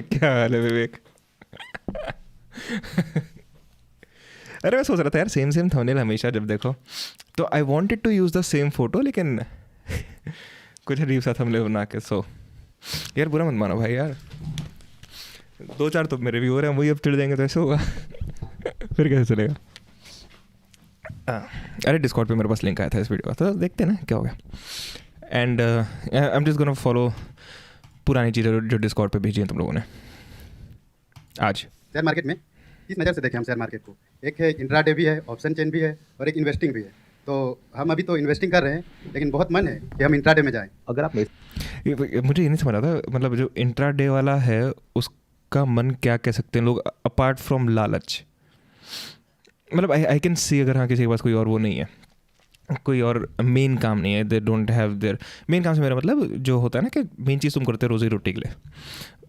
क्या हाल है विवेक? अरे मैं सोच रहा था यार, सेम सेम थंबनेल हमेशा जब देखो तो I wanted to use the same photo, लेकिन कुछ अजीब सा थंबनेल बना के। सो यार बुरा मत मानो भाई यार, 2-4 तो मेरे व्यूअर हैं, वही अब चिढ़ जाएंगे तो ऐसे होगा। फिर कैसे चलेगा? अरे डिस्कॉर्ड पे मेरे पास लिंक आया था इस वीडियो का, तो देखते हैं ना क्या हो गया। And I am just gonna follow पुरानी चीज़ें जो डिस्कॉर्ड पे भेजी हैं तुम लोगों ने आज। शेयर मार्केट में किस नज़र से देखें हम शेयर मार्केट को? एक है इंट्राडे भी है, ऑप्शन चेन भी है, और एक इन्वेस्टिंग भी है। तो हम अभी तो इन्वेस्टिंग कर रहे हैं, लेकिन बहुत मन है कि हम इंट्राडे में जाएं। अगर आप मुझे ये नहीं समझ आता, मतलब जो इंट्राडे वाला है उसका मन क्या कह सकते हैं लोग अपार्ट फ्रॉम लालच? मतलब आई कैन सी, अगर हाँ किसी के पास कोई और वो नहीं है, कोई और मेन काम नहीं है, they don't have their main काम से मेरा मतलब जो होता है ना कि मेन चीज़ तुम करते हो रोज़ी रोटी के लिए,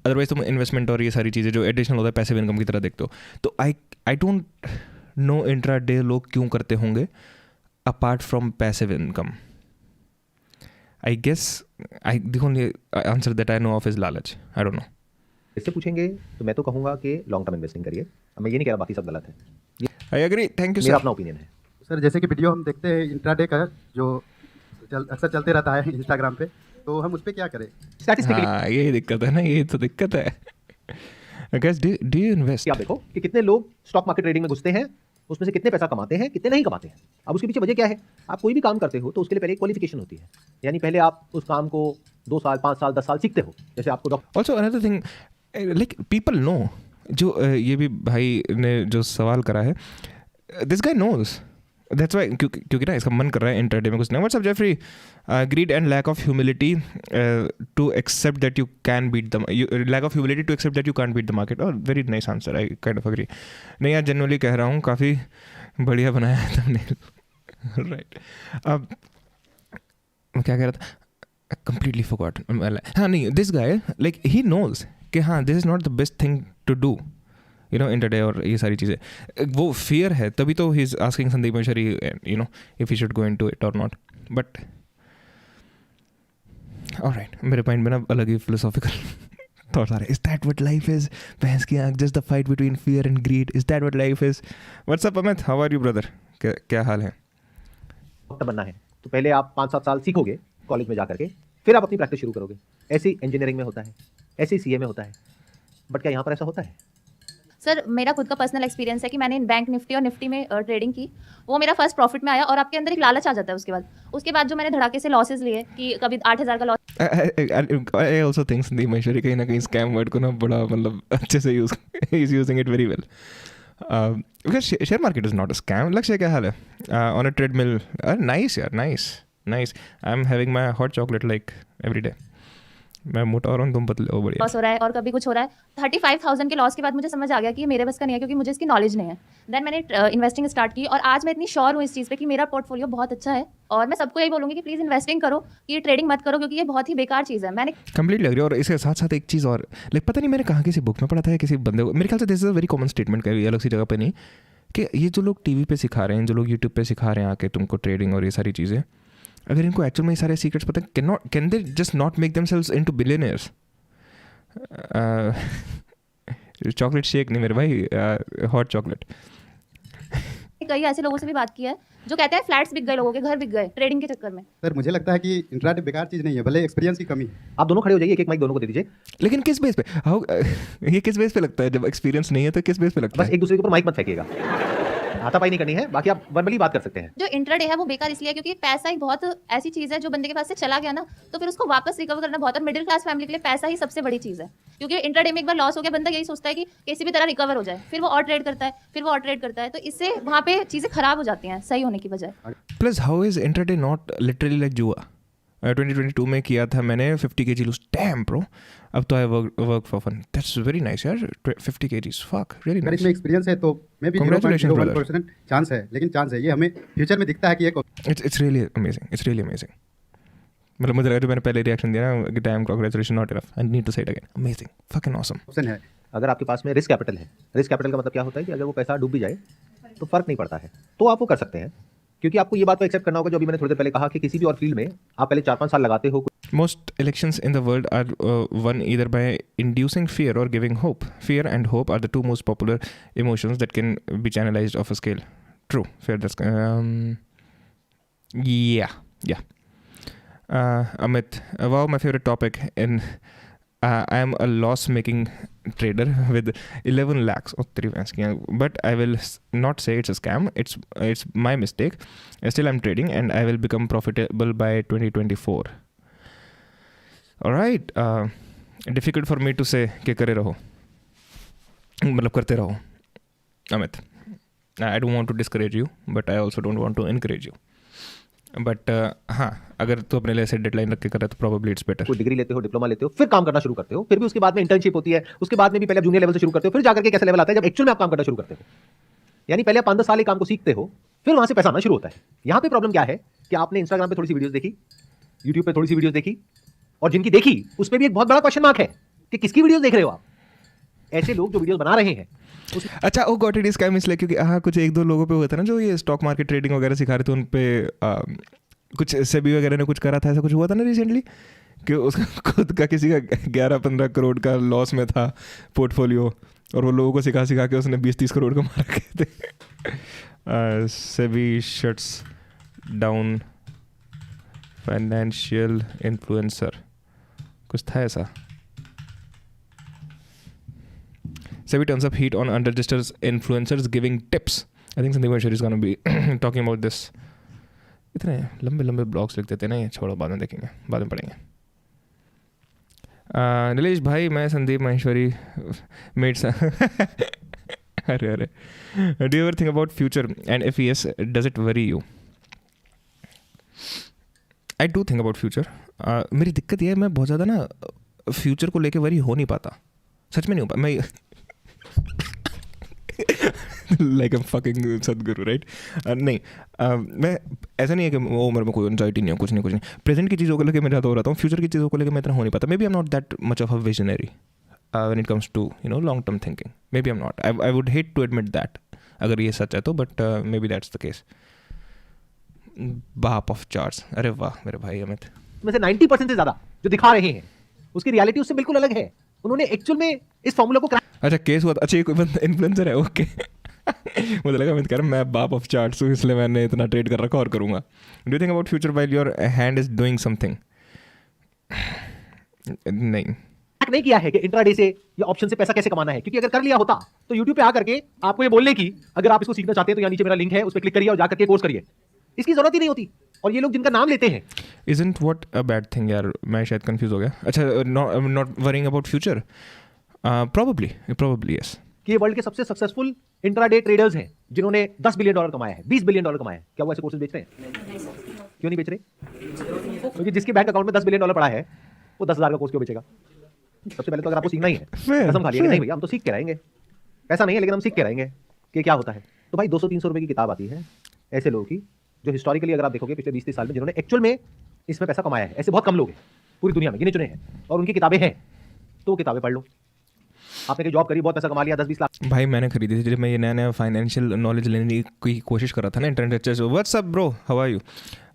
अदरवाइज तुम इन्वेस्टमेंट और ये सारी चीज़ें जो एडिशनल होता है पैसिव इनकम की तरह देखते हो। तो I don't know intraday लोग क्यों करते होंगे apart from passive income. I guess the only answer that I know of is लालच। I don't know. इससे पूछेंगे तो मैं तो कहूँगा कि लॉन्ग टर्म इन्वेस्टिंग करिए। अब मैं ये नहीं कह रहा बाकी सब गलत है, आई एग्री, थैंक यू मेरा सर। अपना ओपिनियन है। सर जैसे कि वीडियो हम देखते हैं इंट्राडे का जो अक्सर चलते रहता है इंस्टाग्राम पे, तो हम उस पर क्या करें? स्टैटिस्टिकली हाँ यही दिक्कत है ना, यही तो दिक्कत है। guys do you invest? आप देखो कि कितने लोग स्टॉक मार्केट ट्रेडिंग में घुसते हैं, उसमें से कितने पैसा कमाते हैं, कितने नहीं कमाते हैं। अब उसके पीछे वजह क्या है? आप कोई भी काम करते हो तो उसके लिए पहले क्वालिफिकेशन होती है, यानी पहले आप उस काम को 2 साल 5 साल 10 साल सीखते हो। जैसे आपको Also another thing, like people know, जो ये भी भाई ने जो सवाल करा है, this guy knows, that's why क्योंकि ना इसका मन कर रहा है इंटरडे में कुछ ना। What's up Jeffrey? Greed and lack of humility to accept that you can beat them, lack of humility to accept that you can't beat the market. Oh, very nice answer, I kind of agree. नहीं यार generally कह रहा हूँ, काफ़ी बढ़िया बनाया है तुमने। राइट, अब मैं क्या कह रहा था? completely forgot. हाँ नहीं, this guy like he knows कि हाँ this is not the best thing to do, you know, intraday और ये सारी चीज़ें। वो fear है, तभी तो he is asking Sandeep Maheshwari, you know, if he should go into it or not. But alright, मेरे पॉइंट में ना अलग ही philosophical thoughts आ रहे। Is that what life is? भैंस की आँख, just the fight between fear and greed. Is that what life is? What's up Amit? How are you brother? क्या हाल है? डॉक्टर बनना है तो पहले आप 5-7 साल सीखोगे कॉलेज में जाकर के, फिर आप अपनी प्रैक्टिस शुरू करोगे। ऐसे ही इंजीनियरिंग में होता है, ऐसे ही सीए में होता है। बट क्या यहाँ पर ऐसा होता है? सर मेरा खुद का पर्सनल एक्सपीरियंस है कि मैंने बैंक निफ्टी और निफ्टी में ट्रेडिंग की, वो मेरा फर्स्ट प्रॉफिट में आया, और आपके अंदर एक लालच आ जाता है उसके बाद जो मैंने धड़ाके से लॉसेस लिए कि कभी 8,000 का loss. I also think Sandeep Maheshwari कहीं ना कहीं स्कैम वर्ड को ना बड़ा मतलब अच्छे से use is using it very well. Share market is not a scam. लक्ष्य क्या हाल है? On a treadmill. नाइस यार, nice nice. I am having my hot chocolate like every day. मैं मोटा हो रहा हूँ, तुम पतले हो, बढ़िया। लॉस हो रहा है और कभी कुछ हो रहा है। 35,000 के लॉस के बाद मुझे समझ आ गया कि ये मेरे बस का नहीं है, क्योंकि मुझे इसकी नॉलेज नहीं है। देन मैंने इन्वेस्टिंग स्टार्ट की, और आज मैं इतनी श्योर हूँ इस चीज़ पे कि मेरा पोर्टफोलियो बहुत अच्छा है। और मैं सबको यही बोलूँगी कि प्लीज़ इन्वेस्टिंग करो, कि ये ट्रेडिंग मत करो, क्योंकि ये बहुत ही बेकार चीज़ है। मैंने कंप्लीटली एग्री। और इसके साथ साथ एक चीज़ और, लाइक पता नहीं मैंने कहाँ किसी बुक में पढ़ा था या किसी बंदे को, मेरे ख्याल से this is a very common statement, कहीं अलग सी जगह पे नहीं, कि ये जो लोग टीवी पे सिखा रहे हैं, जो लोग यूट्यूब पे सिखा रहे हैं आके तुमको ट्रेडिंग और ये सारी चीज़ें, अगर इनको एक्चुअल में ये सारे सीक्रेट्स पता है, can they just not make themselves into billionaires? Chocolate shake नहीं मेरे भाई, हॉट चॉकलेट। कई ऐसे लोगों से भी बात की है जो कहते हैं फ्लैट्स बिक गए, लोगों के घर बिक गए ट्रेडिंग के चक्कर में। सर मुझे लगता है कि इंट्राडे बेकार चीज़ नहीं है, भले एक्सपीरियंस की कमी है। आप दोनों खड़े हो जाइए, एक एक माइक दोनों को दे दीजिए। लेकिन किस बेस पे? हाउ ये किस बेस पे लगता है? जब एक्सपीरियंस नहीं है तो किस बेस पे लगता बस है? एक दूसरे के ऊपर माइक मत फेंकिएगा, हाथापाई नहीं करनी है। बाकी आप वर्बली बात कर सकते हैं। जो इंट्राडे है वो बेकार इसलिए है क्योंकि पैसा एक बहुत ऐसी चीज़ है जो बंदे के पास से चला गया ना, तो फिर उसको वापस रिकवर करना बहुत, और मिडिल क्लास फैमिली के लिए पैसा ही सबसे बड़ी चीज़ है। क्योंकि इंट्राडे में एक बार लॉस हो गया, बंदा यही सोचता है कि किसी भी तरह रिकवर हो जाए, फिर वो और ट्रेड करता है, फिर वो और ट्रेड करता है, तो इससे वहाँ पे चीज़ें खराब हो जाती हैं सही होने की बजाय। Plus how is intraday not literally like जुआ? 2022 में किया था मैंने 50 kg लूज, डैम ब्रो। अब तो I work for fun. That's very nice यार, 50 kgs, फक रियली अगर नाइस। इसमें एक्सपीरियंस है तो मे बी 0.01% चांस है, लेकिन चांस है, ये हमें फ्यूचर में दिखता है कि it's really amazing, it's really amazing. मतलब मुझे लगा जो मैंने पहले रिएक्शन दिया ना कि damn congratulation, not enough, I need to say it again, amazing, fucking awesome option है। अगर आपके पास में रिस्क कैपिटल है, रिस्क कैपिटल का मतलब क्या होता है कि अगर वो पैसा डूब भी जाए तो फर्क नहीं पड़ता है, तो आप वो कर सकते हैं। क्योंकि आपको ये बात को एक्सेप्ट करना होगा, जो अभी मैंने थोड़ी देर पहले कहा कि किसी भी और फील्ड में आप पहले 4-5 साल लगाते हो। Most elections in the world are won either by inducing fear or giving hope. Fear and hope are the two most popular emotions that can be channelized off a scale. True. Fair. That's yeah. Amit, wow, my favorite topic. I am a loss-making trader with 11 lakhs. Oh, but I will not say it's a scam. It's my mistake. Still, I'm trading and I will become profitable by 2024. All right. Difficult for me to say कि करे रहो, मतलब करते रहो. Amit, I don't want to discourage you, but I also don't want to encourage you. But हाँ, अगर तू अपने लिए ऐसे डेडलाइन रख के कर रहा है तो प्रोबेबली इट्स बेटर. कोई डिग्री लेते हो, डिप्लोमा लेते हो, फिर काम करना शुरू करते हो, फिर भी उसके बाद में इंटर्नशिप होती है, उसके बाद में भी पहले जूनियर लेवल से शुरू करते हो, फिर जाकर के कैसा लेवल आता है जब एक्चुअल में आप काम करना शुरू करते हो. यानी पहले आप 5-10 साल एक काम को सीखते हो, फिर वहां से पैसा आना शुरू होता है. यहाँ पे प्रॉब्लम क्या है कि आपने इंस्टाग्राम पे थोड़ी सी वीडियोस देखी, यूट्यूब पे थोड़ी सी वीडियोस देखी, और जिनकी देखी उस पर भी एक बहुत बड़ा क्वेश्चन मार्क है कि किसकी वीडियोस देख रहे हो आप. ऐसे लोग जो वीडियोस बना रहे हैं. अच्छा, ओ गॉट इट, स्कैम इसलिए क्योंकि हाँ कुछ 1-2 लोगों पे हुआ था ना जो ये स्टॉक मार्केट ट्रेडिंग वगैरह सिखा रहे थे, उन पे कुछ सेबी वगैरह ने कुछ करा था, ऐसा कुछ हुआ था ना रिसेंटली कि उसका खुद का किसी का 11-15 करोड़ का लॉस में था पोर्टफोलियो, और वो लोगों को सिखा के उसने 20-30 करोड़ का मारा गए थे. SEBI shuts down financial influencer, कुछ था ऐसा. SEBI turns up heat on unregistered influencers giving tips. I think Sandeep Maheshwari is going to be talking about this. इतने लंबे ब्लॉग्स लिख देते हैं ना, ये छोड़ो, बाद में देखेंगे, बाद में पढ़ेंगे. नीलेश भाई, मैं संदीप माहेश्वरी मेट्स. अरे do you ever think about future and if yes does it worry you? I do think about future. मेरी दिक्कत ये है, मैं बहुत ज़्यादा ना फ्यूचर को लेके वरी हो नहीं पाता, सच में नहीं हो पाता. मैं लाइक एम फकिंग सदगुरु, राइट? नहीं, मैं ऐसा नहीं है कि वो उम्र में कोई एंजाइटी नहीं हो, कुछ नहीं. प्रेजेंट की चीज़ों को लेकर मैं ज़्यादा हो रहा हूँ, फ्यूचर की चीज़ों को लेकर मैं इतना हो नहीं पाता. May be I am not that much of a visionary when it comes to long term thinking. May be I am not. I would hate to admit that अगर ये सच है तो, but may B that's the case. बाप of charts, अरे वाह मेरे भाई अमित. में से 90% से ज़्यादा जो दिखा रहे हैं उसकी रियलिटी उससे बिल्कुल अलग है. उन्होंने एक्चुअल में इस फॉर्मूला को अच्छा केस हुआ. अच्छा, ये कोई बंदा इन्फ्लुएंसर है? ओके. मुझे लगा मैं कह रहा मैं बाप ऑफ चार्ट्स हूँ इसलिए मैंने इतना ट्रेड कर रखा और करूँगा. Do you think about future while your hand is doing something? नहीं किया है कि इंट्राडे से या ऑप्शन से पैसा कैसे कमाना है, क्योंकि अगर कर लिया होता तो यूट्यूब पे आकर के आपको ये बोलने की, अगर आप इसको सीखना चाहते हैं तो यहाँ नीचे मेरा लिंक है, उस पर क्लिक करिए और जाकर के कोर्स करिए. इसकी जरूरत ही नहीं होती. और ये लोग जिनका नाम लेते हैं, isn't what a bad thing यार? मैं शायद कंफ्यूज हो गया. अच्छा, not worrying about future. Probably yes. कि ये वर्ल्ड के सबसे सक्सेसफुल इंट्राडे ट्रेडर्स हैं जिन्होंने $10 बिलियन कमाया है, $20 बिलियन कमाया है. क्या वो ऐसे कोर्सेज बेच रहे हैं? क्यों नहीं बेच रहे? क्योंकि जिसके बैंक अकाउंट में $10 बिलियन पड़ा है वो 10,000 का कोर्स क्यों बेचेगा? सबसे पहले तो अगर आपको सीखना ही है, कसम खा लिया कि नहीं भैया हम तो सीख के रहेंगे, पैसा नहीं है लेकिन हम सीख के रहेंगे कि क्या होता है. तो भाई 200-300 रुपए की किताब आती है ऐसे लोगों की जो हिस्टोरिकली अगर आप देखोगे पिछले 20-30 साल में जिन्होंने एक्चुअल में इसमें पैसा कमाया है. ऐसे बहुत कम लोग हैं पूरी दुनिया में, गिने चुने हैं, और उनकी किताबें हैं. तो किताबें पढ़ लो. आपने जॉब करी, बहुत पैसा कमा लिया, 10-20 लाख. भाई मैंने खरीदी थी जब मैं ये नया फाइनेंशियल नॉलेज लेने की कोशिश कर रहा था ना इंटरनेट से. What's up bro, how are you?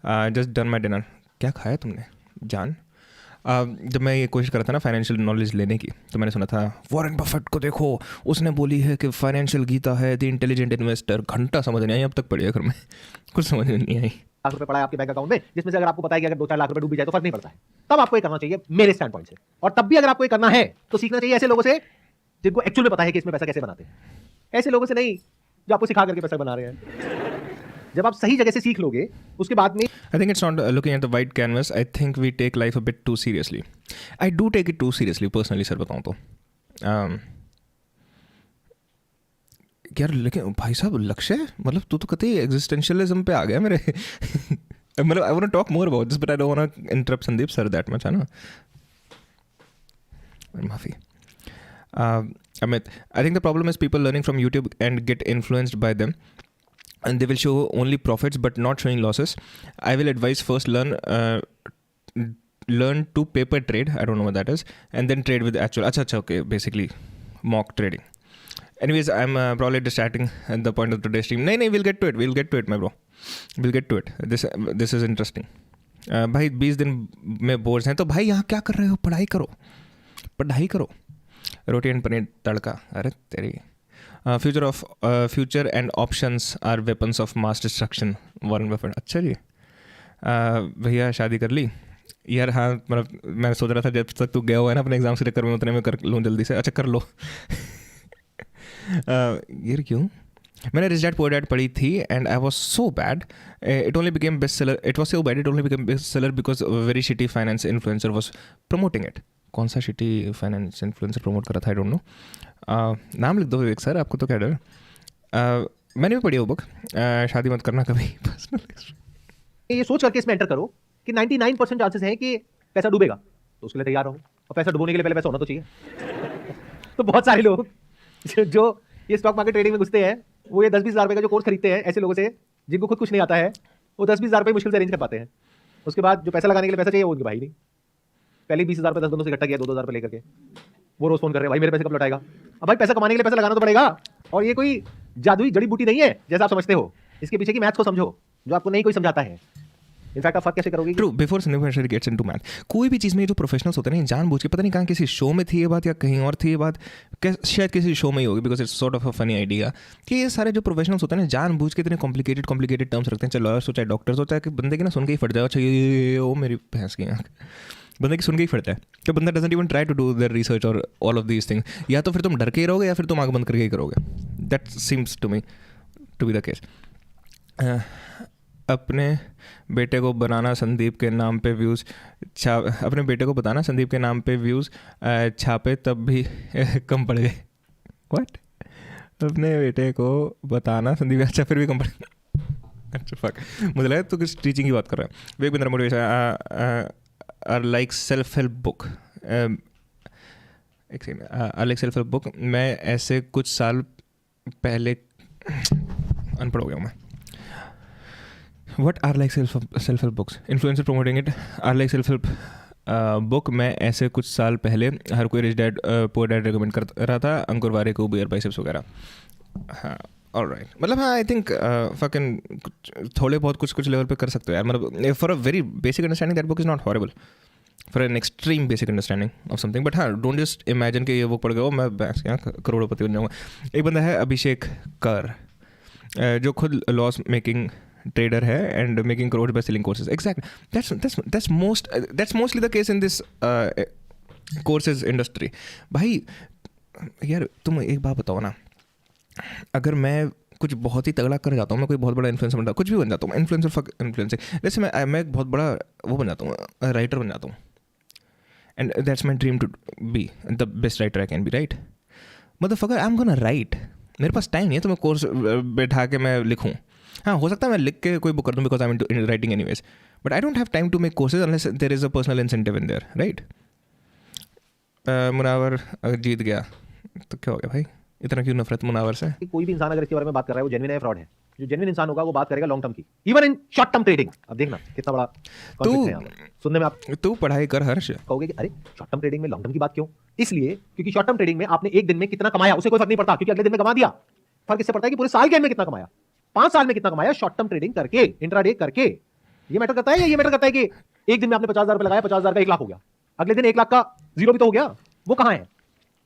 Just done my dinner. क्या खाया तुमने जान? जब मैं ये कोशिश कर रहा था ना फाइनेंशियल नॉलेज लेने की, तो मैंने सुना था वॉरेन बफेट को देखो, उसने बोली है कि फाइनेंशियल गीता है द इंटेलिजेंट इन्वेस्टर. घंटा समझ नहीं आई, अब तक पड़ी है घर में, कुछ समझ नहीं आई. लाख रुपए पड़ा है आपके बैंक अकाउंट में, जिसमें से अगर आपको पता है कि अगर 2-4 लाख रुपए डूब भी जाए तो फर्क नहीं पड़ता है, तब आपको ये करना चाहिए मेरे स्टैंड पॉइंट से. और तब भी अगर आपको ये करना है तो सीखना चाहिए ऐसे लोगों से जिनको एक्चुअल में पता है कि इसमें पैसा कैसे बनाते हैं. ऐसे लोगों से नहीं जो आपको सिखा करके पैसा बना रहे हैं. जब आप सही जगह से सीख लोगे उसके बाद में. I think it's not looking at the white canvas. I think we take life a bit too seriously. I do take it too seriously personally, sir बताऊँ तो. यार लेकिन भाई साहब लक्ष्य, मतलब तू तो कतई एग्जिस्टेंशियलिज्म पे आ गया मेरे. मतलब I want to talk more about this, but I don't want to interrupt Sandeep sir that much, है ना? माफी. Amit, I think the problem is people learning from YouTube and get influenced by them. And they will show only profits but not showing losses. I will advise first learn to paper trade. I don't know what that is. And then trade with actual. Acha, okay. Basically, mock trading. Anyways, I'm probably distracting at the point of today's stream. No, we'll get to it. We'll get to it, my bro. We'll get to it. This is interesting. भाई 20 दिन में boards हैं तो भाई यहाँ क्या कर रहे हो, पढ़ाई करो। रोटी एंड पनीर तड़का, अरे तेरी। Future and options are weapons of mass destruction, Warren Buffett. अच्छा जी, भैया शादी कर ली यार? हाँ, मतलब मैं सोच रहा था जब तक तू गया हुआ है ना अपने एग्जाम के चक्कर में, उतने में कर लूँ जल्दी से। अच्छा कर लो। यार क्यों? मैंने रिच डैड पुअर डैड पढ़ी थी and I was so bad, it only became best seller. It was so bad, it only became best seller because very shitty finance influencer was promoting it. कौन सा shitty finance influencer promote कर रहा था? I don't know. नाम लिख दो विवेक sir, आपको तो क्या डर। मैंने भी पढ़ी वो बुक, शादी मत करना कभी। ये सोच करके इसमें एंटर करो कि 99% चांसेस हैं कि पैसा डूबेगा, तो उसके लिए तैयार रहो। और पैसा डुबोने के लिए पहले पैसा होना तो चाहिए। तो बहुत सारे लोग जो ये स्टॉक मार्केट ट्रेडिंग में घुसते हैं, वो ये 10-20 हज़ार रुपये का जो कोर्स खरीदते हैं ऐसे लोगों से जिनको खुद कुछ नहीं आता है, वो 10-20 हज़ार रुपये मुश्किल से अरेंज कर पाते हैं। उसके बाद जो पैसा लगाने के लिए पैसा चाहिए वो उनके भाई नहीं। पहले 20 हज़ार रुपये 10 बंदों से इकट्ठा किया 2-2 हज़ार रुपये लेकर के, वो रोज फोन कर रहे हैं भाई मेरे पैसे कब लौटाएगा। अब भाई पैसा कमाने के लिए पैसा लगाना तो पड़ेगा, और ये कोई जादुई जड़ी बूटी नहीं है जैसा आप समझते हो। इसके पीछे की मैथ्स को समझो जो आपको नहीं कोई समझाता है। इनफैक्ट आप फर्क कैसे करोगे? True, before Sandeep Maheshwari gets into math, कोई भी चीज़ में जो प्रोफेशनल्स होते हैं ना, जानबूझ के, पता नहीं कहाँ किसी शो में थी ये बात या कहीं और थी ये बात, शायद किसी शो में ही होगी because it's sort of a funny idea, कि ये सारे जो प्रोफेशनल्स होते हैं ना जानबूझ के इतने कॉम्प्लिकेटेड टर्म्स रखते हैं। चाहे लॉयर्स हो चाहे डॉक्टर्स हो, चाहे बंदे की ना सुन के ही फट जाओ। अच्छा ये वो मेरी भैंस की आँख, बंदे की सुन के ही फटता है कि बंदा doesn't even try to do their research और ऑल ऑफ दीज थिंग्स। या तो फिर तुम डर के ही रहोगे या फिर तुम आँख बंद करके ही करोगे। That seems to me to be the case. अपने बेटे को बनाना संदीप के नाम पे व्यूज़ अपने बेटे को बताना संदीप के नाम पे व्यूज़ छापे तब भी कम पड़ गए। व्हाट? अपने बेटे को बताना संदीप, अच्छा फिर भी कम पड़ गए। अच्छा फक, मुझे लगा तो किस टीचिंग की बात कर रहा है। वेक Bindra motivation are like self help book, एक second, are like self help book. मैं ऐसे कुछ साल पहले, अनपढ़ हो गया हूँ मैं। What are like self-help books? Influencer promoting it are like self-help book. मैं ऐसे कुछ साल पहले हर कोई rich dad poor dad recommend कर रहा था, अंकुर वारे को बियर बाइसेप्स वगैरह। हाँ ऑलराइट, मतलब हाँ आई थिंक फकिंग थोड़े बहुत कुछ लेवल पे कर सकते हो यार। मतलब for a very basic understanding that book is not horrible, for an extreme basic understanding of something. But हाँ, डोंट जस्ट इमेजिन कि ये बुक पढ़ गया हो मैं यहाँ करोड़पति बन जाऊँगा। एक बंदा है अभिषेक कर, जो खुद लॉस मेकिंग ट्रेडर है and making crore by selling courses. Exact, that's mostly the case in this courses industry. भाई यार तुम एक बात बताओ ना, अगर मैं कुछ बहुत ही तगड़ा कर जाता हूँ, मैं कोई बहुत बड़ा इन्फ्लुएंसर बनता हूँ, कुछ भी बन जाता हूँ, इन्फ्लुएंसिंग, जैसे मैं एक बहुत बड़ा वो बन जाता हूँ, राइटर बन जाता हूँ, and that's my dream to be the best writer I can be, right? मतलब आई एम गोना राइट, मेरे पास टाइम नहीं है तो मैं कोर्स बैठा के मैं लिखूँ। हाँ, हो सकता है मैं लिख के कोई बुक कर दूँ because I am in writing anyways, but I don't have time to make courses unless there is a personal incentive in there, right? Munawar अगर जीत गया तो क्या हो गया भाई, इतना क्यों नफरत मुनावर से? कोई भी इंसान अगर इसके बारे में बात कर रहा है वो जेन्युइन है, फ्रॉड है। जो जेन्युइन इंसान होगा वो बात करेगा लॉन्ग टर्म की, even in short term trading. अब देखना कितना बड़ा कॉन्फ्लिक्ट है यहाँ पे। सुनने में आप तू पढ़ाई कर हर्ष, कहोगे कि अरे शॉर्ट टर्म ट्रेडिंग में लॉन्ग टर्म की बात क्यों? इसलिए क्योंकि शॉर्ट टर्म ट्रेडिंग में आपने एक दिन में कितना कमाया उसे कोई फर्क नहीं पड़ता, क्योंकि अगले दिन में कमा दिया। फर्क इससे पड़ता है कि पूरे साल के एंड में कितना कमाया, 5 साल में कितना कमाया शॉर्ट टर्म ट्रेडिंग करके, इंट्राडे करके। ये मैटर करता है, या ये मैटर करता है कि एक दिन में आपने 50,000 रुपए लगाया, 50,000 का 1 लाख हो गया, अगले दिन 1 लाख का जीरो भी तो हो गया, वो कहां है?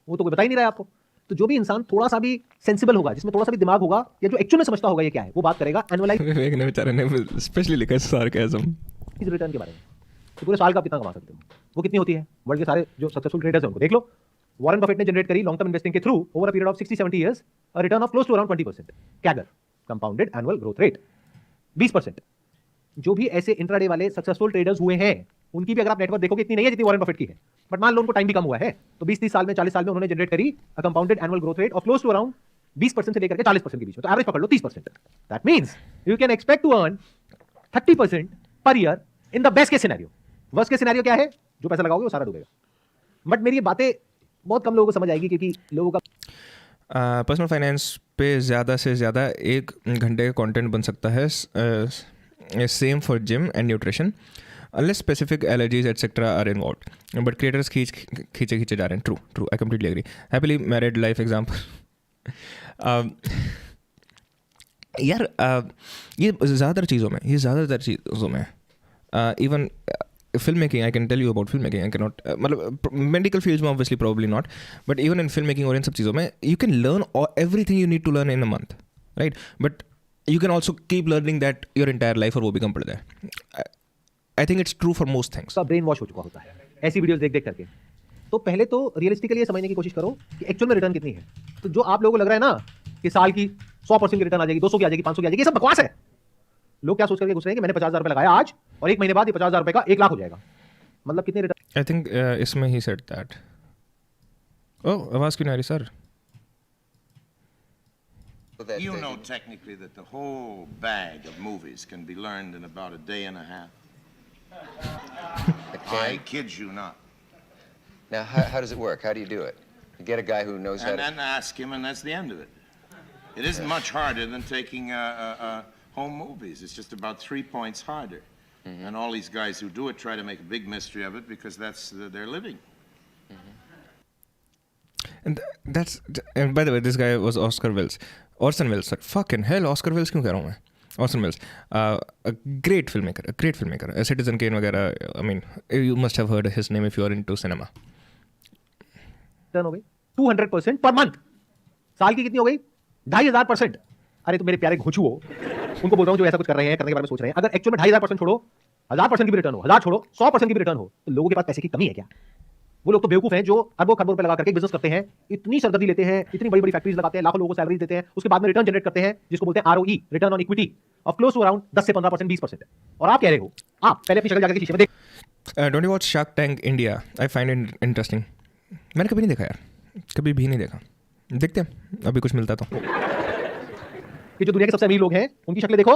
वो तो कोई बता ही नहीं रहा है आपको। तो जो भी इंसान थोड़ा सा भी सेंसिबल होगा, जिसमें थोड़ा सा भी दिमाग होगा, या जो एक्चुअल में समझता होगा ये क्या है, वो बात करेगा एनुअलाइज विवेक ने बेचारे ने स्पेशली लिखा है सार्केज्म इस रिटर्न के बारे में। तो पूरे साल का कितना कमा सकते हो, वो कितनी होती है? वर्ल्ड के सारे जो सक्सेसफुल ट्रेडर्स हैं उनको देख लो। वॉरेन बफेट ने जनरेट करी लॉन्ग टर्म इन्वेस्टिंग के through over a period of 60-70 years a return of close to around 20% CAGR, compounded annual growth rate 20%। जो भी ऐसे इंट्राडे वाले सक्सेसफुल ट्रेडर्स हुए हैं उनकी भी अगर आप नेटवर्क देखोगे इतनी नहीं है जितनी वॉरेन बफेट की है, बट मान लो उनको टाइम भी कम हुआ है, तो 20-30 साल में 40 साल में उन्होंने जनरेट करी a compounded annual growth rate of close to around 20% से लेकर के 40% के बीच में। तो एवरेज पकड़ लो 30%। That means you can expect to earn 30% per year in the best case scenario. Worst case scenario क्या है? जो पैसा लगाओगे वो सारा डूबेगा। बट मेरी ये बातें बहुत कम लोगों को समझ आएगी, क्योंकि लोगों का पर्सनल फाइनेंस पे ज़्यादा से ज़्यादा 1 घंटे का कंटेंट बन सकता है, same for gym and nutrition, unless specific allergies etc are involved, but creators खींचे जा रहे हैं। True, I completely agree. Happily married life example. यार ये ज़्यादातर चीज़ों में even filmmaking, I can tell you about filmmaking. I cannot, मतलब medical fields में obviously probably not, but even in filmmaking और इन सब चीज़ों में you can learn everything you need to learn in a month, right? But you can also keep learning that your entire life और वो भी कम पड़ जाए. I think it's true for most things. उसका ब्रेन वॉश हो चुका होता है ऐसी वीडियोस देख देख करके. तो पहले तो रियलिस्टिकली ये समझने की कोशिश करो कि एक्चुअल में रिटर्न कितनी है. तो जो आप लोगों को लग रहा है ना कि साल की 100% की रिटर्न आ जाएगी, 200 की आ जाएगी, 500 की आ जाएगी, ये सब बकवास है. लोग क्या सोच करके घुस रहे हैं कि मैंने 50,000 रुपए लगाया आज और एक महीने बाद ये 50,000 रुपए का 1 लाख हो जाएगा. मतलब कितने रिटर्न. I think इसमें he said that. Oh, आवाज क्यों नहीं आ रही sir? You know technically that the whole bag of movies can be learned in about a day and a half. I kid you not. Now, how does it work? How do you do it? You get a guy who knows how And to... then ask him, and that's the end of it. It isn't much harder than taking home movies. It's just about 3 points harder. And all these guys who do it try to make a big mystery of it because that's their living. And that's, and by the way, this guy was Orson Welles, sir. Fucking hell, Oscar Welles क्यों कह रहा हूँ मैं? Orson Welles, a great filmmaker, a Citizen Kane वगैरह. I mean, you must have heard his name if you are into cinema. Return हो गई 200% per month. साल की कितनी हो गई? 2,500%. अरे तो मेरे प्यारे घोचू हो, उनको बोल रहा हूँ जो ऐसा कुछ कर रहे हैं, करने के बारे में सोच रहे हैं. अगर एक्चुअल में 2,500% छोड़ो, 1,000% की भी रिटर्न हो, 1,000 छोड़ो, 100% की भी रिटर्न हो, तो लोगों के पास पैसे की कमी है क्या? वो लोग तो बेवकूफ हैं जो अरबों खरबों रुपए लगा करके बिजनेस करते हैं, इतनी सरदर्दी लेते हैं, इतनी बड़ी बड़ी फैक्ट्रीज लगाते हैं, लाखों लोगों को सैलरी देते हैं, उसके बाद में रिटर्न जनरेट करते हैं जिसको बोलते हैं ROE, return on equity, of close to around 10 से 15%, 20%. और आप कह रहे हो, आप पहले अपनी शक्ल जाकर के शीशे में देख. Don't you watch Shark Tank India? I find it interesting. मैंने कभी नहीं देखा यार, कभी भी नहीं देखा. देखते हैं अभी कुछ मिलता तो. कि जो दुनिया के सबसे अमीर लोग हैं उनकी शक्लें देखो,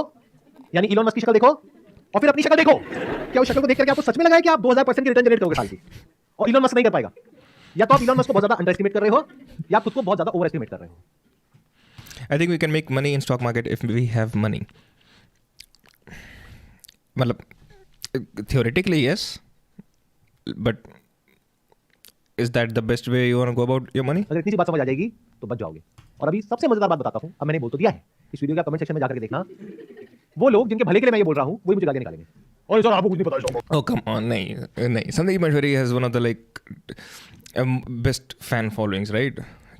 यानी इलॉन मस्क की शक्ल देखो और फिर अपनी शक्ल देखो. क्या उस शक्ल को देख करके आपको सच में लगा है कि आप 2,000% की रिटर्न जनरेट करोगे साल की? और इलॉन मस्क नहीं कर पाएगा. या तो आप इलॉन मस्क को बहुत ज्यादा अंडर एस्टिमेट कर रहे हो या आप खुद को बहुत ज्यादा ओवर एस्टिमेट कर रहे हो. I think we can make money in stock market if we have money. मतलब theoretically yes, but is that the best way you want to go about your money? अगर इतनी सी बात समझ आ जाएगी तो बच जाओगे. और अभी सबसे मजेदार बात बताता हूँ, अब मैंने बोल तो दिया है, इस वीडियो का कमेंट सेक्शन में जाकर के देखना, वो लोग जिनके भले के लिए मैं ये बोल रहा हूँ वही मुझे गाली निकालेंगे. और सर आपको कुछ नहीं पता. Oh come on, नहीं. Sandeep Maheshwari has one of the best fan followings, right?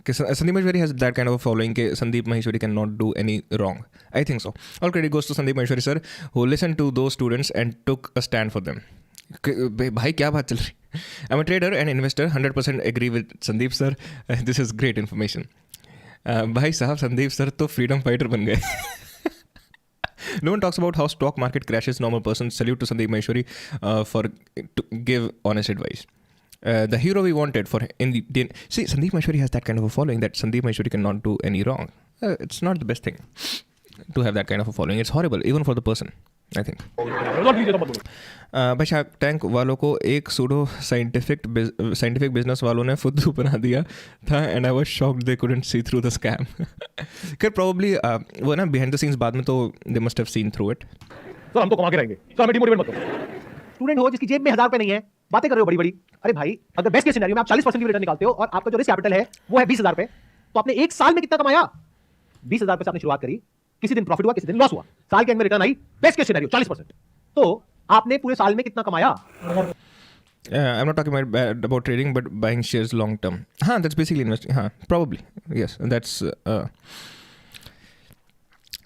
Sandeep Maheshwari has that kind of a following कि Sandeep Maheshwari cannot do any wrong. I think so. All credit goes to Sandeep Maheshwari sir who listened to those students and took a stand for them. भाई क्या बात चल रही. I'm a trader and investor. 100% agree with Sandeep sir. This is great information. भाई साहब Sandeep sir तो freedom fighter बन गए. No one talks about how stock market crashes. Normal person. Salute to Sandeep Maheshwari to give honest advice. The hero we wanted for in the see Sandeep Maheshwari has that kind of a following that Sandeep Maheshwari cannot do any wrong. It's not the best thing to have that kind of a following. It's horrible even for the person, I think. भाई shark tank वालों को एक pseudo scientific business वालों ने फुद्दू बना दिया था and I was shocked they couldn't see through the scam. खैर प्रोबेबली वो ना बिहाइंड द सीन्स बाद में तो they must have seen through it. Sir हम तो कमा के रहेंगे, सर हमें डिमोटिवेट मत करो. स्टूडेंट हो जिसकी जेब में 1,000 रुपए नहीं है, बातें कर रहे हो बड़ी बड़ी. अरे भाई अगर बेस्ट केस सिनेरियो में आप 40% की रिटर्न निकालते हो और आपका जो रिस्क कैपिटल है वो है 20,000 रुपए, तो आपने एक साल में कितना कमाया? 20,000 रुपए से आपने शुरुआत करी, किसी दिन प्रॉफिट हुआ, किसी दिन लॉस हुआ, साल के एंड में रिटर्न आई बेस्ट केस सिनेरियो 40%. तो आपने पूरे साल में कितना कमाया? I'm not talking about trading, but buying shares long term. That's basically investing. Probably yes.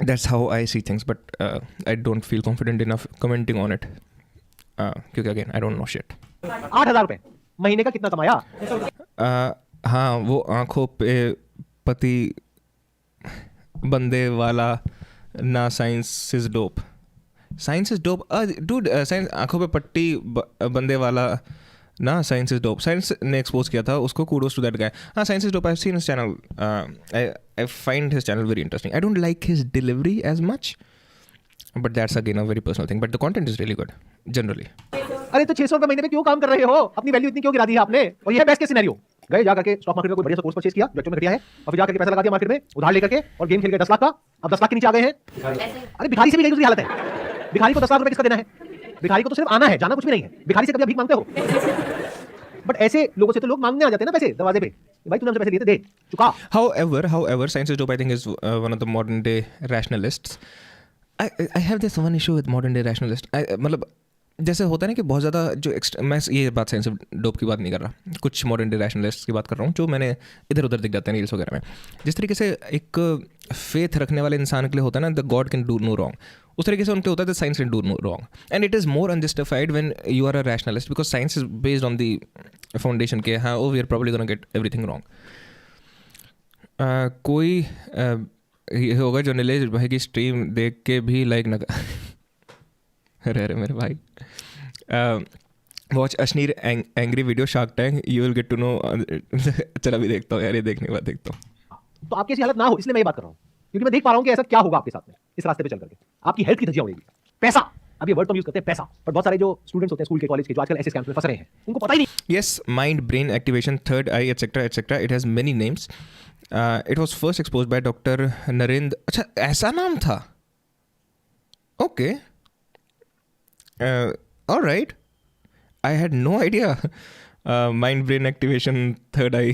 That's how I see things, but I don't feel confident enough commenting on it. क्योंकि again I don't know shit. 8,000 रुपए महीने का कितना कमाया? हाँ वो आंखों पे पति बंदे वाला ना science is dope. Science is dope dude. Science आंखों पे पट्टी बंदे वाला ना साइंस इज डोप. साइंस ने एक्सपोज किया था उसको. Kudos to that guy. हाँ science is dope. I have seen his channel. I find his channel very interesting. I don't like his delivery as much, but that's again a very personal thing, but the content is really good generally. अरे तो 600 रुपए महीने में क्यों काम कर रहे हो? अपनी वैल्यू इतनी क्यों गिरा दी है आपने? और ये है बेस्ट केस सिनेरियो. गए जा करके स्टॉक मार्केट में कोई बढ़िया सा कोर्स परचेज किया जो एक्चुअल में घटिया है, और फिर जाकर के पैसा लगा दिया मार्केट में उधार लेकर के और गेम खेल गए 10 लाख का. अब 10 लाख के नीचे आ गए हैं. अरे भिखारी से भी यही दूसरी हालत है. भिखारी को 10 लाख रुपए किसका देना है? भिखारी को तो सिर्फ आना है, जाना कुछ भी नहीं है. भिखारी से कभी भीख मांगते हो? बट ऐसे लोगों से तो लोग मांगने आ जाते हैं ना पैसे दरवाजे पे. भाई तूने हमसे पैसे लिए थे, दे चुका. However, Science is Dope I think is one of the modern day rationalists. I have this one issue with modern day rationalists. मतलब जैसे होता है ना कि बहुत ज़्यादा जो मैं ये बात साइंस ऑफ डोप की बात नहीं कर रहा, कुछ मॉडर्न डे रैशनलिस्ट की बात कर रहा हूँ जो मैंने इधर उधर दिख जाते हैं रील्स वगैरह में. जिस तरीके से एक फेथ रखने वाले इंसान के लिए होता है ना the god can do no wrong, उस तरीके से उनके होता है the science can do no wrong. And it is more unjustified when you are a rationalist because science is based on the foundation के हाँ we are probably gonna get everything wrong. कोई ये होगा जो नीलेश भाई की स्ट्रीम देख के भी लाइक न अरे मेरे भाई. Watch Ashneer angry video Shark Tank you will get to know. चल अभी देखता हूँ यार, ये देखने के बाद देखता हूँ. तो आपकी ऐसी हालत ना हो इसलिए मैं ये बात कर रहा हूँ, क्योंकि मैं देख पा रहा हूँ कि ऐसा क्या होगा आपके साथ में इस रास्ते पे चल करके. आपकी हेल्थ की धज्जियां उड़ेगी. पैसा, अब ये वर्ड तो यूज करते हैं पैसा, पर बहुत सारे जो स्टूडेंट्स होते हैं स्कूल के कॉलेज के जो आजकल ऐसे स्कैम्स में फंस रहे हैं उनको पता ही नहीं. Yes, mind, brain activation, third eye, etc., etc. It has many names. It was first exposed by Dr. Narendra. अच्छा ऐसा नाम था. Okay. All right. I had no idea. Mind, brain activation, third eye.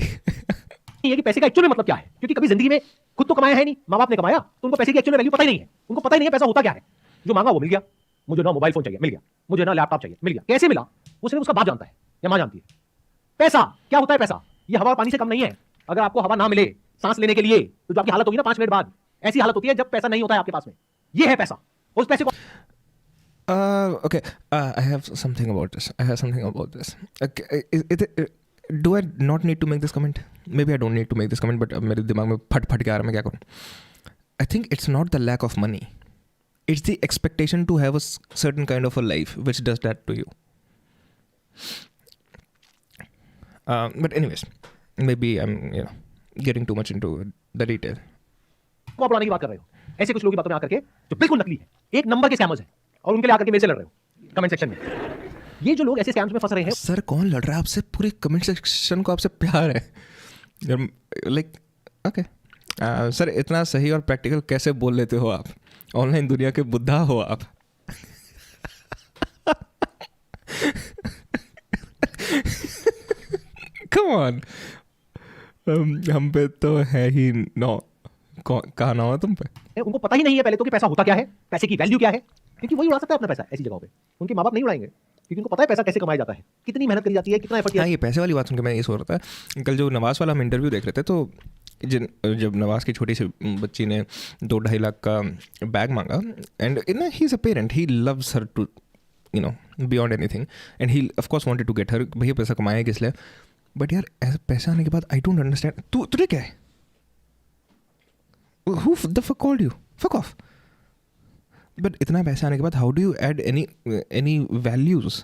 ये कि पैसे का actual में मतलब क्या है, क्योंकि कभी जिंदगी में खुद तो कमाया है नहीं, माँ बाप ने कमाया, तो उनको पैसे की एक्चुअल में वैल्यू पता ही नहीं है. उनको पता ही नहीं है पैसा होता क्या है. जो मांगा वो मिल गया. मुझे ना मोबाइल फोन चाहिए, मिल गया. मुझे ना लैपटॉप चाहिए, मिल गया. कैसे मिला वो सिर्फ उसका बाप जानता है या माँ जानती है. पैसा क्या होता है? पैसा ये हवा और पानी से कम नहीं है. अगर आपको हवा ना मिले सांस लेने के लिए तो जो आपकी हालत होगी ना 5 मिनट बाद, ऐसी हालत होती है जब पैसा नहीं होता है आपके पास में. ये है पैसा. उस पैसे को Okay. I have something about this. Okay. Do I not need to make this comment? Maybe I don't need to make this comment, but मेरे दिमाग में फट के आ रहा है, मैं क्या करूँ? I think it's not the lack of money. It's the expectation to have a certain kind of a life which does that to you. But anyways, maybe I'm getting too much into the detail. को आप उड़ाने की बात कर रहे हो. ऐसे कुछ लोगों की बातों में आकर के जो बिल्कुल नकली है, एक नंबर के स्कैमर्स हैं, और उनके लिए आकर के मेरे से लड़ रहे हो कमेंट सेक्शन में. ये जो लोग ऐसे स्कैम्स में फंस रहे हैं. सर कौन लड़ रहा है आपसे? पूरे कमेंट सेक्शन को आपसे प्यार है. लाइक ओके सर, इतना सही और प्रैक्टिकल कैसे बोल लेते हो आप? ऑनलाइन दुनिया के बुद्धा हो आप. Come on. हम पे तो है ही नो. कहा ना हो तुम पे. उनको पता ही नहीं है पहले तो कि पैसा होता क्या है, पैसे की वैल्यू क्या है, क्योंकि वही उड़ा सकता है अपना पैसा ऐसी जगहों पे. उनके माँ बाप नहीं उड़ाएंगे क्योंकि उनको पता है पैसा कैसे कमाया जाता है, कितनी मेहनत करी जाती है, कितना एफर्ट किया. हाँ, ये पैसे वाली बात सुन के मैं ये सोच रहा था. कल जो नवाज वाला हम इंटरव्यू देख रहे थे, तो जब नवाज की छोटी सी बच्ची ने 2-2.5 लाख का बैग मांगा, and he is a parent, he loves her to beyond anything, and he of course wanted to get her. भैया पैसा कमाया किस लिए? बट यार ऐसा पैसा आने के बाद आई डोंट अंडरस्टैंड. तुझे क्या है? Who the fuck called you? Fuck off. But इतना पैसा आने के बाद how do you add any values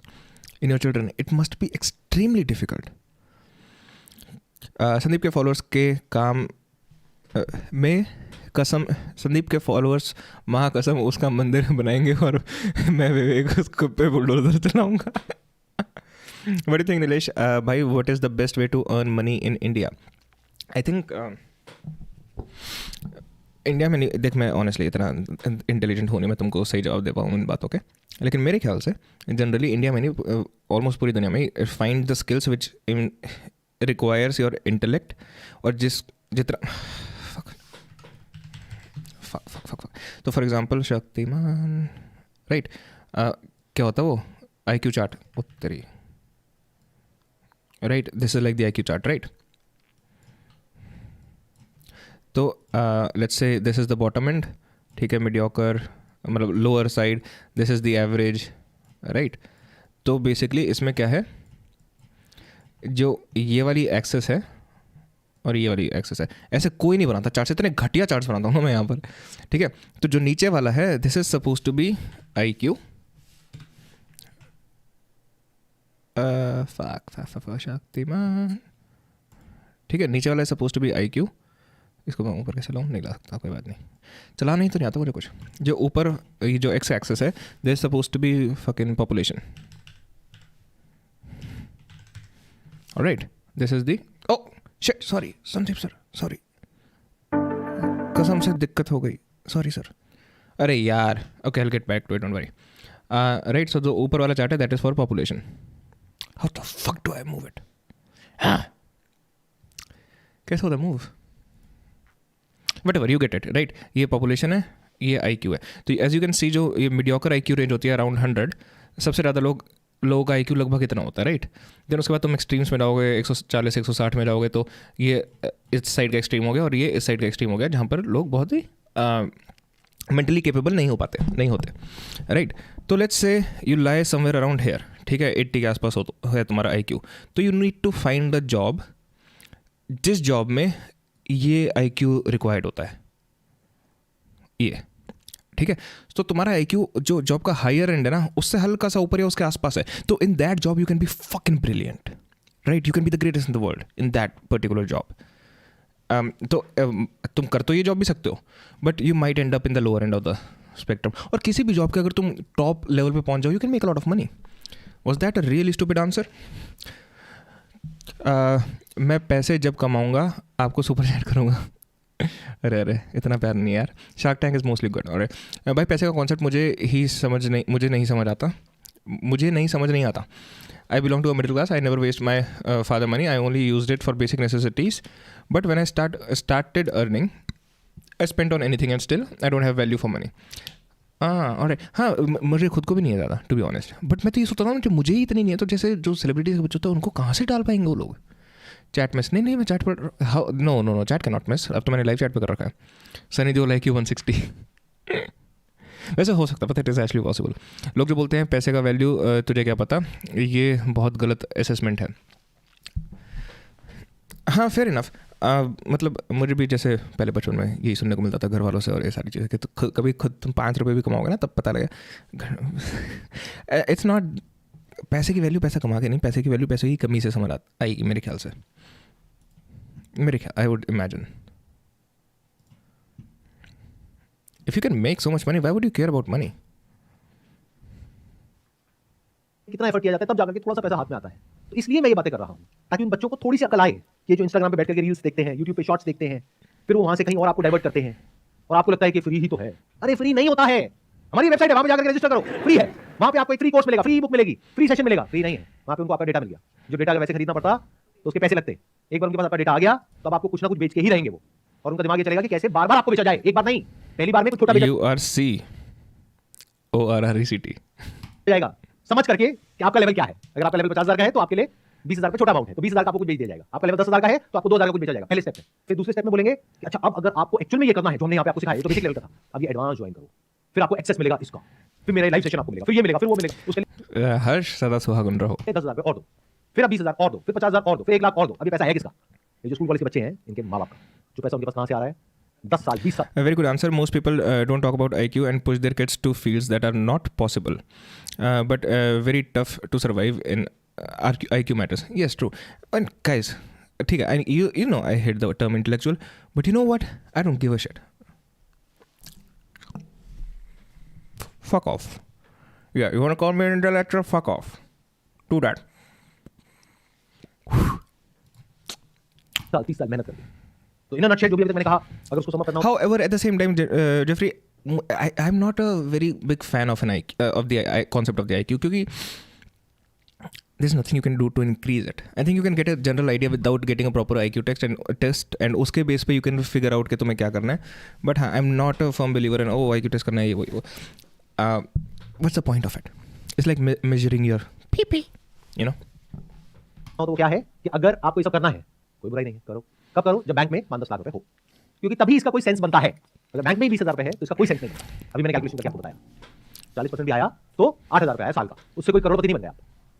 in your children? It must be extremely difficult. Sandeep के फॉलोअर्स के काम में कसम, संदीप के फॉलोअर्स महाकसम उसका मंदिर बनाएंगे और मैं विवेक उसको पे बुलडोजर चलाऊंगा. What do you think, Nilesh? भाई, what is the best way to earn money in India? I think India में नहीं. देख, मैं ऑनेस्टली इतना इंटेलिजेंट होने में तुमको सही जवाब दे पाऊँ इन बातों के, लेकिन मेरे ख्याल से जनरली इंडिया में नहीं, ऑलमोस्ट पूरी दुनिया में find the skills which requires your intellect. और जितना तो फॉर एग्जांपल शक्तिमान, राइट, क्या होता है वो IQ चार्ट उत्तरी, right, this is like the IQ chart, right. तो let's say this is the bottom end, ठीक है, मीडियोकर मतलब lower side, this is the average, right. तो बेसिकली इसमें क्या है, जो ये वाली एक्सेस है और ये वाली एक्सेस है, ऐसे कोई नहीं बनाता चार्ट. इतने घटिया चार्ट्स बनाता हूँ मैं यहाँ पर, ठीक है. तो जो नीचे वाला है, this is suppose to be IQ, Shaktimaan, ठीक है. नीचे वाला है सपोज टू बी IQ. इसको मैं ऊपर कैसे लाऊँ? नहीं ला सकता, कोई बात नहीं, चला नहीं तो नहीं आता मुझे कुछ. जो ऊपर ये जो एक्स एक्सेस है, this is suppose to be fucking population, alright. This is the, oh shit, sorry Sandeep sir, sorry, कसम से दिक्कत हो गई, सॉरी सर. अरे यार, okay, I will get back to it, don't worry. Right, so जो ऊपर वाला चार्ट है that is for population. How the fuck do I move it? कैसे होता है move? Whatever, you get it, right? ये पॉपुलेशन है, ये IQ है. तो एज यू कैन सी, जो ये मीडियोकर IQ रेंज होती है अराउंड 100, सबसे ज़्यादा लोगों का IQ लगभग इतना होता है, राइट? देन उसके बाद तुम एक्सट्रीम्स में जाओगे, 140 160 में जाओगे, तो ये इस साइड का एक्सट्रीम हो गया और ये इस साइड का एक्सट्रीम हो गया, जहाँ पर लोग बहुत ही मेंटली केपेबल नहीं होते, राइट? तो let's say you lie somewhere around here, ठीक है, 80 के आसपास है तुम्हारा IQ, तो you need to find a job जिस जॉब में ये IQ रिक्वायर्ड होता है, ये, ठीक है? तो तुम्हारा IQ जो जॉब का हायर एंड है ना, उससे हल्का सा ऊपर या उसके आसपास है, तो in that job you can be fucking brilliant, right? You can be the greatest in the world in that particular job. तो तुम कर तो ये जॉब भी सकते हो, but you might and up in the lower and of the spectrum. और किसी भी जॉब के अगर तुम टॉप लेवल पे पहुंच जाओ, you can make a lot of money. Was that a real stupid answer? मैं पैसे जब कमाऊंगा आपको सुपर चैट करूंगा. अरे इतना प्यार नहीं यार. Shark tank is mostly good. और भाई पैसे का कॉन्सेप्ट मुझे नहीं समझ नहीं आता. I belong to a middle class. I never waste my father money. I only used it for basic necessities. But when I started earning, I spent on anything and still I don't have value for money. alright. हाँ, मुझे खुद को भी नहीं है ज़्यादा, to be honest. But मैं तो ये सोचता था कि मुझे ही इतनी नहीं है, तो जैसे जो सेलिब्रिटीज़ के बच्चे होते हैं उनको कहाँ से डाल पाएंगे वो लोग चैट में? नहीं मैं चैट पर no chat can not miss. अब तो मैंने लाइव चैट पर कर रखा है. Sunny Deol like you 160. वैसे हो सकता है, पता है, इट इज़ एक्चुअली पॉसिबल. लोग जो बोलते हैं पैसे का वैल्यू तुझे क्या पता, ये बहुत गलत असेसमेंट है. हाँ, फेयर इनफ. मतलब मुझे भी जैसे पहले बचपन में यही सुनने को मिलता था घर वालों से और ये सारी चीज़ें कि तो कभी खुद तुम 5 रुपये भी कमाओगे ना, तब पता लगेगा. इट्स नॉट पैसे की वैल्यू पैसा कमा के नहीं, पैसे की वैल्यू पैसे की कमी से समझ आएगी मेरे ख्याल से. I would imagine. If you can make so much money, why would you care about money? कितना एफर्ट किया जाता है तब जाकर के थोड़ा सा पैसा हाथ में आता है. तो इसलिए मैं ये बातें कर रहा हूं, ताकि उन बच्चों को थोड़ी सी अकल आए कि जो इंस्टाग्राम पे बैठ करके रील्स देखते हैं, यूट्यूब पे शॉर्ट्स देखते हैं, फिर वो वहां से कहीं और आपको डाइवर्ट करते हैं और आपको लगता है कि फ्री ही तो है. अरे फ्री नहीं होता है. हमारी वेबसाइट है, वहां पे जाकर रजिस्टर करो, फ्री है. वहां पे आपको एक फ्री कोर्स मिलेगा, फ्री बुक मिलेगी, फ्री सेशन मिलेगा. फ्री नहीं है, वहां पे उनको आपका डेटा मिल गया. जो डेटा वैसे खरीदना पड़ता तो उसके पैसे लगते. एक बार उनके पास आपका डेटा आ गया तो अब आपको कुछ ना कुछ बेच के ही रहेंगे वो. और उनका दिमाग ये चलेगा कि कैसे बार बार आपको बेचा जाए. एक बार नहीं, पहली बार में कुछ छोटा बेचा URCORRECT जाएगा, समझ करके कि आपका लेवल क्या है. अगर आपका लेवल 50,000 का है तो आपके लिए 20,000 का छोटा अमाउंट है, तो 20,000 का आपको कुछ बेच दिया जाएगा. आपका लेवल 10,000 का है तो आपको 2,000 का कुछ बेचा जाएगा पहले स्टेप में. फिर दूसरे स्टेप में बोलेंगे कि अच्छा अब अगर आपको एक्चुअल में ये करना है जो हमने यहाँ पे आपको सिखाया, तो बेसिक लेवल का था, अब ये एडवांस ज्वाइन करो, फिर आपको एक्सेस मिलेगा इसका, फिर मेरा लाइव सेशन आपको मिलेगा, फिर ये मिलेगा, फिर वो मिलेगा. उसके लिए हर्ष सदा सुहागन रहो. 10,000 रुपये और दो, फिर अब 20,000 और दो, फिर 50,000 और दो, फिर 1 लाख और दो. अभी पैसा है किसका? ये जो स्कूल कॉलेज के बच्चे हैं, इनके माँ बाप का. जो पैसा उनके पास कहाँ से आ रहा है? 10 साल 20 साल. A very good answer. Most people don't talk about IQ and push their kids to fields that are not possible, but very tough to survive in. IQ matters. Yes, true. And guys, ठीक है, you know I hate the term intellectual, but you know what? I don't give a shit. Fuck off. Yeah, you want to call me an intellectual? Fuck off. Do that. 30 साल मेहनत करके. तो इन a nutshell जो भी अभी तक मैंने कहा, अगर उसको समझ करना हो. However, at the same time, Jeffrey, I'm not a very big fan of of the concept of the IQ, क्योंकि there's nothing you can do to increase it. I think you can get a general idea without getting a proper IQ test and उसके base पे you can figure out कि तुम्हें क्या करना है. But हाँ, I'm not a firm believer in IQ test करना है ये वो. What's the point of it? It's like measuring your pee, you know. तो वो क्या है कि अगर आपको ये सब करना है, कोई बुराई नहीं है, करो. कब करो? जब बैंक में 5-10 लाख रुपए हो, क्योंकि तभी इसका कोई सेंस बनता है. अगर बैंक में 20,000 रुपए है तो इसका कोई सेंस नहीं बनता. अभी मैंने कैलकुलेशन करके आपको बताया, 40% भी आया तो 8,000 रुपए आया साल का. उससे कोई करोड़पति नहीं बन गया.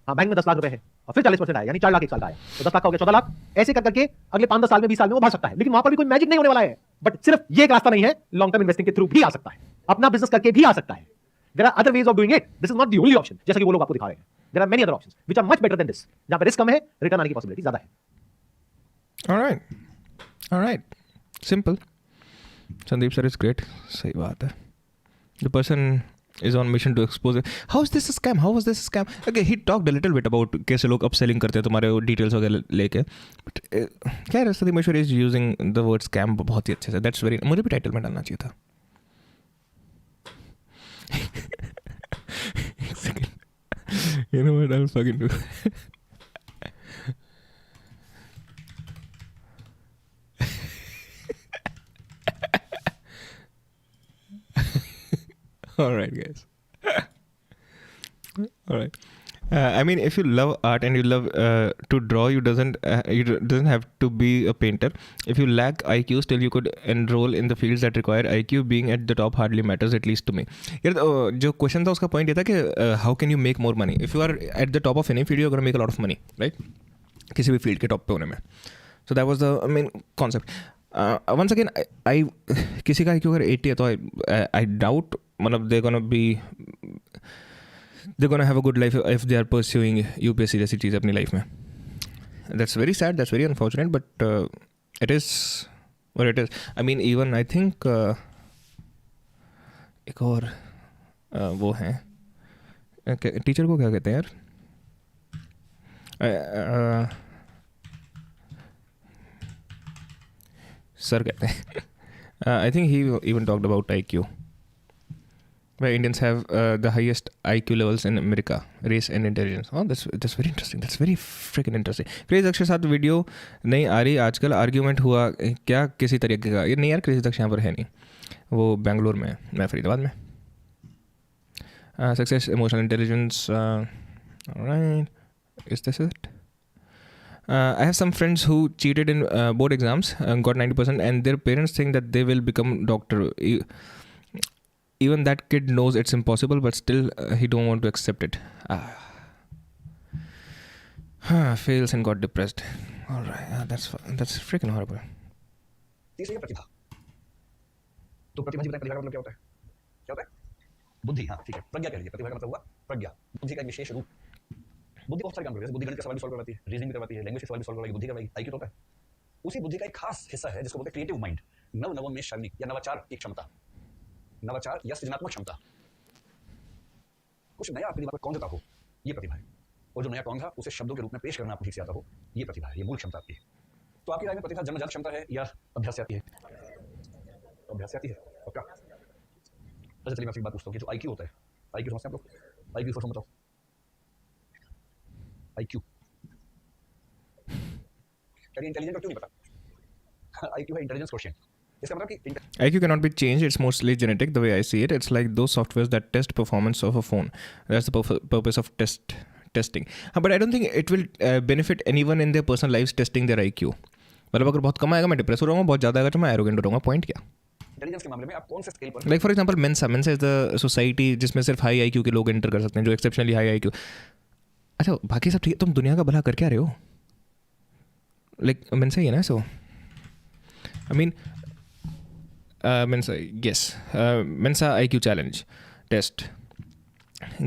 हाँ, बैंक में 10 लाख रुपए है और फिर 40% आया, यानी 4 लाख एक साल का आया, तो 10 लाख का हो गया 14 लाख. ऐसे कर करके अगले 5-10 साल में 20 साल में वो बढ़ सकता है. लेकिन वहां पर भी कोई मैजिक नहीं होने वाला है. बट सिर्फ ये एक रास्ता नहीं है, लॉन्ग टर्म इन्वेस्टिंग के थ्रू भी आ सकता है, अपना बिजनेस करके भी आ सकता है. There are other ways of doing it. This is not the only option. जैसा कि वो लोग आपको दिखा रहे हैं. There are many other options which are much better than this. जहां पे रिस्क कम है, रिटर्न आने की पॉसिबिलिटी ज्यादा है. All right. Simple. Sandeep sir is great. सही बात है. The person is on mission to expose it. How is this a scam? How was this a scam? Okay, he talked a little bit about कैसे लोग upselling करते हैं तुम्हारे details वगैरह लेके. But क्या है, Sandeep Maheshwari is using the word scam बहुत ही अच्छे से. That's very. मुझे भी टाइटल में डालना चाहिए था. एक second. You know what? I'll fucking do. All right, guys. All right. I mean, if you love art and you love to draw, you doesn't have to be a painter. If you lack IQ, still you could enroll in the fields that require IQ. Being at the top hardly matters, at least to me. यार जो question था उसका point ये था कि how can you make more money? If you are at the top of any field, you're going to make a lot of money, right? किसी भी field के टॉप पे होने में. So that was the main concept. Once again, I किसी का IQ अगर 80 है तो I doubt मतलब they're gonna have a good life if they are pursuing UPSC जैसी चीज़ अपनी लाइफ में. That's very sad, that's very unfortunate, but it is what it is. I mean, even I think एक और वो हैं teacher को क्या कहते हैं यार, सर कहते हैं. I think he even talked about IQ. Where Indians have the highest IQ levels in America, race and intelligence. Oh, that's very interesting. That's very freaking interesting. Craze अक्षर साथ वीडियो नहीं आ रही आजकल. आर्ग्यूमेंट हुआ क्या किसी तरीके का? ये नहीं यार, क्रेज अक्षर यहाँ पर है नहीं, वो बेंगलोर में है, मैं फरीदाबाद में. Success, emotional intelligence. Alright, is this it? I have some friends who cheated in board exams and got 90%, and their parents think that they will become doctor. Even that kid knows it's impossible, but still he don't want to accept it. Fails and got depressed. All right, that's freaking horrible. तीसरी है प्रतिभा. तो प्रतिभा जी बताएं, प्रतिभा का मतलब क्या होता है? क्या होता है? बुद्धि. हाँ ठीक है, प्रज्ञा कह लीजिए. प्रतिभा का मतलब हुआ प्रज्ञा, बुद्धि का एक विशेष रूप. बुद्धि बहुत सारे काम करती है. बुद्धि गणित का सवाल भी सॉल्व करवाती है, रीजनिंग भी करवाती है, लैंग्वेज के सवाल भी सॉल्व करवाएगी. बुद्धि करवाएगी. IQ तो होता है. उसी बुद्धि का एक खास हिस्सा है जिसको बोलते हैं क्रिएटिव माइंड, नवोन्मेष शक्ति या नवाचार की क्षमता, नवाचार या सृजनात्मक क्षमता. कुछ नया अपने दिमाग में कौन देता हो, ये प्रतिभा है. और जो नया कौन था उसे शब्दों के रूप में पेश करना आपको ठीक से आता हो, ये प्रतिभा है, ये मूल क्षमता आपकी है. तो आपकी राय में प्रतिभा जन्मजात क्षमता है या अभ्यास से आती है? अभ्यास से आती है. पक्का. अच्छा चलिए मैं आपसे एक बात पूछता हूँ कि जो IQ होता है, IQ समझते हैं आप लोग? IQ सोचो बताओ. IQ क्या इंटेलिजेंट क्यों नहीं पता? IQ है इंटेलिजेंस क्वोशिएंट. इसका मतलब कि IQ cannot be changed. It's mostly genetic. The way I see it, it's like those softwares that test performance of a phone. That's the purpose of testing. But I don't think it will benefit anyone in their personal lives testing their IQ. मतलब अगर बहुत कम आएगा मैं depress हो जाऊँगा, बहुत ज़्यादा आएगा तो मैं एरोगेंट हो जाऊँगा. पॉइंट क्या? इंटेलिजेंस के मामले में आप कौन से स्केल पर? Like for example Mensa is the society जिसमें सिर्फ हाई IQ के लोग एंटर कर सकते हैं, जो एक्सेप्शनली हाई IQ. अच्छा बाकी सब ठीक है, तुम दुनिया का भला कर क्या रहे हो? लाइक मेंसा ही है ना. So I mean Mensa, yes. Mensa IQ challenge test.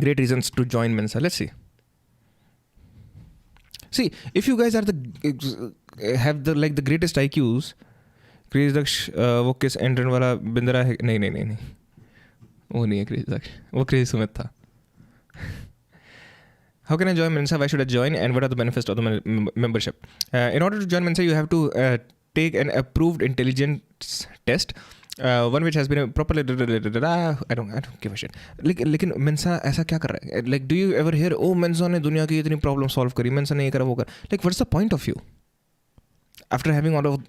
Great reasons to join Mensa. Let's see. See, if you guys are have the greatest IQs, क्रेज दक्ष वो किस एंट्रन वाला बिंदरा है? नहीं वो नहीं है क्रेज दक्ष, वो क्रेज सुमित था. How can I join Mensa? Why should I join? And what are the benefits of the membership? In order to join Mensa, you have to take an approved intelligence test. One which has been properly I don't give a shit. लेकिन Mensa ऐसा क्या कर रहा है? Like do you ever hear oh Mensa ने दुनिया की इतनी प्रॉब्लम सॉल्व करी, Mensa ने ये करा वो कर. Like what's the point of you? After having all of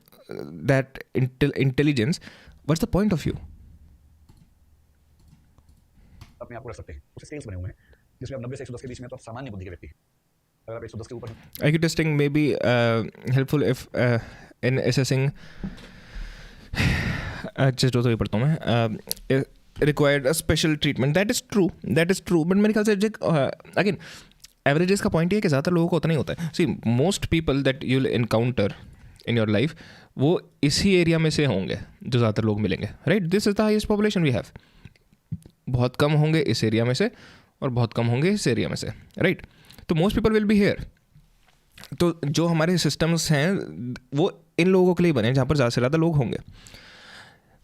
that intelligence, what's the point of you? अपने आप को रख सकते हैं. कुछ स्केल्स बने हुए हैं जिसमें आप 90 से 110 के बीच में तो आप सामान्य बुद्धि के व्यक्ति हैं. अगर आप 110 के ऊपर IQ testing may be helpful if in assessing just तो ये पढ़ता हूँ मैं required a special treatment. That is true but मेरे ख्याल से again averages का point ये है कि ज़्यादातर लोगों को उतना ही होता है. See most people that you'll encounter in your life वो इसी एरिया में से होंगे जो ज़्यादातर लोग मिलेंगे, right? This is the highest population we have. बहुत कम होंगे इस एरिया में से और बहुत कम होंगे इस एरिया में से, राइट? तो most people will be here. तो जो हमारे सिस्टम्स हैं वो इन लोगों के लिए बने जहाँ पर ज़्यादा से ज़्यादा लोग होंगे.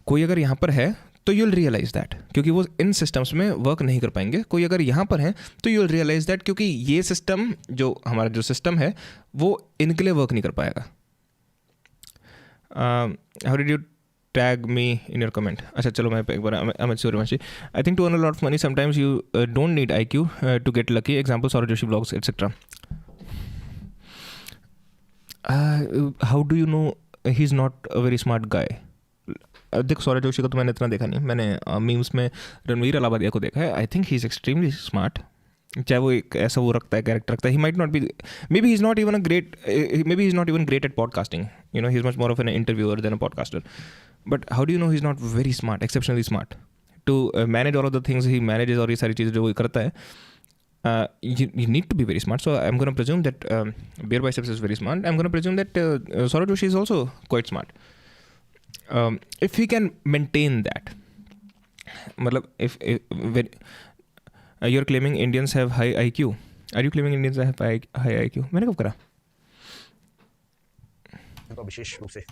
कोई अगर यहाँ पर है तो यू विल रियलाइज़ दैट, क्योंकि वो इन सिस्टम्स में वर्क नहीं कर पाएंगे. कोई अगर यहाँ पर है तो यू विल रियलाइज़ दैट, क्योंकि ये सिस्टम जो हमारा जो सिस्टम है वो इनके लिए वर्क नहीं कर पाएगा. How did you tag me in your comment? अच्छा चलो मैं एक बार Amit Suryavanshi. I think to earn a lot of money sometimes you don't need IQ to get lucky. Example Saurabh Joshi vlogs etc. How do you know he's not a very smart guy? देख सौरभ जोशी को तो मैंने इतना देखा नहीं. मैंने memes में रणवीर अलाहाबादिया को देखा है. I think he's extremely smart. चाहे वो एक ऐसा वो रखता है, कैरेक्टर रखता है. He might not be, maybe he's not even great at podcasting. You know, he's much more of an interviewer than a podcaster. But how do you know he's not very smart, exceptionally smart? To manage all of the things he manages और ये सारी चीज़ें जो वो करता है, you need to be very smart. So I'm going to presume that Bear Biceps is very smart. I'm going to presume that Saurabh Joshi is also quite smart. If he can maintain that, मतलब if when you're claiming Indians have high IQ, are you claiming Indians have high IQ? मैंने कब करा? तो विशेष रूप से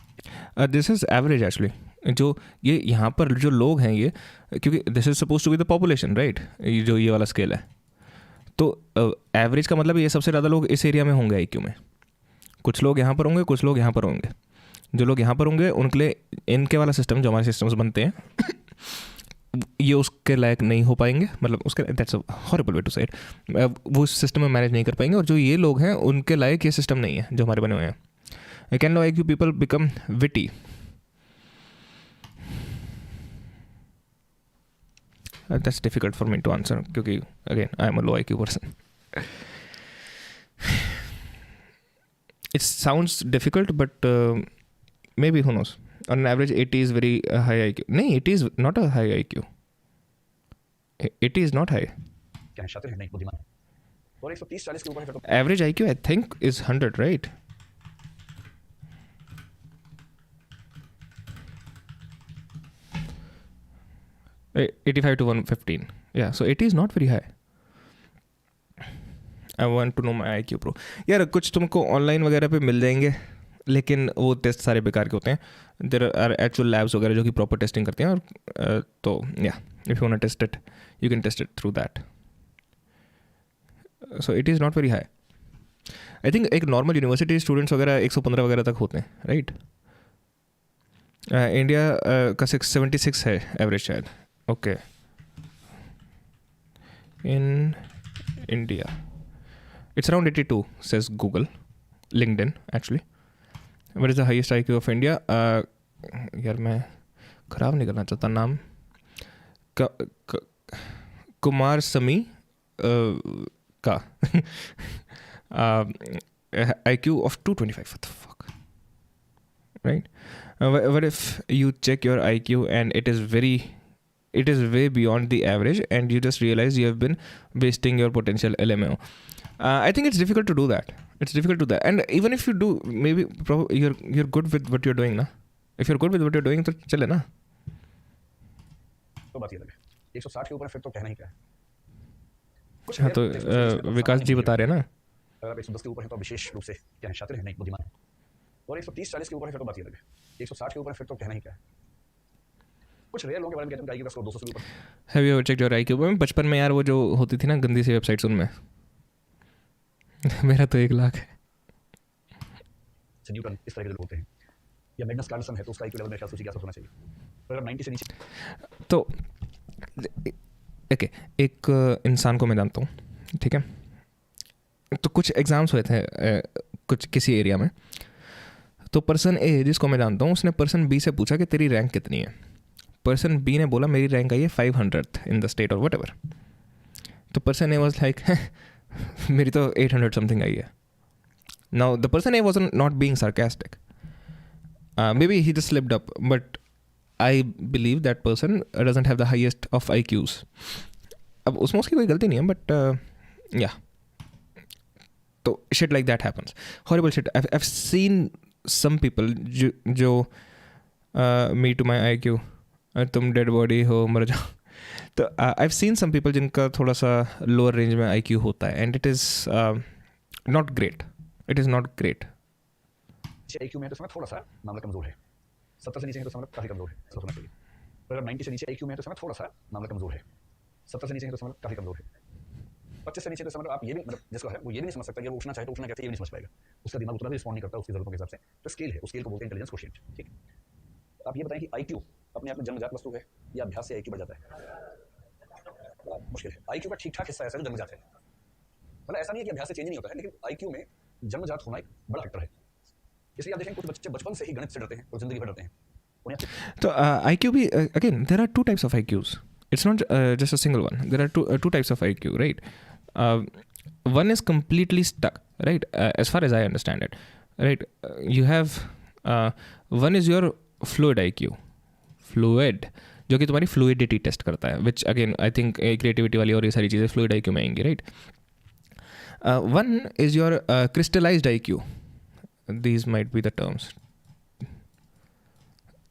this is average actually. जो ये यहाँ पर जो लोग हैं ये, क्योंकि this is suppose to be the population, right, जो ये वाला स्केल है, तो एवरेज का मतलब ये सबसे ज़्यादा लोग इस एरिया में होंगे आईक्यू में. कुछ लोग यहाँ पर होंगे, कुछ लोग यहाँ पर होंगे. जो लोग यहाँ पर होंगे उनके लिए इनके वाला सिस्टम जो हमारे सिस्टम्स बनते हैं ये उसके लायक नहीं हो पाएंगे. मतलब उसके, that's a horrible way to say it, वो उस सिस्टम में मैनेज नहीं कर पाएंगे. और जो ये लोग हैं उनके लायक ये सिस्टम नहीं है जो हमारे बने हुए हैं. Can low IQ people become witty? That's difficult for me to answer क्योंकि again I am a low IQ person. It sounds difficult but maybe, who knows. On an average 80 is very high IQ. नहीं, 80 is not a high IQ. 80 is not high. क्या शातिर है, नहीं बुद्धिमान. और 130-40 के ऊपर है तो Average IQ I think is 100, right? Uh, 85 to 115. Yeah, so 80 is not very high. I want to know my IQ pro. यार कुछ तुमको ऑनलाइन वगैरह पे मिल जाएंगे, लेकिन वो टेस्ट सारे बेकार के होते हैं. देयर आर एक्चुअल लैब्स वगैरह जो कि प्रॉपर टेस्टिंग करते हैं. और तो या if you want to test it you can test it through that. So it is not very high. I think एक नॉर्मल यूनिवर्सिटी स्टूडेंट्स वगैरह 115 वगैरह तक होते हैं, राइट. इंडिया का 676 है एवरेज शायद. Okay, in India it's around 82 says Google, LinkedIn actually. What is the highest IQ of India? यार मैं ख़राब नहीं करना चाहता नाम. कुमार समी का IQ of 225. What the fuck, right? What if you check your IQ and it is way beyond the average and you just realize you have been wasting your potential LMAO? I think it's difficult to do that. And even if you do, maybe you're good with what you're doing, na? If you're good with what you're doing, तो चले ना. तो बात ये लगे 160 के ऊपर फिर तो कहना ही क्या है. हाँ, तो विकास जी बता रहे हैं ना. अगर आप 110 के ऊपर है तो विशेष रूप से क्या है, शातिर है, नहीं बुद्धिमान है. और 130-40 के ऊपर है फिर तो बात ये लगे 160 के ऊपर फिर तो कहना ही क्या है. कुछ रेयर लोगों के बारे में कहते हैं कि IQ 200 के ऊपर. Have you ever checked your IQ? मैं बचपन में यार वो जो होती थी ना गंदी सी वेबसाइट्स उनमें मेरा तो 1 लाख है. न्यूटन इस तरह के लोग होते हैं, या मैग्नस कार्लसन है तो उसका IQ लेवल मेरे ख्याल से उसी के आसपास होना चाहिए. पर अगर 90 से नीचे तो ओके, एक इंसान को मैं जानता हूँ, ठीक है. तो कुछ एग्ज़ाम्स हुए थे कुछ किसी एरिया में. तो पर्सन ए जिसको मैं जानता हूँ उसने पर्सन बी से पूछा कि तेरी रैंक कितनी है. पर्सन बी ने बोला मेरी रैंक आई है 500th इन द स्टेट और वट एवर. तो पर्सन ए वॉज लाइक मेरी तो 800 समथिंग आई है. Now the person A was not being sarcastic. Maybe he just slipped up, but I believe that person doesn't have the highest of IQs. अब उसमें उसकी कोई गलती नहीं है, but yeah. तो shit like that happens. Horrible shit. I've seen some people जो me to my IQ, तुम डेड बॉडी हो मर जाओ. तो I've seen some people जिनका थोड़ा सा lower range में IQ होता है, and it is not great. It is not great. IQ में तो समझ थोड़ा सा मामला कमजोर है. 70 से नीचे है तो समझ काफी कमजोर है, ऐसा होना चाहिए. पर अगर 90 से नीचे IQ में तो समझ थोड़ा सा मामला कमजोर है. 70 से नीचे है तो समझ काफी कमजोर है. 25 से नीचे तो समझ आप ये भी, मतलब जिसको है वो ये भी नहीं समझ सकता कि वो उठना चाहे तो उठना कैसे, ये भी नहीं समझ पाएगा. उसका दिमाग उतना भी रिस्पॉन्ड नहीं करता उसकी जरूरतों के हिसाब से. तो स्केल है, उस स्केल को बोलते हैं इंटेलिजेंस कोशिएंट. ठीक. आप ये बताएं कि IQ अपने आप में जन्मजात वस्तु है या अभ्यास से IQ बढ़ जाता है? मुश्किल है. IQ का ठीक ठाक हिस्सा ऐसा है जो जन्मजात है. मतलब ऐसा नहीं है कि अभ्यास से चेंज नहीं होता है, लेकिन IQ में जन्मजात होना एक बड़ा फैक्टर है. इसलिए आप देखें कुछ बच्चे बचपन से ही गणित से डरते हैं और जिंदगी भर डरते हैं. तो IQ भी again there are two types of IQs. It's not just a single one. There are two types of IQ, right? one is completely stuck, right? As far as I understand it, right? You have one is your fluid IQ, fluid, जो कि तुम्हारी fluidity test करता है, which again I think creativity वाली और ये सारी चीज़ें फ्लूइड IQ में आएंगी, right? One is your crystallised IQ, these might be the terms,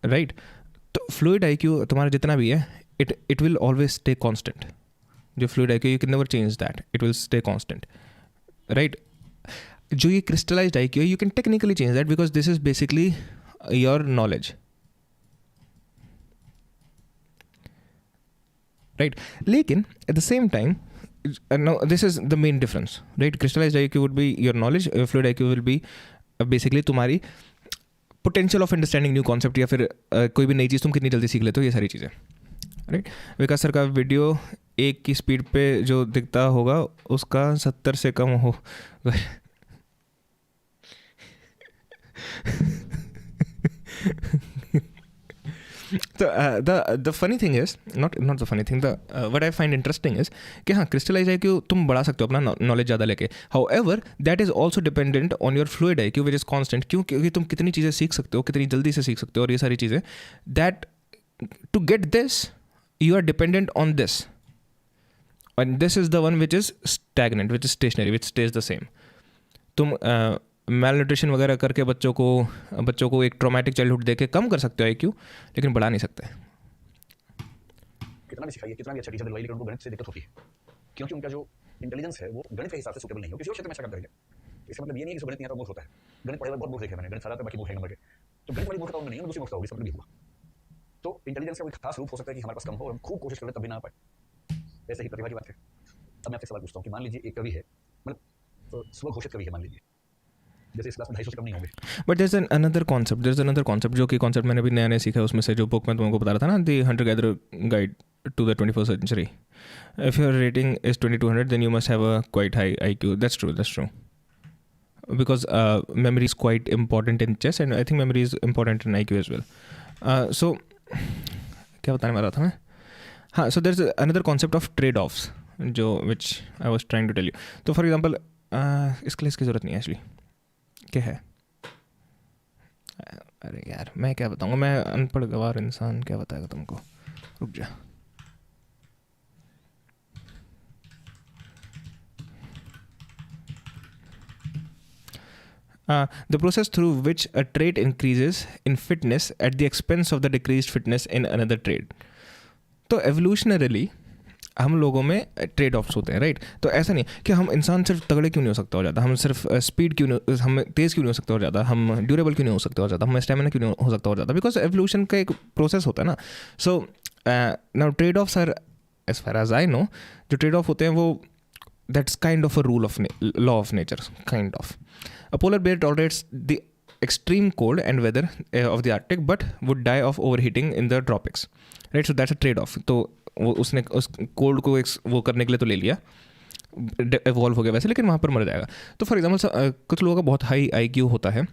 right? तो फ्लूइड IQ तुम्हारा जितना भी है, it will always stay constant. जो fluid IQ, you can never change that, it will stay constant, right? जो ये crystallized IQ है, you can technically change that because this is basically your knowledge, right? लेकिन at the same time, now this is the main difference, right? Crystallized IQ would be your knowledge, fluid IQ will be basically तुम्हारी potential of understanding new concept, या फिर कोई भी नई चीज़ तुम कितनी जल्दी सीख लेते हो, ये सारी चीज़ें, राइट? विकास सर का वीडियो 1 की स्पीड पे जो दिखता होगा उसका 70 से कम हो तो the funny thing is not the funny thing, the what I find interesting is कि हाँ, crystallized IQ तुम बढ़ा सकते हो अपना नॉलेज ज़्यादा लेके. However, that is also dependent on your fluid IQ which is constant. क्यों? क्योंकि तुम कितनी चीज़ें सीख सकते हो, कितनी जल्दी से सीख सकते हो, और ये सारी चीज़ें, that to get this you are dependent on this, and this is the one which is stagnant, which is stationary, which stays the same. तुम मैल न्यूट्रिशन वगैरह करके बच्चों को एक ट्रॉमेटिक चाइल्डहुड देके कम कर सकते हो IQ, लेकिन बढ़ा नहीं सकते. कितना भी सिखाइए, कितना भी अच्छा टीचर दिलवाइए, लेकिन उनको गणित से दिक्कत होती है, क्योंकि उनका जो इंटेलिजेंस है वो गणित के हिसाब से सूटेबल नहीं है. किसी और क्षेत्र में अच्छा काम करेंगे, इसका मतलब ये नहीं है कि गणित नहीं आता मूर्ख होता है. गणित पढ़े हुए बहुत मूर्ख देखे मैंने, गणित सारा था बाकी मूर्ख है नंबर के. तो गणित वाली मूर्खता उनमें नहीं है, दूसरी मूर्खता होगी, इसका मतलब ये हुआ. तो इंटेलिजेंस का कोई खास रूप हो सकता है कि हमारे पास कम हो और हम खूब कोशिश करें तब भी ना पाए. ऐसे ही प्रतिभा की बात है. अब मैं आपसे सवाल पूछता हूँ कि मान लीजिए एक कवि है, मतलब स्व घोषित कवि है, मान लीजिए, जैसे इस क्लास में 250 से कम नहीं होंगे. But there is another concept जो कि कॉन्सेप्ट मैंने भी नया सीखा है, उसमें से जो बुक में तुमको बता रहा था ना, the hunter gatherer guide to the 21st century. If your rating is 2200, then you must have a quite high IQ. That's true. Because memory is quite important in chess, and I think memory is important in IQ as well. So क्या बताने वाला था मैं? हाँ, so there's another concept of trade-offs, जो which I was trying to tell you. तो for example, इसके लिए इसकी ज़रूरत नहीं है एक्चुअली. क्या है? अरे यार, मैं क्या बताऊँगा, मैं अनपढ़ गवार इंसान, क्या बताएगा तुमको. रुक जा. The process through which a trait increases in fitness at the expense of the decreased fitness in another trait. तो evolutionarily हम लोगों में ट्रेड ऑफ्स होते हैं, राइट? तो ऐसा नहीं कि हम इंसान सिर्फ तगड़े क्यों नहीं हो सकते और ज़्यादा, हम सिर्फ स्पीड क्यों नहीं, हम तेज़ क्यों नहीं हो सकते और ज़्यादा, हम ड्यूरेबल क्यों नहीं हो सकते और ज़्यादा, हम स्टेमिना क्यों नहीं हो सकता और ज़्यादा, बिकॉज एवोल्यूशन का एक प्रोसेस होता है ना. So now trade offs are, as far as I know, जो ट्रेड ऑफ होते हैं वो that's kind of a rule of law of nature, kind of. A polar bear tolerates the extreme cold and weather of the Arctic, but would die of overheating in the tropics. Right, so that's a trade-off. तो वो उसने उस cold को वो करने के लिए तो ले लिया, evolve हो गया वैसे, लेकिन वहाँ पर मर जाएगा. तो फॉर एग्जाम्पल कुछ लोगों का बहुत हाई IQ होता है,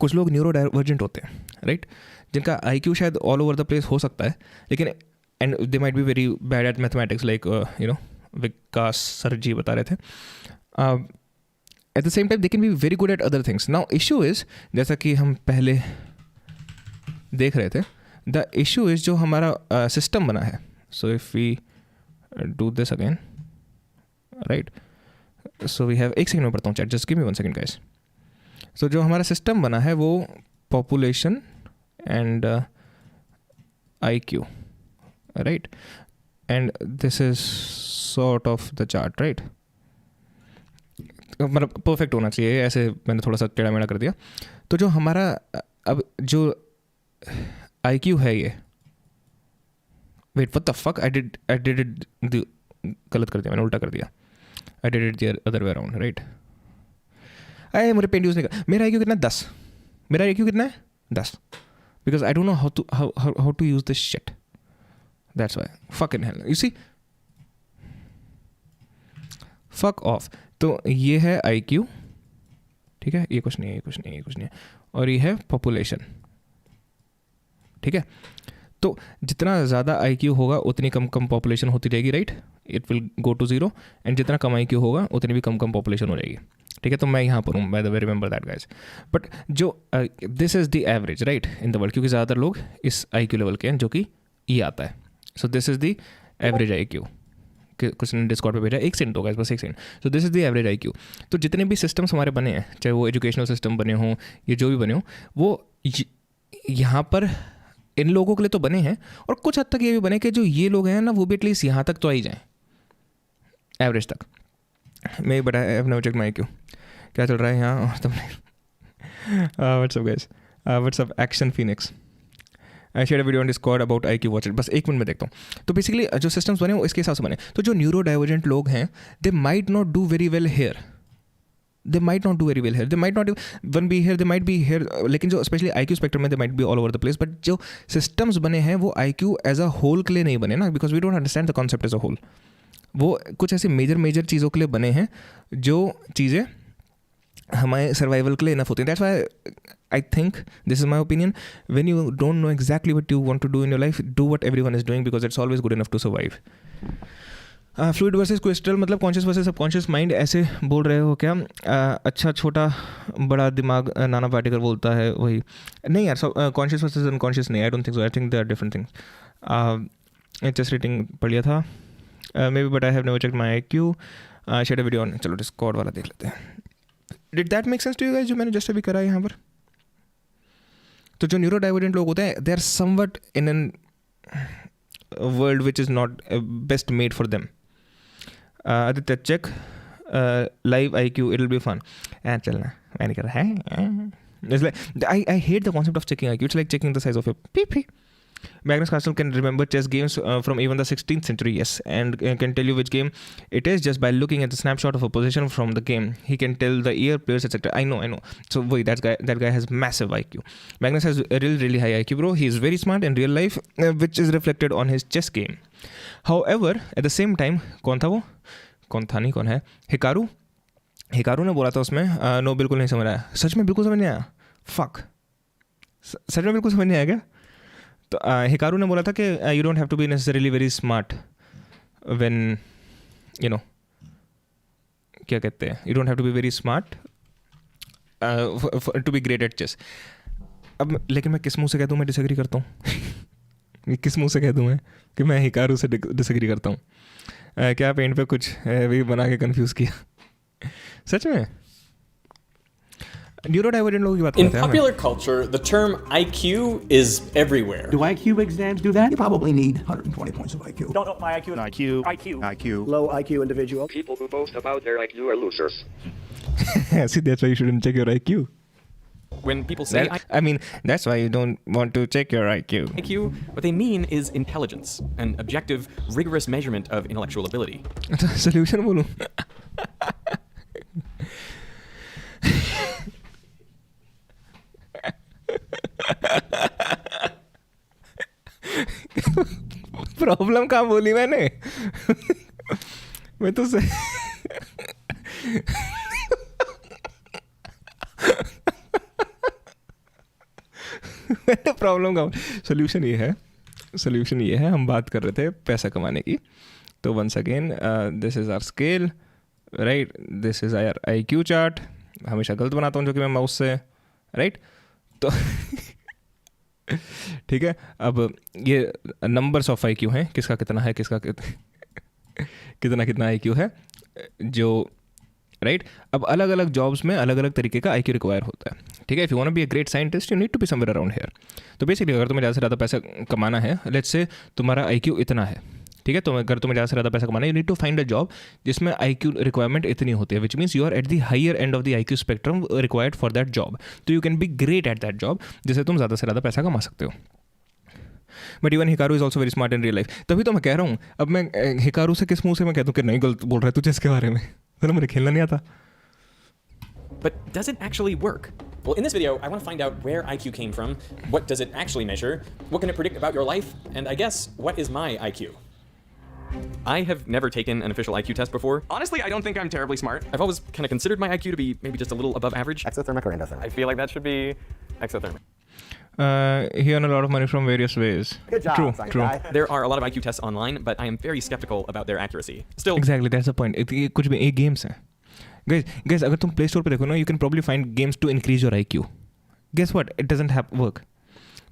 कुछ लोग न्यूरो डाइवर्जेंट होते हैं, राइट? जिनका IQ शायद ऑल ओवर द प्लेस हो सकता है, लेकिन and they might be very bad at mathematics, like you know Vikas sir ji बता रहे थे. At the same time, they can be very good at other things. Now, issue is, जैसा कि हम पहले देख रहे थे, the issue is जो हमारा सिस्टम बना है. So if we do this again, right? So we have, एक सेकंड में पढ़ता हूँ chat, just give me 1 second guys. So जो हमारा सिस्टम बना है वो population and IQ, right? And this is sort of the chart, right? मतलब परफेक्ट होना चाहिए, ऐसे मैंने थोड़ा सा टेढ़ा मेढ़ा कर दिया. तो जो हमारा अब जो IQ है ये, wait what the fuck, I did it गलत कर दिया मैंने, उल्टा कर दिया. I did it the other way around, right? अरे मुझे पेन यूज़ नहीं कर. मेरा IQ कितना है? 10. मेरा IQ कितना है? 10. Because I don't know how to use this shit. That's why. Fucking hell, you see, fuck off. तो ये है IQ, ठीक है? ये कुछ नहीं है. और ये है पॉपुलेशन, ठीक है? तो जितना ज़्यादा IQ होगा उतनी कम पॉपुलेशन होती रहेगी, right? It will go to zero, and जितना कम IQ होगा उतनी भी कम पॉपुलेशन हो जाएगी, ठीक है. तो मैं यहाँ पर हूँ, by the way, remember that guys. But जो this is the average right in the world, क्योंकि ज़्यादातर लोग इस IQ लेवल के हैं जो कि ये आता है. So this is the average IQ. कुछ ने डिस्कॉर्ड पे भेजा, 1 सेकंड होगा, बस 1 second. So this is the average IQ. तो जितने भी सिस्टम्स हमारे बने हैं, चाहे वो एजुकेशनल सिस्टम बने हों या जो भी बने हों, वो यहाँ पर इन लोगों के लिए तो बने हैं, और कुछ हद तक ये भी बने कि जो ये लोग हैं ना वो भी एटलीस्ट यहाँ तक तो आ ही जाएँ, एवरेज तक. मैं बड़ा अपना चेक माई IQ क्या चल रहा है यहाँ. और तुमने what's up guys, what's up action Phoenix, I share video on Discord about IQ watch it. बस 1 मिनट में देखता हूँ. तो बेसिकली जो सिस्टम्स बने वो इसके हिसाब से बने. तो जो न्यूरो डाइवर्जेंट लोग हैं, they might not do very well hair, they might not do very well here, they might not even be here, they might be here. लेकिन जो स्पेशली IQ स्पेक्ट्रम में they might be all over the place. But जो systems बने हैं वो IQ as a whole के लिए नहीं बने ना, because we don't understand the concept as a whole. वो कुछ ऐसी मेजर चीज़ों के लिए बने हैं जो चीज़ें हमारे सर्वाइवल के लिए इनफ होती हैं. That's why I think, this is my opinion, when you don't know exactly what you want to do in your life, do what everyone is doing, because it's always good enough to survive. Fluid versus crystal, मतलब conscious versus subconscious mind, ऐसे बोल रहे हो क्या? अच्छा छोटा बड़ा दिमाग नाना पाटेकर बोलता है वही. नहीं यार, कॉन्शियस वर्सेस अनकॉन्शियस नहीं, I don't think so. I think they are different things. Chess rating पढ़ लिया था may be, but I have never checked my IQ. Share a video on, चलो डिस्कॉर्ड वाला देख लेते हैं. Did that make sense to you guys जो मैंने जस्ट अभी करा है यहाँ पर? तो जो न्यूरो डाइवर्जेंट लोग होते हैं, they are somewhat in an world which is not best made for them. Aditya check live IQ, it will be fun. चलना मैं नहीं कर रहा है. It's like, I hate the concept of checking IQ. It's like checking the size of your pee-pee. Magnus Carlsen can remember chess games from even the 16th century, yes, and can tell you which game it is just by looking at the snapshot of a position from the game. He can tell the year, players, etc. I know. So wait, that guy has massive IQ. Magnus has a really high IQ, bro. He is very smart in real life, which is reflected on his chess game. However, at the same time, कौन है? Hikaru ने बोला था उसमें, no बिल्कुल नहीं समझ आया. सच में बिल्कुल समझ नहीं आया. फक, सच में बिल्कुल समझ नहीं आया क्या? तो हिकारू ने बोला था कि you don't have to be necessarily very smart when you know, क्या कहते हैं, you don't have to be very smart to be great at chess. अब लेकिन मैं किस मुँह से कह दूँ मैं डिसएग्री करता हूँ? किस मुँह से कह दूँ मैं कि मैं हिकारू से डिसएग्री करता हूँ? क्या पेंट पे कुछ भी बना के कंफ्यूज किया? सच में न्यूरोडाइवर्जेंट लोगों की बात In करते हैं. popular culture, the term IQ is everywhere. Do IQ exams do that? You probably need 120 points of IQ. Don't know my IQ. Low IQ individual. People who boast about their IQ are losers. See, that's why you shouldn't check your IQ. When people say I mean, that's why you don't want to check your IQ. IQ, what they mean is intelligence, an objective, rigorous measurement of intellectual ability. Solution बोलूं? Problem कहाँ बोली मैंने? मैं तो मैंने problem का solution ये है, हम बात कर रहे थे पैसा कमाने की. तो once again this is our scale, right? This is our IQ chart. हमेशा गलत बनाता हूँ जो कि मैं माउस से, राइट? तो ठीक है, अब ये नंबर्स ऑफ IQ हैं, किसका कितना है, किसका कितना IQ है जो, राइट? अब अलग अलग जॉब्स में अलग अलग तरीके का IQ रिक्वायर होता है, ठीक है? If you want to be a great scientist you need to be somewhere around here. तो बेसिकली अगर तुम्हें ज़्यादा से ज़्यादा पैसा कमाना है, लेट्स से तुम्हारा IQ इतना है, ठीक है? तो अगर तुम्हें ज़्यादा से ज़्यादा पैसा कमाना है, you need to find a job जिसमें IQ रिक्वायरमेंट इतनी होती है, which means you are at the higher end of the IQ spectrum required for that job. तो you can be great at that job, जिससे तुम ज़्यादा से ज़्यादा पैसा कमा सकते हो. But even Hikaru is also very smart in real life. तभी तो मैं कह रहा हूँ, अब मैं हिकारू से किस मुँह से मैं कहता हूँ कि नहीं गलत बोल रहा है तुझे इसके बारे में, तो मुझे खेलना नहीं आता. But does it actually work? Well, in this video, I want to find out where IQ came from, what does it actually measure, what can it predict about your life, and I guess, what is my IQ? I have never taken an official IQ test before. Honestly, I don't think I'm terribly smart. I've always kind of considered my IQ to be maybe just a little above average. Exothermic or endothermic? I feel like that should be exothermic. he earned a lot of money from various ways. Good job, True, Sandeep. true. There are a lot of IQ tests online, but I am very skeptical about their accuracy. Still, Exactly, that's the point. ये कुछ भी एक games है. Guys, अगर तुम play store पे देखो ना, you can probably find games to increase your IQ. Guess what? It doesn't have work.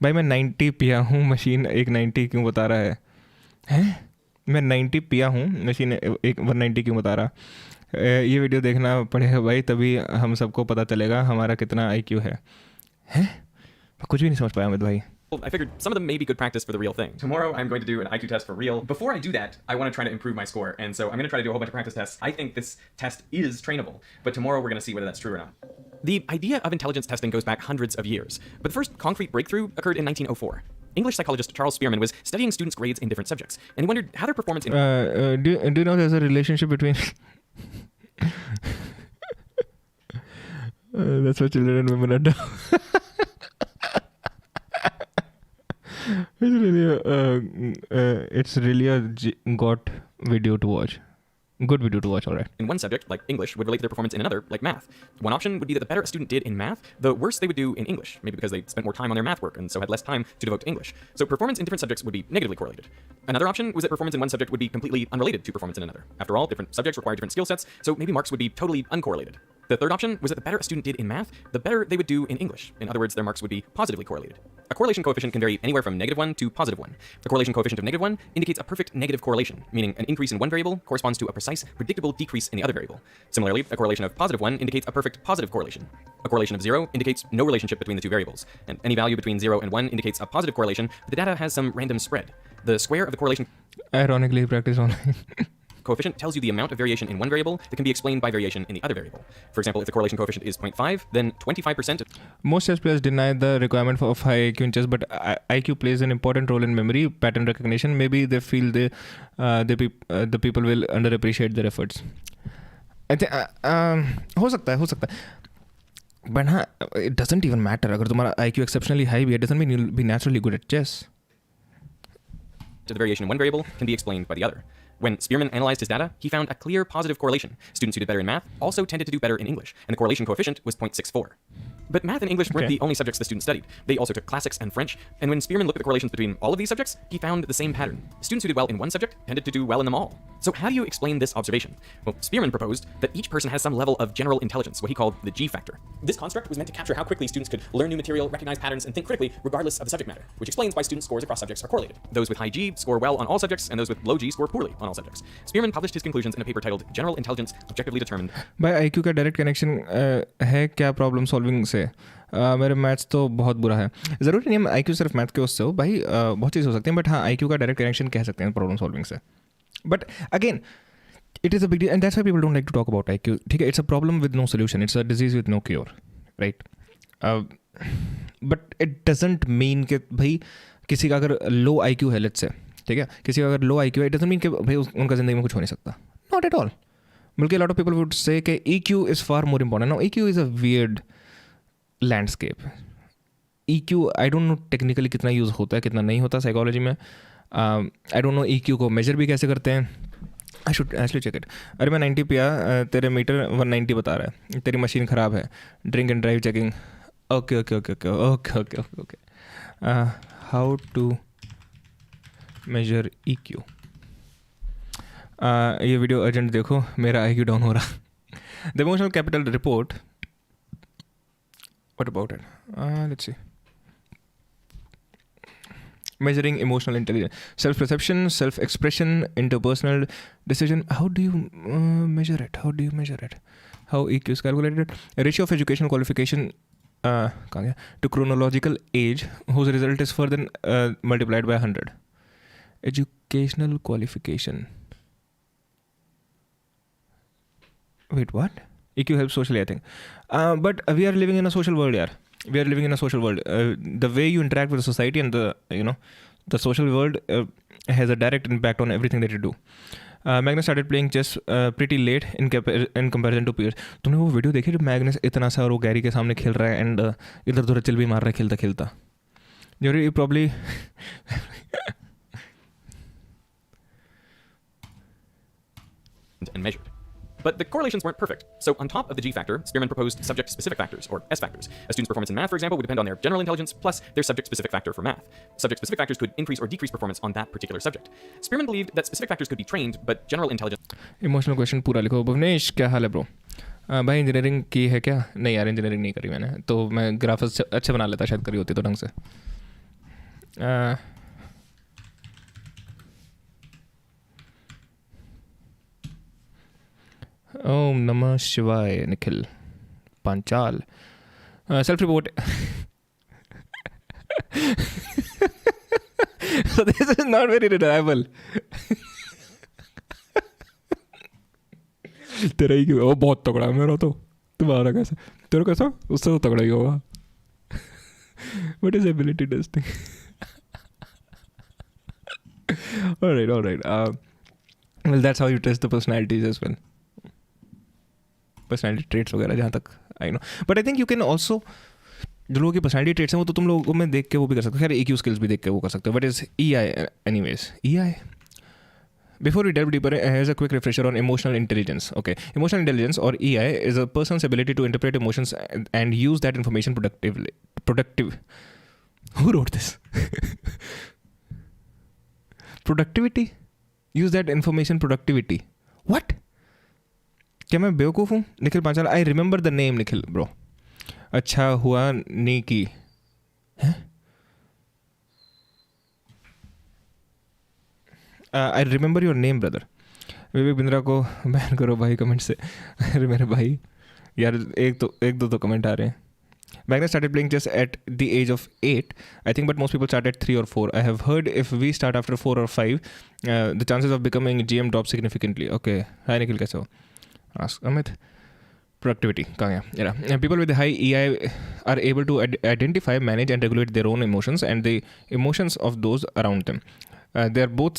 भाई मैं 90 पिया हूँ, मशीन एक 90 क्यों बता रहा है? हैं? मैं 90 पिया हूँ, मशीन एक 190 क्यों बता रहा? ये वीडियो देखना पड़ेगा भाई, तभी हम सबको पता चलेगा हमारा कितना IQ है. हैं? कुछ भी नहीं समझ पाया अमित भाई. I figured some of them may be good practice for the real thing. Tomorrow I'm going to do an IQ test for real. Before I do that, I want to try to improve my score, and so I'm going to try to do a whole bunch of practice tests. I think this test is trainable, but tomorrow we're going to see whether that's true or not. The idea of intelligence testing goes back hundreds of years, but the first concrete breakthrough occurred in 1904. English psychologist Charles Spearman was studying students' grades in different subjects, and he wondered how their performance in... do you know there's a relationship between... that's what children and women are done. It's really a got video to watch. Good video to watch, all right. In one subject, like English, would relate to their performance in another, like math. One option would be that the better a student did in math, the worse they would do in English, maybe because they spent more time on their math work and so had less time to devote to English. So performance in different subjects would be negatively correlated. Another option was that performance in one subject would be completely unrelated to performance in another. After all, different subjects require different skill sets, so maybe marks would be totally uncorrelated. The third option was that the better a student did in math, the better they would do in English. In other words, their marks would be positively correlated. A correlation coefficient can vary anywhere from -1 to +1. The correlation coefficient of -1 indicates a perfect negative correlation, meaning an increase in one variable corresponds to a precise, predictable decrease in the other variable. Similarly, a correlation of +1 indicates a perfect positive correlation. A correlation of 0 indicates no relationship between the two variables, and any value between 0 and 1 indicates a positive correlation, but the data has some random spread. The square of the correlation Ironically, practice online. coefficient tells you the amount of variation in one variable that can be explained by variation in the other variable. For example, if the correlation coefficient is 0.5, then 25%... Most chess players deny the requirement of high IQ in chess, but IQ plays an important role in memory, pattern recognition. Maybe they feel the people will underappreciate their efforts. I think हो सकता है. But हाँ, it doesn't even matter. अगर तुम्हारा IQ exceptionally high भी है, it doesn't mean you'll be naturally good at chess. The variation in one variable can be explained by the other. When Spearman analyzed his data, he found a clear positive correlation. Students who did better in math also tended to do better in English, and the correlation coefficient was 0.64. But math and English weren't the only subjects the students studied. They also took classics and French, and when Spearman looked at the correlations between all of these subjects, he found the same pattern. Students who did well in one subject tended to do well in them all. So how do you explain this observation? Well, Spearman proposed that each person has some level of general intelligence, what he called the G factor. This construct was meant to capture how quickly students could learn new material, recognize patterns, and think critically regardless of the subject matter, which explains why students' scores across subjects are correlated. Those with high G score well on all subjects, and those with low G score poorly on all subjects. Spearman published his conclusions in a paper titled General Intelligence Objectively Determined. भाई IQ का direct connection है क्या problem solving से? मेरे maths तो बहुत बुरा है. ज़रूरी नहीं है IQ सिर्फ मैथ के उससे हो भाई, बहुत चीज़ हो सकती हैं, बट हाँ IQ का डायरेक्ट कनेक्शन कह सकते हैं प्रॉब्लम सॉल्विंग से. But again it is a big deal, and that's why people don't like to talk about IQ. ठीक है, it's a problem with no solution. It's a disease with no cure, right? But it doesn't mean कि भाई किसी का अगर low IQ है, let's say, ठीक है, किसी का अगर low IQ है, it doesn't mean कि भाई उनका ज़िंदगी में कुछ हो नहीं सकता. Not at all. बल्कि a lot of people would say कि EQ is far more important. Now, EQ is a weird landscape. EQ, I don't know technically कितना यूज़ होता है, कितना नहीं होता साइकोलॉजी में. I don't know EQ को मेजर भी कैसे करते हैं. I should actually check it. अरे मैं 90 पिया, तेरे मीटर 190 बता रहा है, तेरी मशीन ख़राब है, drink and drive checking. Okay. How to measure EQ. ये वीडियो अर्जेंट देखो, मेरा IQ डाउन हो रहा. The emotional capital report. What about it? Let's see. Measuring emotional intelligence, self-perception, self-expression, interpersonal decision. How do you measure it? How EQ is calculated? A ratio of educational qualification to chronological age whose result is further multiplied by 100. Educational qualification. Wait, what? EQ helps socially, I think. But we are living in a social world, yaar. We are living in a social world. The way you interact with the society and the social world has a direct impact on everything that you do. Magnus started playing chess pretty late in comparison to peers. तुमने वो video देखी जब Magnus इतना सा और वो Gary के सामने खेल रहा है एंड इधर उधर चिल भी मार रहा है खेलता. You probably and measured. but the correlations weren't perfect. So on top of the G factor, Spearman proposed subject-specific factors, or S factors. A student's performance in math, for example, would depend on their general intelligence plus their subject-specific factor for math. Subject-specific factors could increase or decrease performance on that particular subject. Spearman believed that specific factors could be trained, but general intelligence... emotional question पूरा लिखो. भुवनेश, क्या हाल है bro? भाई engineering की है क्या? नहीं यार, इंजीनियरिंग नहीं करी मैंने. तो मैं ग्राफिक्स अच्छे बना लेता, शायद करी होती तो ढंग से. ओम नमः शिवाय. Nikhil Panchal. Self report. So this is not very reliable. तेरा ही क्यों? वो बहुत तगड़ा है मेरा तो. तुम्हारा कैसा? तेरा कैसा? उससे तो तगड़ा ही होगा. What is ability testing? All right. Well, that's how you test the personalities as well. Personality traits वगैरह जहाँ तक I know. But I think you can also, जो लोगों की पर्सनैलिटी ट्रेट्स हैं वो तो तुम लोगों में देख के वो भी कर सकते हो. खैर EQ स्किल्स भी देख के वो कर सकते हो. What is EI anyways? EI. Before we delve deeper, here's a quick refresher on emotional intelligence. Okay, emotional intelligence or EI is a person's ability to interpret emotions and use that information productive. Who wrote this? Productivity? Use that information productivity. What? क्या मैं बेवकूफ़ हूँ? Nikhil Panchal. I remember the name Nikhil bro. अच्छा हुआ नहीं की. हैं? I remember your name brother. Vivek Bindra को बैन करो भाई कमेंट से. अरे मेरे भाई यार, एक दो कमेंट आ रहे हैं. Magnus started playing chess at the age of 8, I think, but most people start at 3 or 4. I have heard if we start after 4 or 5, the chances of becoming GM drop significantly. Okay. Hi Nikhil, कैसे हो? Ask Amit. Productivity. कहाँ गया? Yeah. People with high EI are able to identify, manage and regulate their own emotions and the emotions of those around them. They are both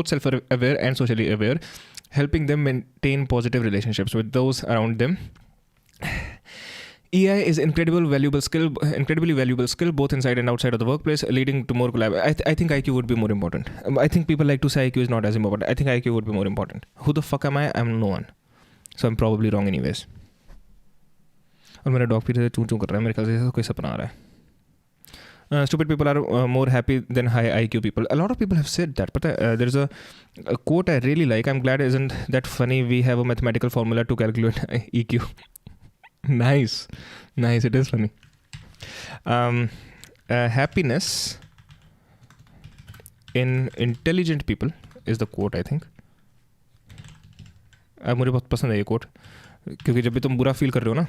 self-aware and socially aware, helping them maintain positive relationships with those around them. EI is incredibly valuable skill both inside and outside of the workplace, leading to more collaboration. I think IQ would be more important. I think people like to say IQ is not as important. I think IQ would be more important. Who the fuck am I? I'm no one. So I'm probably wrong anyways. और मेरा dog पीछे से चूं कर रहा है. मेरे ख्याल से कोई सपना आ रहा है. Stupid people are more happy than high IQ people. A lot of people have said that. But there's a quote I really like. I'm glad isn't that funny. We have a mathematical formula to calculate EQ. Nice. It is funny. Happiness in intelligent people is the quote, I think. मुझे बहुत पसंद है ये coat, क्योंकि जब भी तुम बुरा फील कर रहे हो ना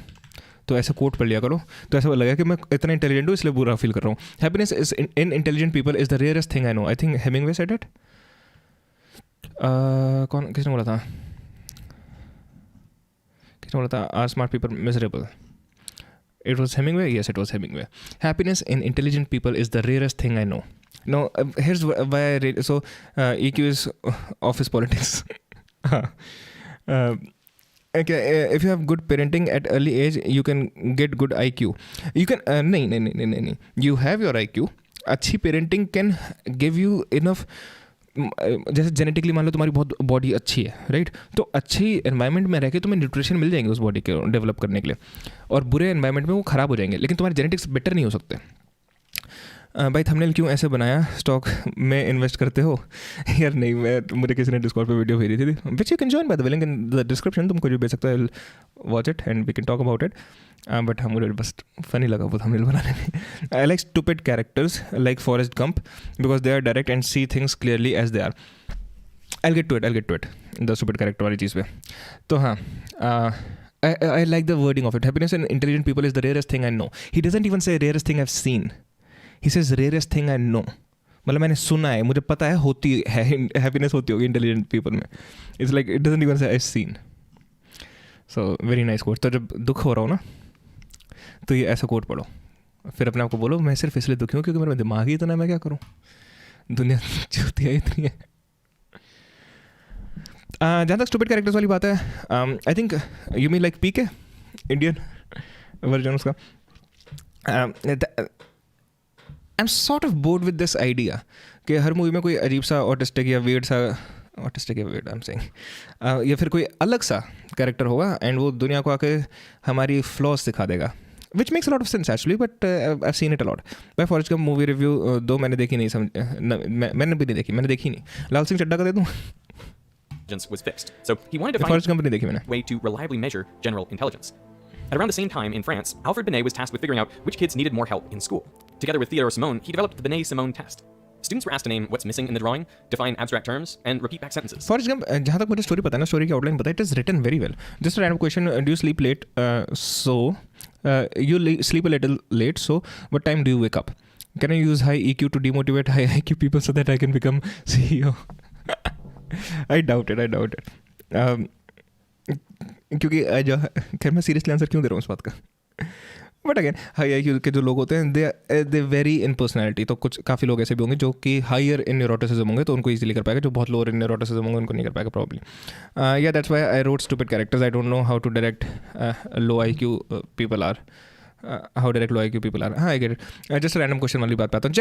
तो ऐसा कोट पढ़ लिया करो, तो ऐसा लगा कि मैं इतना इंटेलिजेंट हूँ इसलिए बुरा फील कर रहा हूँ. Happiness is in intelligent people is the rarest thing I know. I think Hemingway said it. किसने बोला था? Are smart people miserable. It was Hemingway? Yes, it was Hemingway. Happiness in intelligent people is the rarest thing I know. No, here's why I read. So, EQ is office politics. Okay, if you have good parenting at early age, you can get good IQ. You can, नहीं. You have your IQ. अच्छी parenting can give you enough. जैसे genetically मान लो तुम्हारी बहुत body अच्छी है, right? तो अच्छी एनवायरनमेंट में रह के तुम्हें न्यूट्रिशन मिल जाएंगे उस बॉडी के डेवलप करने के लिए, और बुरे एनवायरनमेंट में वो ख़राब हो जाएंगे, लेकिन तुम्हारे जेनेटिक्स बेटर नहीं हो सकते. भाई थंबनेल क्यों ऐसे बनाया? स्टॉक में इन्वेस्ट करते हो? यार नहीं, मुझे किसी ने डिस्कॉर्ड पे वीडियो भेजी थी, which you can join by the link in the description. तुमको जो भेज सकता है, watch it and we can talk about it. But मुझे बस फनी लगा वो थंबनेल बनाने में. I like stupid characters like Forrest Gump because they are direct and see things clearly as they are. I get to it the stupid character वाली चीज़ पे. तो हाँ, I like the wording of it. Happiness in intelligent people is the rarest thing I know. He doesn't even say rarest thing I've seen. He says rarest thing I know. मतलब मैंने सुना है, मुझे पता है होती है, हैप्पीनेस होती होगी इंटेलिजेंट पीपल में. It's like it doesn't even से I've seen. So very nice quote. तो जब दुख हो रहा हो ना तो ये ऐसा कोट पढ़ो, फिर अपने आप को बोलो मैं सिर्फ इसलिए दुखी हूँ क्योंकि मेरा दिमाग ही इतना है, मैं क्या करूँ, दुनिया चूतिया इतनी है. जहाँ तक स्टूपिड कैरेक्टर्स वाली बात है, I think you mean like PK Indian version उसका. I am sort of bored with this idea कि हर मूवी में कोई अजीब सा ऑटिस्टिक या वियर्ड सा ऑटिस्टिक आई एम सेइंग, या फिर कोई अलग सा कैरेक्टर होगा एंड वो दुनिया को आके हमारी फ्लॉज दिखा देगा, which makes lot of sense actually, but I seen it a lot. भाई फॉरेस्ट गंप मूवी रिव्यू दो मैंने देखी नहीं, मैंने भी नहीं देखी, मैंने देखी नहीं. लाल सिंह चड्ढा का दे दूँ. Was fixed. So he wanted to forest find Gump नहीं देखी मैंने. a way to reliably measure general intelligence. At around the same time in France, Alfred Binet was tasked with figuring out which kids needed more help in school. Together with Theodore Simon, he developed the Binet-Simon test. Students were asked to name what's missing in the drawing, define abstract terms, and repeat back sentences. Forrest Gump जहाँ तक मुझे story पता है ना, story की outline पता है, it is written very well. Just random question, do you sleep late? So you sleep a little late, so what time do you wake up? Can I use high EQ to demotivate high IQ people so that I can become CEO? I doubt it. क्योंकि खैर मैं seriously answer क्यों दे रहा हूँ इस बात का, but again high IQ के जो लोग होते हैं दे वेरी इन पर्सनैलिटी. तो कुछ काफ़ी लोग ऐसे भी होंगे जो कि हायर इन न्यूरोटिसिज्म होंगे तो उनको ईजिली कर पाएगा, जो बहुत लोअर इन न्यूरोटिसिज्म होंगे उनको नहीं कर पाएगा प्रॉब्ली. या that's why I wrote stupid characters. I don't know how to direct low IQ people are, how direct low IQ people are. हाँ I get it. Just random question वाली बात पे आता हूँ.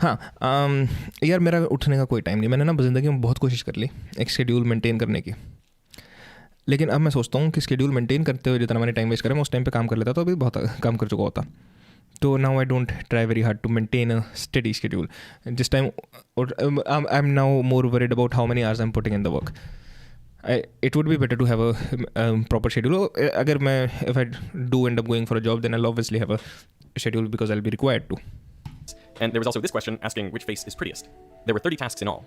हाँ यार मेरा उठने का कोई टाइम नहीं. मैंने ना ज़िंदगी में बहुत कोशिश कर ली एक शेड्यूल मेंटेन करने की, लेकिन अब मैं सोचता हूँ कि शेड्यूल मेंटेन करते हुए जितना मैंने टाइम वेस्ट करा मैं उस टाइम पे काम कर लेता तो अभी बहुत काम कर चुका होता. तो now I don't try very hard to maintain a study schedule. जिस time I am now more worried about how many hours I am putting in the work. It would be better to have a proper schedule. अगर मैं if I do end up going for a job, then I'll obviously have a schedule because I'll be required to. And there was also this question asking which face is prettiest. There were 30 tasks in all.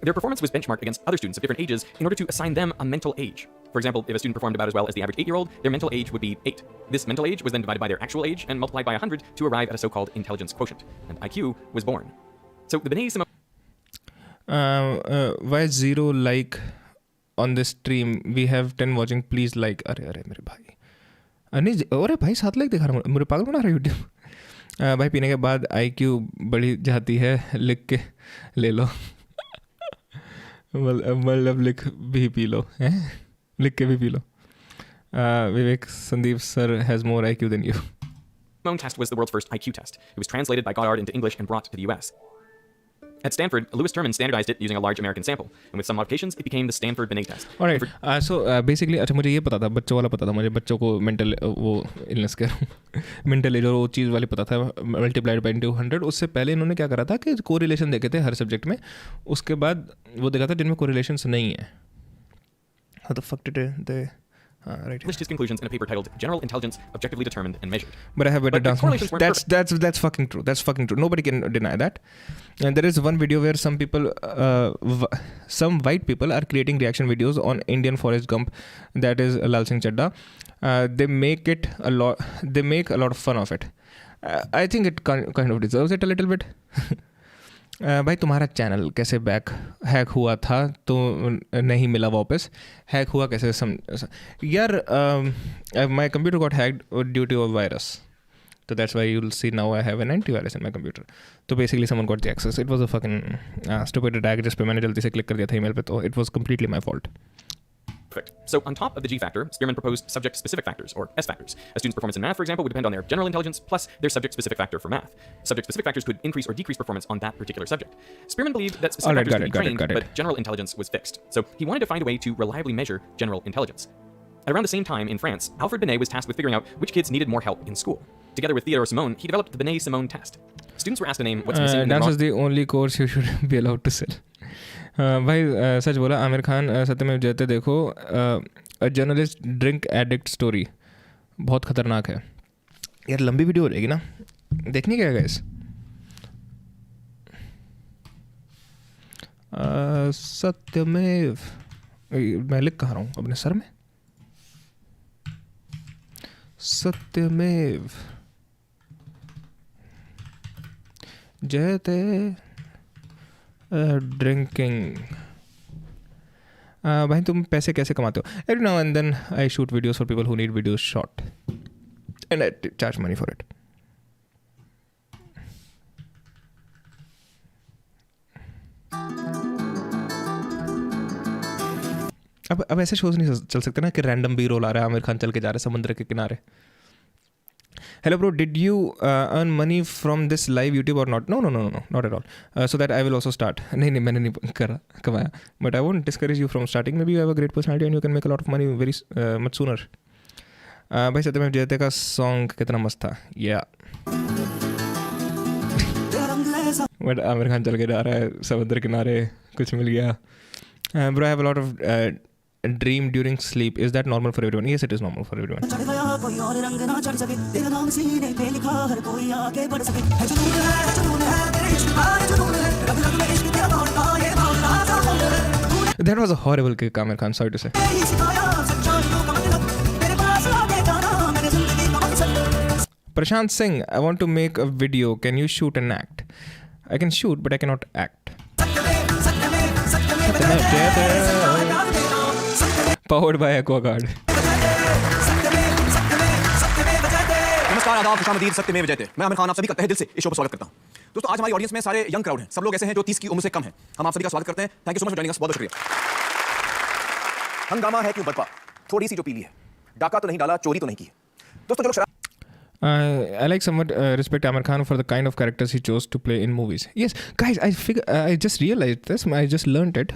Their performance was benchmarked against other students of different ages in order to assign them a mental age. For example, if a student performed about as well as the average 8-year-old, their mental age would be 8. This mental age was then divided by their actual age and multiplied by 100 to arrive at a so-called intelligence quotient. And IQ was born. So the Binet-Simon... Why is 0 like on this stream? We have 10 watching. Please like. अरे मेरे भाई, अरे भाई 7 like दिखा रहा हूँ, मेरे पागल बना रहा है यूट्यूब. भाई पीने के बाद IQ बढ़ी जाती है, लिख के ले लो. मतलब लिख भी पी लो, हैं, लिख के भी P low. Vivek Sandeep sir has more IQ than you. The test was the world's first IQ test. It was translated by Goddard into English and brought to the US. At Stanford, Lewis Terman standardized it using a large American sample, and with some modifications, it became the Stanford Binet test. Alright, so basically, अच्छा मुझे ये पता था, बच्चों वाला पता था मुझे, बच्चों को मेंटल वो इलनेस कह रहा हूँ, मेंटल एज और वो चीज़ वाली पता था, मल्टीप्लाइड बाई 200. उससे पहले इन्होंने क्या करा था कि कोरिलेशन देखे थे हर सब्जेक्ट में, उसके बाद वो देखा था जिनमें कोरिलेशंस नहीं है. How the fuck did they... right. Published his conclusions in a paper titled "General Intelligence Objectively Determined and Measured." But I have better correlations weren't that's fucking true. That's fucking true. Nobody can deny that. And there is one video where some people, some white people are creating reaction videos on Indian Forrest Gump. That is Lal Singh Chadda. They make it a lot. They make a lot of fun of it. I think it kind of deserves it a little bit. भाई तुम्हारा channel कैसे back hack हुआ था तो नहीं मिला वापस, hack हुआ कैसे यार my computer got hacked due to a virus, तो that's why you will see now I have an antivirus in my computer. तो basically someone got the access. It was a fucking stupid attack जिस पे मैंने जल्दी से click कर दिया था ईमेल पे, तो it was completely my fault. So on top of the G factor, Spearman proposed subject-specific factors, or S factors. A student's performance in math, for example, would depend on their general intelligence plus their subject-specific factor for math. Subject-specific factors could increase or decrease performance on that particular subject. Spearman believed that specific factors could be trained, but general intelligence was fixed. So he wanted to find a way to reliably measure general intelligence. At around the same time in France, Alfred Binet was tasked with figuring out which kids needed more help in school. Together with Theodore Simon, he developed the Binet-Simon test. Students were asked to name what's missing in the dance is the only course you should be allowed to sell. भाई सच बोला आमिर खान, सत्यमेव जयते देखो, a journalist drink addict story बहुत खतरनाक है यार. लंबी वीडियो हो रहेगी ना, देखनी क्या गाइस. सत्यमेव, मैं लिख कहाँ रहा हूँ अपने सर में, सत्यमेव जयते ड्रिंकिंग. भाई तुम पैसे कैसे कमाते हो? Every now and then I shoot videos for people who need videos shot and I charge money for it. अब ऐसे शोज नहीं चल सकते ना कि रैंडम बी रोल आ रहा है, आमिर खान चल के जा रहे हैं समुद्र के किनारे. Hello bro, did you earn money from this live YouTube or not? No, not at all. So that I will also start. नहीं मैंने नहीं कमाया. But I won't discourage you from starting. Maybe you have a great personality and you can make a lot of money very much sooner. भाई सत्यमेव जयते का song कितना मस्त था. Yeah. But आमिर खान चल के जा रहा है समुद्र किनारे, कुछ मिल गया. Bro, I have a lot of dream during sleep. Is that normal for everyone? Yes, it is normal for everyone. That was a horrible kick, Amir Khan, sorry to say. Prashant Singh, I want to make a video. Can you shoot and act? I can shoot, but I cannot act. Powered by Aquaguard. नमस्कार, आदाब, खुशामदीद, सत्यमेव जयते. मैं आमिर खान आप सभी का तहे दिल से इस शो पर स्वागत करता हूं. दोस्तों, आज हमारी ऑडियंस में सारे यंग क्राउड हैं. सब लोग ऐसे हैं जो 30 की उम्र से कम हैं. हम आप सभी का स्वागत करते हैं. Thank you so much for joining us. बहुत शुक्रिया. हंगामा है क्यों बरपा, थोड़ी सी जो पीली है. डाका तो नहीं डाला, चोरी तो नहीं की. दोस्तों जो लोग I like somewhat respect Amir Khan for the kind of characters he chose to play in movies. Yes, guys, I just realized this. I just learned it.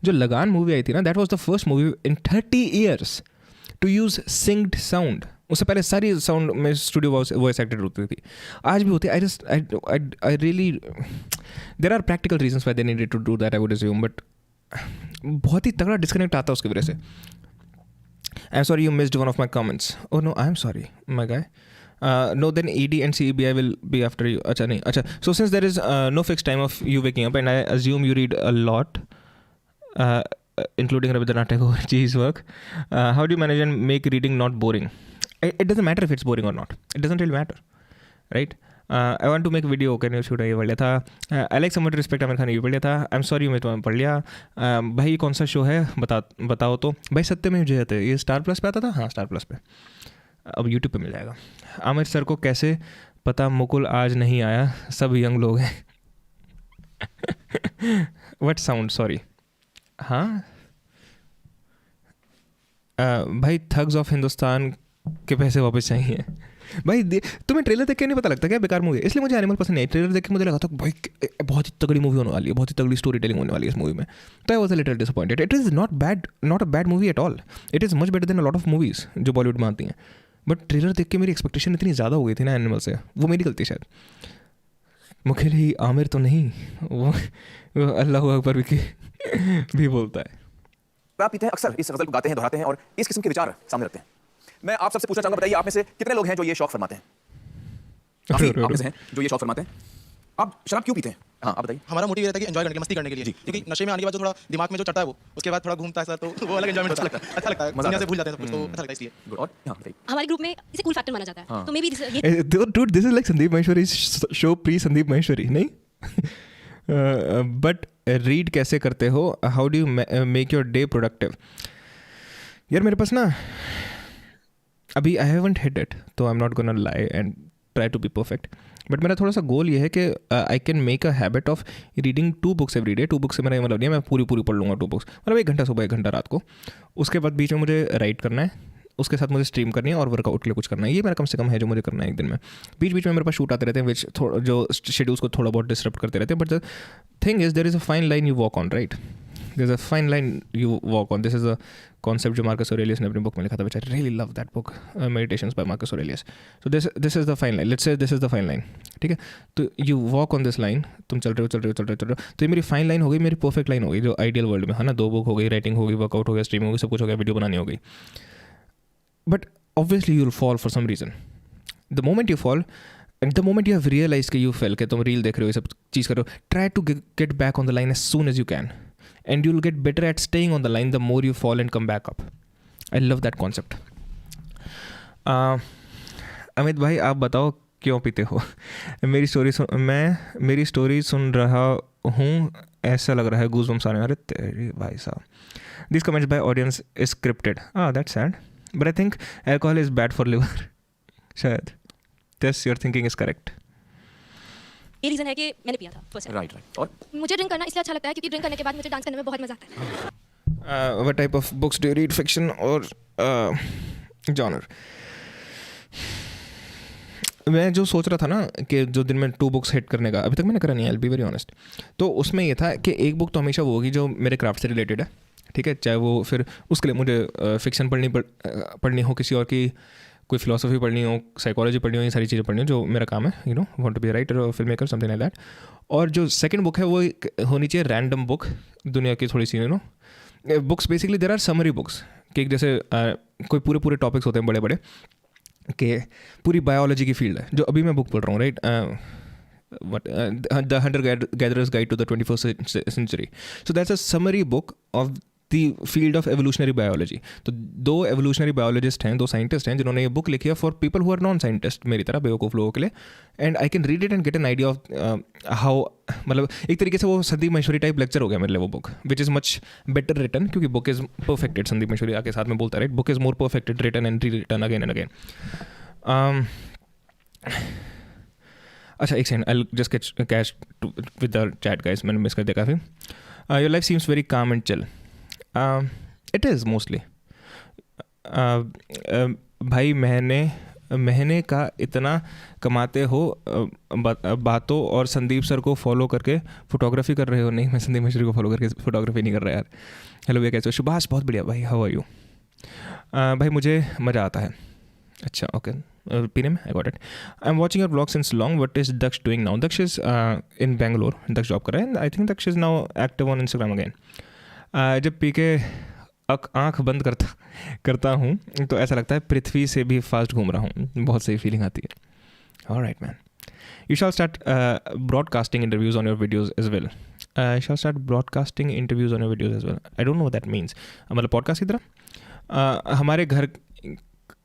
जो लगान मूवी आई थी ना, that was the first movie in 30 years to use synced sound. उससे पहले सारी sound में studio voice acted होती थी. आज भी होती है. I really there are practical reasons why they needed to do that, I would assume, but बहुत ही तगड़ा डिस्कनेक्ट आता है उसकी वजह से. I'm sorry you missed one of my comments. Oh no, I'm sorry, my guy. No, then ED and CEBI will be after you. Acha, nahi. Acha. So since there is no fixed time of you waking up, and I assume you read a lot, including Rabindranath Tagore's work, how do you manage and make reading not boring? It doesn't matter if it's boring or not. It doesn't really matter, right? I want to make a video. Can you shoot? ये पढ़ लिया था. I like somewhat respect Aamir Khan, ये पढ़ लिया था. I'm sorry मैं तुम्हें पढ़ लिया. भाई कौन सा शो है बताओ तो. भाई सत्यमेव जयते, ये स्टार प्लस पे आता था. हाँ, स्टार प्लस पे. अब यूट्यूब पे मिल जाएगा. आमिर सर को कैसे पता मुकुल आज नहीं आया, सब यंग लोग हैं. What sound? Sorry. हाँ भाई, थग्स ऑफ हिंदुस्तान के पैसे वापस चाहिए. भाई तुम्हें ट्रेलर देख के नहीं पता लगता क्या बेकार मूवी है? इसलिए मुझे एनिमल पसंद नहीं. ट्रेलर देख के मुझे लगा था भाई बहुत ही तगड़ी मूवी होने वाली है, बहुत ही तगड़ी स्टोरी टेलिंग होने वाली है इस मूवी में. तो I was a little disappointed. It is not a bad movie at all. It is much better than a lot of movies जो बॉलीवुड में आती हैं. बट ट्रेलर देख के मेरी एक्सपेक्टेशन इतनी ज़्यादा हो गई थी ना एनिमल से. वो मेरी गलती शायद. मुकेल ही आमिर तो नहीं, वो अल्लाह अकबर भी बोलता है. आप पीते हैं, अक्सर इस गज़ल को गाते हैं, दोहराते हैं और इस किस्म के विचार सामने रखते हैं. मैं आप सबसे पूछना चाहूंगा, बताइए आप में से कितने लोग हैं जो ये शौक फरमाते हैं? काफी आप में से हैं जो ये शौक फरमाते हैं. आप शराब क्यों पीते हैं? हाँ, आप बताइए. हमारा मोटिव ये रहता है कि एंजॉय करने के, मस्ती करने के लिए. क्योंकि नशे में आने के बाद जो थोड़ा दिमाग में जो चढ़ता है वो उसके बाद थोड़ा घूमता है सर, तो वो अलग एंजॉयमेंट होता है. अच्छा लगता है. दुनिया से भूल जाते हैं सब कुछ, तो अच्छा लगता है इसलिए. और हाँ बताइए. हमारे ग्रुप में इसे कूल फैक्टर माना जाता है. तो मे बी ये dude, this is like Sandeep Maheshwari's show pre Sandeep Maheshwari, नहीं? But read कैसे करते हो? How do you make your day productive? यार मेरे पास ना अभी I haven't hit it, तो I'm not gonna lie and try to be perfect. But मेरा थोड़ा सा गोल ये है कि I can make a habit of reading 2 books every day. 2 books से मेरा ये मतलब नहीं है मैं पूरी पढ़ लूँगा 2 books. मतलब 1 घंटा सुबह 1 घंटा रात को. उसके बाद बीच में मुझे राइट करना है, उसके साथ मुझे स्ट्रीम करनी है और वर्कआउट के लिए कुछ करना है. ये मेरा कम से कम है जो मुझे करना है एक दिन में. बीच बीच में मेरे पास शूट आते रहते हैं विच जो शेड्यूल्स को थोड़ा बहुत डिस्टर्ब करते रहते हैं. But the thing is there is a fine line you walk on, right? There's a fine line you walk on. This is a concept जो Marcus Aurelius ने अपनी बुक में लिखा था, which I really love that book, Meditations by Marcus Aurelius. So this is the fine line. Let's say this is the fine line. ठीक है, तो you walk on this line. तुम चल रहे हो. तो ये मेरी फाइन लाइन हो गई, मेरी परफेक्ट लाइन हो गई जो आइडियल वर्ल्ड में है ना. 2 बुक हो गई, राइटिंग हो गई, वर्कआउट हो गया, स्ट्रीमिंग हो गई, सब कुछ हो गया, वीडियो बनानी हो गई. But obviously you will fall for some reason. The moment you fall and the moment you have realise कि यू फेल, कि तुम रील देख रहे हो, ये सब चीज़ कर रहे हो, try to get back on the line as soon as you can. And you'll get better at staying on the line the more you fall and come back up. I love that concept. Amit भाई आप बताओ क्यों पीते हो? मेरी story सुन रहा हूँ, ऐसा लग रहा है गूज़बम्स आने. अरे तेरी भाई साहब. These comments by audience is scripted. That's sad. But I think alcohol is bad for liver. शायद. Yes, your thinking is correct. ये रीज़न है कि मैंने पिया था फर्स्ट. राइट. और मुझे ड्रिंक करना इसलिए अच्छा लगता है क्योंकि ड्रिंक करने के बाद मुझे डांस करने में बहुत मजा आता है. What type of books do you read? Fiction or genre? मैं जो सोच रहा था ना कि जो दिन में 2 बुक्स हिट करने का, अभी तक मैंने करा नहीं है, I will be very honest. तो उसमें ये था कि एक बुक तो हमेशा वो होगी जो मेरे क्राफ्ट से रिलेटेड है, ठीक है, चाहे वो फिर उसके लिए मुझे फिक्शन पढ़नी हो, किसी और की कोई फिलोसफी पढ़नी हो, साइकोलॉजी पढ़नी हो, ये सारी चीज़ें पढ़नी हो जो मेरा काम है, you know, want to be writer और film maker, something like that. और जो सेकंड बुक है वो होनी चाहिए रैंडम बुक, दुनिया की थोड़ी सी, you know, books basically there are summary books, कि जैसे कोई पूरे टॉपिक्स होते हैं बड़े बड़े, कि पूरी बायोलॉजी की फील्ड है, जो अभी मैं बुक पढ़ रहा हूँ, right, the hunter gatherers guide to the 21st century. So that's a summary book of the field of evolutionary biology. तो 2 evolutionary biologists हैं, 2 scientists हैं जिन्होंने ये बुक लिखी है for people who are non scientist, मेरी तरह बेवकूफ़ लोगों के लिए. And I can read it and get an idea of how, मतलब एक तरीके से वो संदीप महेश्वरी टाइप लेक्चर हो गया मेरे लिए वो book, which is much better written, क्योंकि book is perfected. Sandeep Maheshwari आके साथ में बोलता है, right, book is more perfected written and rewritten again and again. अच्छा, एक second, I will just catch with the chat guys, मैंने मिस कर दिया काफ़ी. Your life seems very calm and chill. It is mostly. भाई महीने का इतना कमाते हो बातों और संदीप सर को फॉलो करके फोटोग्राफी कर रहे हो. नहीं, मैं संदीप महेश्वरी को फॉलो करके फोटोग्राफी नहीं कर रहा यार. हेलो भैया, कैसे हो? सुभाष, बहुत बढ़िया भाई, हाउ आर यू? भाई मुझे मज़ा आता है. अच्छा, ओके, पीने में, I got it. I am watching your blog since long. What is Daksh doing now? Daksh is in Bangalore, Daksh job कर रहा है. I think Daksh is now active on Instagram again. जब पी के आँख बंद करता हूँ तो ऐसा लगता है पृथ्वी से भी फास्ट घूम रहा हूँ. बहुत सही फीलिंग आती है. Alright man, you shall start broadcasting interviews on your videos as well. You shall start broadcasting interviews on your videos as well. I don't know what that means. मतलब पॉडकास्ट की तरह. हमारे घर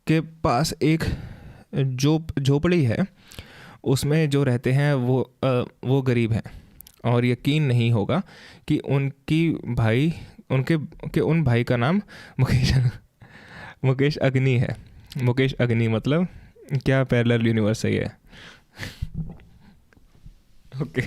के पास एक झोपड़ी है, उसमें जो रहते हैं वो गरीब हैं, और यकीन नहीं होगा कि उन भाई का नाम मुकेश अग्नि है. मुकेश अग्नि मतलब क्या पैरेलल यूनिवर्स है ये? ओके,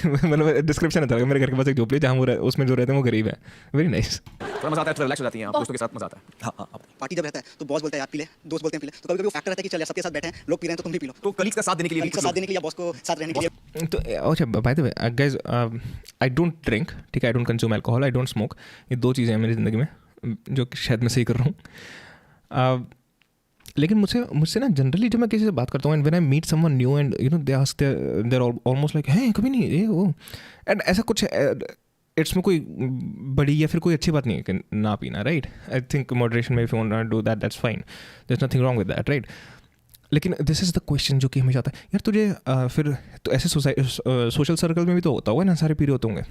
मतलब डिस्क्रिप्शन है था, मेरे घर के पास एक झोपड़ी जहाँ उसमें जो रहते हैं वो गरीब है. Very nice. थोड़ा मजा आता है, थोड़ा रिलैक्स हो जाती हैं आप, दोस्तों के साथ मजा आता है. हाँ, पार्टी जब रहता है तो बॉस बोलता है यार पी ले, दोस्त बोलते हैं पी ले, तो कभी कभी वो फैक्टर रहता है कि चल यार सबके साथ बैठे हैं, लोग पी रहे हैं तो तुम भी पी लो. तो कलीग्स का साथ देने के लिए या बॉस को साथ रहने के लिए. तो अच्छा, bye the way guys, I don't drink, ठीक है, I don't consume alcohol, I don't smoke. ये 2 चीज़ें हैं मेरी ज़िंदगी में जो कि शायद मैं सही कर रहा हूँ. लेकिन मुझसे ना जनरली जब मैं किसी से बात करता हूँ, and when I meet someone new and you know they ask, they are almost like, हैं कभी नहीं ये वो, एंड ऐसा कुछ इट्स में कोई बड़ी या फिर कोई अच्छी बात नहीं है कि ना पीना, राइट. आई थिंक मॉडरेशन में if you want to do that, that's fine, there is nothing wrong with that, right. लेकिन दिस इज़ द क्वेश्चन जो कि हमेशा आता है, यार तुझे फिर तो ऐसे सोशल सर्कल में भी तो होता होगा ना, सारे पी रहे होते होंगे.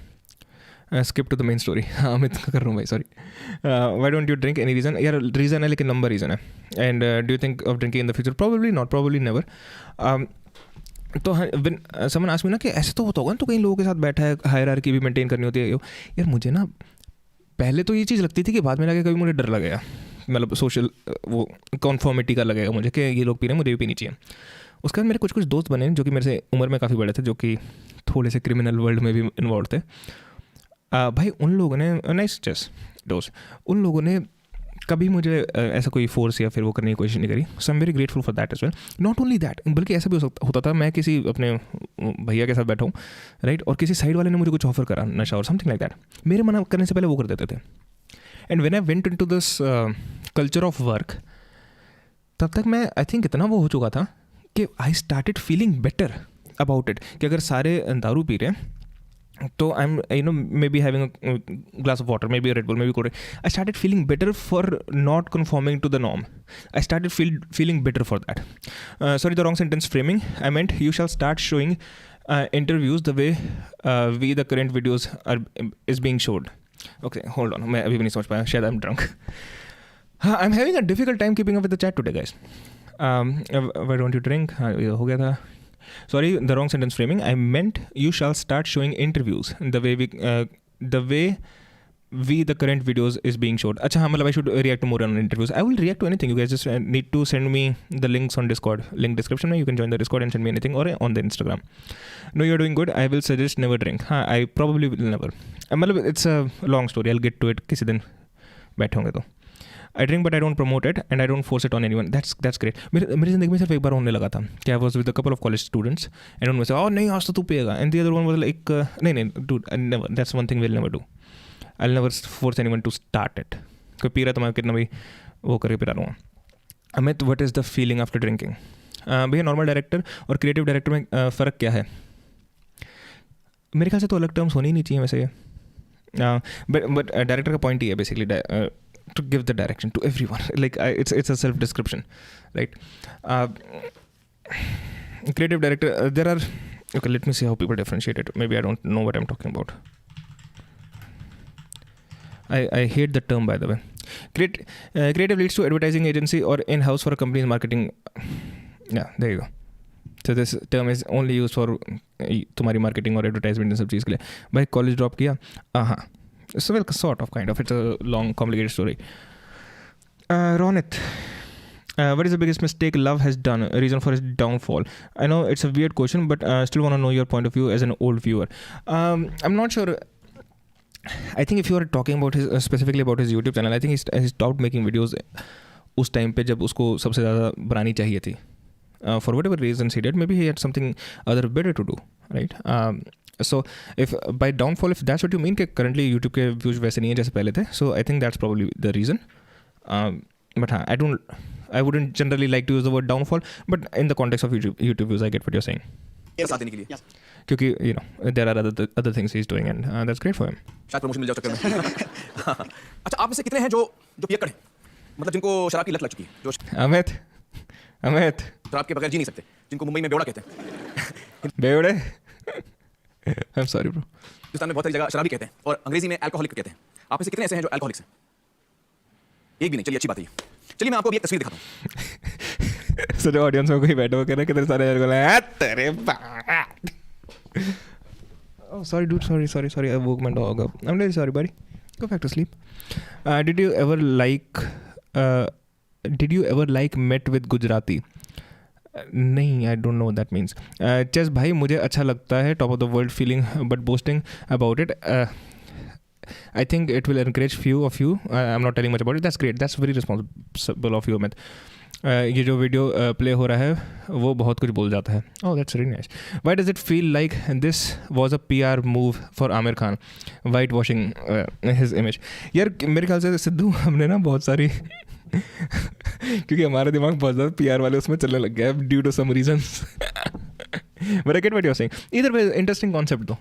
Skip to the main story. हाँ, मैं कर रहा हूँ भाई, sorry. Why don't you drink? Any reason? यार रीज़न है, लेकिन लंबा रीज़न है. And do you think of drinking in the future? Probably not, probably never. तो समन आस्क मी ना कि ऐसे तो होता होगा ना, तो कई लोगों के साथ बैठा है, हायरार्की भी मेंटेन करनी होती है. यार मुझे ना पहले तो ये चीज़ लगती थी कि बाद में लगे कभी मुझे डर लगेगा, मतलब सोशल वो कॉन्फॉर्मिटी का लगेगा मुझे कि ये लोग पी रहे हैं, मुझे भी पीनी चाहिए. उसके बाद मेरे कुछ दोस्त बने जो कि मेरे से उम्र में काफ़ी बड़े थे, जो कि थोड़े से क्रिमिनल वर्ल्ड में भी इन्वॉल्व थे. भाई उन लोगों ने, नाइस चेस दोस्त, उन लोगों ने कभी मुझे ऐसा कोई फोर्स या फिर वो करने की कोशिश नहीं करी. So I am very grateful for that as well. Not only that, बल्कि ऐसा भी होता था, मैं किसी अपने भैया के साथ बैठा हूँ, राइट, और किसी साइड वाले ने मुझे कुछ ऑफर करा, नशा और समथिंग लाइक दैट, मेरे मना करने से पहले वो कर देते थे. And when I went into this culture of work, तब तक मैं आई थिंक इतना वो हो चुका था कि I started feeling better about it, कि अगर सारे दारू पी रहे हैं तो I am you know maybe having a glass of water, maybe Red Bull, maybe cold. I started feeling better for not conforming to the norm. I started feeling better for that. Sorry, the wrong sentence framing. I meant you shall start showing interviews the way we the current videos is being showed. Okay, hold on, मैं अभी भी नहीं समझ पाया, शायद आई am drunk. हाँ, I am having a difficult time keeping up with the chat today guys. Why don't you drink? हाँ, ये हो गया था. Sorry, the wrong sentence framing. I meant you shall start showing interviews the way the current videos is being showed. अच्छा, हाँ, मतलब I should react more on interviews. I will react to anything. You guys just need to send me the links on Discord. Link description में you can join the Discord and send me anything, or on the Instagram. No, you're doing good. I will suggest never drink. हाँ, I probably will never. मतलब it's a long story. I'll get to it किसी दिन बैठे होंगे तो. I drink but I don't promote it and I don't force it on anyone. That's great. मेरी ज़िंदगी में सिर्फ एक बार होने लगा था कि I was with a couple of college students and one was like, oh नहीं आज तो तू पिएगा, and the other one was like नहीं dude, I never, that's one thing we'll never do. I'll never force anyone to start it. कोई P रहा तो मैं कितना भी वो करके पिला लूँगा. Amit, what is the feeling after drinking? भैया नॉर्मल डायरेक्टर और क्रिएटिव डायरेक्टर में फ़र्क क्या है? मेरे ख्याल से तो अलग टर्म्स होनी ही नहीं चाहिए वैसे ये. बट डायरेक्टर का पॉइंट ही है basically to give the direction to everyone. Like it's a self description, right? Creative director, there are, okay, let me see how people differentiate it. Maybe I don't know what I'm talking about. I hate the term, by the way. Creative leads to advertising agency or in-house for a company's marketing. Yeah, there you go. So this term is only used for तुम्हारी marketing और advertisement इन सब चीज़ के लिए. भाई college drop किया, हाँ. So well, sort of, kind of. It's a long, complicated story. Ronit, what is the biggest mistake love has done? A reason for its downfall? I know it's a weird question, but still want to know your point of view as an old viewer. I'm not sure. I think if you are talking about his specifically about his YouTube channel, I think he stopped making videos उस time पे जब उसको सबसे ज़्यादा बनानी चाहिए थी. For whatever reasons he did, maybe he had something other better to do, right? So if by downfall, if that's what you mean, कि currently YouTube के views वैसे नहीं है जैसे पहले थे, so I think that's probably the reason. But हाँ, I wouldn't generally like to use the word downfall, but in the context of YouTube views, I get what you're saying. साथ देने के लिए. क्योंकि you know there are other things he's doing and that's great for him. शायद promotion मिल जाए चक्कर में. अच्छा, आप में से कितने हैं जो पियक्कड़ हैं, मतलब जिनको शराब की लत लग चुकी है, जो अमित शराब के बगैर जी नहीं सकते, जिनको मुंबई में बेवड़ा कहते हैं. बेवड़े? I'm sorry bro. हिंदुस्तान में बहुत सारी जगह शराबी कहते हैं और अंग्रेजी में अल्कोहलिक कहते हैं. आप में से कितने ऐसे हैं जो अल्कोहलिक्स हैं? एक भी नहीं. चलिए, अच्छी बात है. चलिए मैं आपको अभी एक तस्वीर दिखाता हूँ. सर ऑडियंस में कोई बैठा हुआ कह रहा है कितने सारे तेरे बाप. Oh sorry dude, sorry, I woke my dog up. I'm really sorry buddy. Go back to sleep. Did you ever like met with Gujarati? नहीं, I don't know what that means. Chess भाई मुझे अच्छा लगता है, top of the world feeling, but boasting about it, I think it will encourage few of you. I'm not telling much about it. That's great. That's very responsible of you, Amit. ये जो video play हो रहा है वो बहुत कुछ बोल जाता है. Oh, that's really nice. Why does it feel like this was a PR move for Aamir Khan, whitewashing his image? यार मेरे ख्याल से सिद्धू हमने ना बहुत सारी क्योंकि हमारा दिमाग बहुत ज़्यादा PR वाले उसमें चलने लग गया है due to some reasons. But I get what you're saying. Either way, interesting concept though.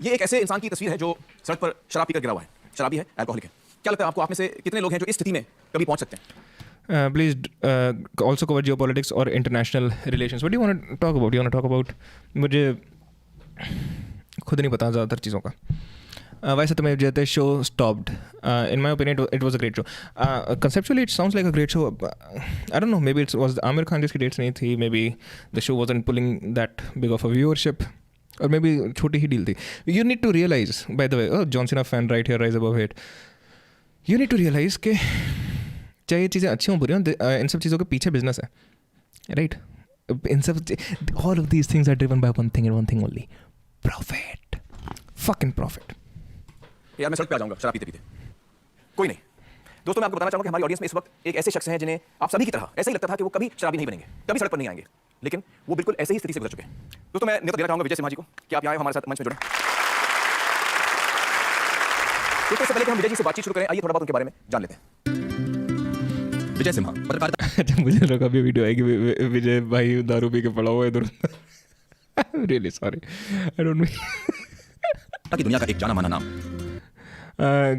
ये एक ऐसे इंसान की तस्वीर है जो सड़क पर शराब पीकर गिरा हुआ है. शराबी है, अल्कोहलिक है. क्या लगता है आपको, आप में से कितने लोग हैं जो इस स्थिति में कभी पहुंच सकते हैं? Please also cover geopolitics or international relations. What do you want to talk about? You want to talk about? मुझे खुद नहीं पता ज़्यादातर चीज़ों का. Why Satyameva Jayate show stopped? In my opinion, it was a great show. Conceptually, it sounds like a great show. I don't know. Maybe it was Aamir Khan जिसकी dates नहीं थी. Maybe the show wasn't pulling that big of a viewership. Or maybe छोटी ही deal थी. You need to realize, by the way, John Cena fan right here, rise above it. You need to realize कि चाहे ये चीज़ें अच्छी हों बुरी हों, इन सब चीज़ों के पीछे बिजनेस है, राइट? इन सब all of these things are driven by one thing and one thing only: profit. Fucking profit. यार मैं सड़क पे आ जाऊंगा शराब पीते पीते. कोई नहीं. दोस्तों मैं आपको बताना चाहूंगा कि हमारी ऑडियंस में इस वक्त एक ऐसे शख्स हैं जिन्हें आप सभी की तरह ऐसा ही लगता था कि वो कभी शराबी नहीं बनेंगे, कभी सड़क पर नहीं आएंगे, लेकिन वो बिल्कुल ऐसे ही स्थिति से गुजर चुके हैं. दोस्तों मैं न्योता देना चाहूंगा विजय सिम्हा जी को कि आप यहाँ हमारे साथ मंच में जुड़ें. दोस्तों इससे पहले कि हम विजय जी से बातचीत शुरू करें, आइए थोड़ा बहुत उनके बारे में जान लेते हैं. विजय सिम्हा पत्रकारिता. मुझे लगा भी वीडियो आएगी विजय भाई दारू पी के पड़ा हुआ है इधर. Really sorry, I don't mean. ताकि दुनिया का एक जाना माना नाम.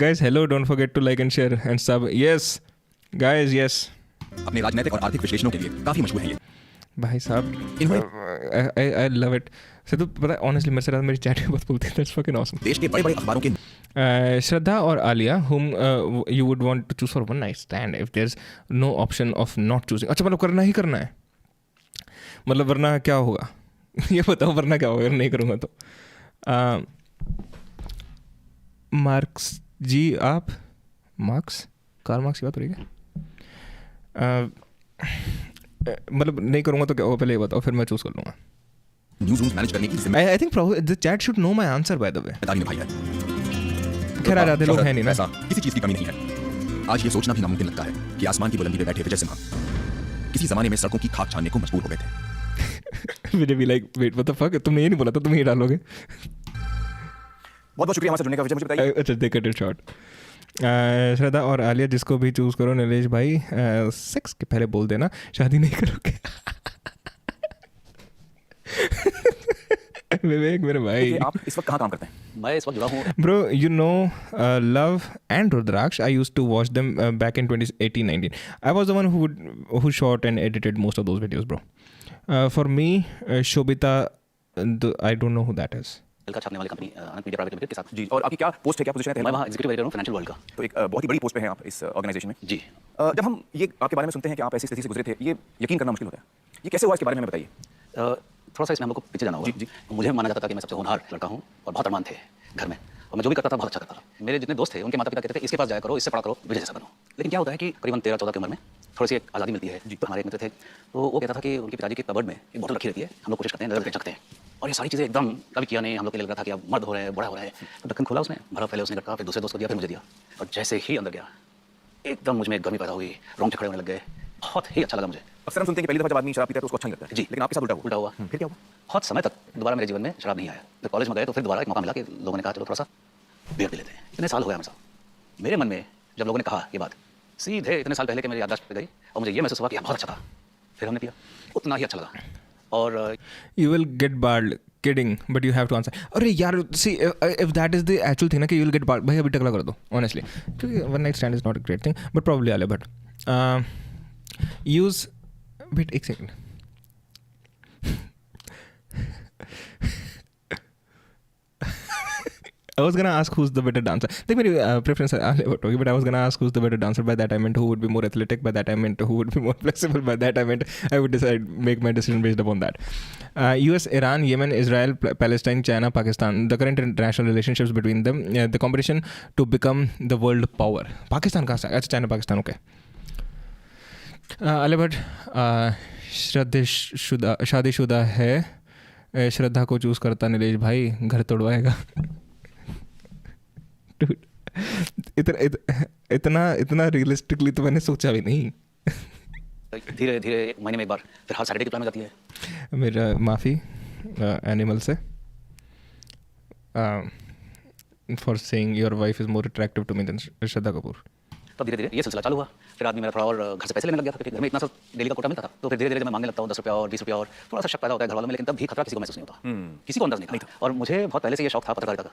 Guys, hello, don't forget to like and share and sub. Yes, guys, yes. अपने राजनीतिक और आर्थिक विश्लेषणों के लिए काफी मशहूर हैं ये भाई साहब. I love it. से तो पता है honestly मेरे से मेरी चैट बहुत बोलती है. That's fucking awesome. देश के बड़े-बड़े अखबारों के श्रद्धा और Alia whom you would want to choose for one night stand if there's no option of not choosing. अच्छा मतलब करना ही करना है, मतलब वरना क्या होगा? ये बताओ वरना क्या होगा अगर नहीं करूँगा तो. मार्क्स जी, आप कार्ल मार्क्स की बात हो रही है? मतलब नहीं करूँगा तो क्या होगा पहले ये बताओ, फिर मैं चूज कर लूँगा. न्यूज़रूम्स मैनेज करने की I think probably the chat should know my answer by the way. भाई है. खैर आ जाते लोग हैं नहीं ना. किसी चीज़ की कमी नहीं है. आज ये सोचना भी नामुमकिन लगता है कि आसमान की बुलंदी पे बैठे विजय सिन्हा किसी जमाने में सड़कों की खाक छानने को मजबूर हो गए थे। मुझे भी like wait what the fuck, तुमने ये नहीं बोला था, तुम ये डालोगे। बहुत बहुत शुक्रिया हमारे साथ जुड़ने का विजय, मुझे बताइए। अच्छा दे कट इट शॉर्ट। श्रद्धा और आलिया जिसको भी चूज करो नीलेश भाई, सेक्स के पहले बोल देना शादी नहीं करोगे। विवेक मेरे भाई, आप इस वक्त कहाँ काम करते हैं? मैं इस वक्त जुड़ा हूँ Bro, you know, Love and Rudraksh, I used to watch them back in 2018-19. I was the one who shot and edited most of those videos, bro. For me, Shobita, I don't know who that is. का छापने वाली company अनंत media private limited के साथ। जी, और आपकी क्या post है, क्या पोजीशन है? मैं वहाँ एग्जीक्यूटिव एडिटर हूँ फाइनेंशियल वर्ल्ड का। तो एक बहुत ही बड़ी पोस्ट पे हैं आप इस ऑर्गेनाइजेशन में। जी। जब हम ये आपके बारे में सुनते हैं कि आप ऐसी स्थिति से गुजरे थे, ये यकीन करना मुश्किल होता है। ये कैसे हुआ, इसके बारे में बताइए। थोड़ा सा इसमें हम लोग को पीछे जाना होगा। जी। मुझे माना जाता था कि मैं सबसे होनहार लड़का हूँ और बहुत अरमान थे घर में, और मैं जो भी करता था बहुत अच्छा करता था। मेरे जितने दोस्त थे उनके माता पिता कहते थे इसके पास जाया करो, इससे पढ़ा करो, विजय जैसा बनो। लेकिन क्या होता है कि करीबन 13-14 की उम्र में थोड़ी सी एक आज़ादी मिलती है। जी। तो हमारे एक मित्र थे, तो वो कहता था कि उनके पिताजी के कबर्ड में एक बोतल रखी रहती है, हम लोग कोशिश करते हैं, नजर झकते हैं, और ये सारी चीज़ें एकदम कभी किया नहीं। हम लोग के लिए लग रहा था कि अब मर्द हो रहे हैं, बड़ा हो रहा है। तो ढक्कन खोला उसने, भरा, पहले उसने रखा, फिर दूसरे दोस्त को दिया, फिर मुझे दिया, और जैसे ही अंदर गया एकदम मुझ में गर्मी पैदा हुई, रोंगटे खड़े होने लग गए, बहुत ही अच्छा लगा मुझे। अक्सर हम सुनते हैं कि पहली दफा जब आदमी शराब पीता है तो उसको अच्छा नहीं लगता है। जी। लेकिन आपके साथ उल्टा हुआ। फिर क्या हुआ? बहुत समय तक दोबारा मेरे जीवन में शराब नहीं आया। जब कॉलेज में गए तो फिर दोबारा एक मौका मिला कि लोगों ने कहा चलो थोड़ा सा बियर पी लेते हैं। इतने साल हो गए हमेशा। मेरे मन में जब लोगों ने कहा ये बात, सीधे इतने साल पहले के मेरी याददाश्त पे गई और मुझे ये महसूस हुआ कि बहुत अच्छा था। फिर हमने पिया, उतना ही अच्छा लगा। और You will get barred. Kidding, but you have to answer. अरे यार, see, if that is the actual thing ना कि you will get barred, भाई अभी टकला कर दो, honestly. क्योंकि one night stand is not a great thing, but probably आले, but use, wait एक second. I was gonna ask who's the better dancer. देख मेरी preference आले भट्ट होगी, but I was gonna ask who's the better dancer. By that I meant who would be more athletic. By that I meant who would be more flexible. By that I meant I would make my decision based upon that. US, Iran, Yemen, Israel, Palestine, China, Pakistan. The current international relationships between them. The competition to become the world power. Pakistan कहाँ से? अच्छा, China, Pakistan, okay. आले भट्ट शादीशुदा है, श्रद्धा को choose करता नीलेश भाई, घर तोड़वाएगा। इतना रियलिस्टिकली तो मैंने सोचा भी नहीं। धीरे धीरे महीने में एक बार फिर हर सैटरडे की प्लान हो जाती है। मेरा माफ़ी एनिमल से for saying your wife is more attractive to me than Shraddha Kapoor. तब धीरे धीरे ये सिलसिला चालू हुआ। फिर आदमी मेरा थोड़ा और घर से पैसे लेने लग गया था, क्योंकि घर में इतना सा डेली का कोटा मिलता था। तो फिर धीरे धीरे मैं मांगने लगता हूँ 10 रुपया और 20 रुपया, और थोड़ा सा शक पैदा होता है घर वालों में, लेकिन तब भी खतरा किसी को महसूस नहीं होता, किसी को अंदाज नहीं था। और मुझे बहुत पहले से ये शौक था पत्रकारिता का।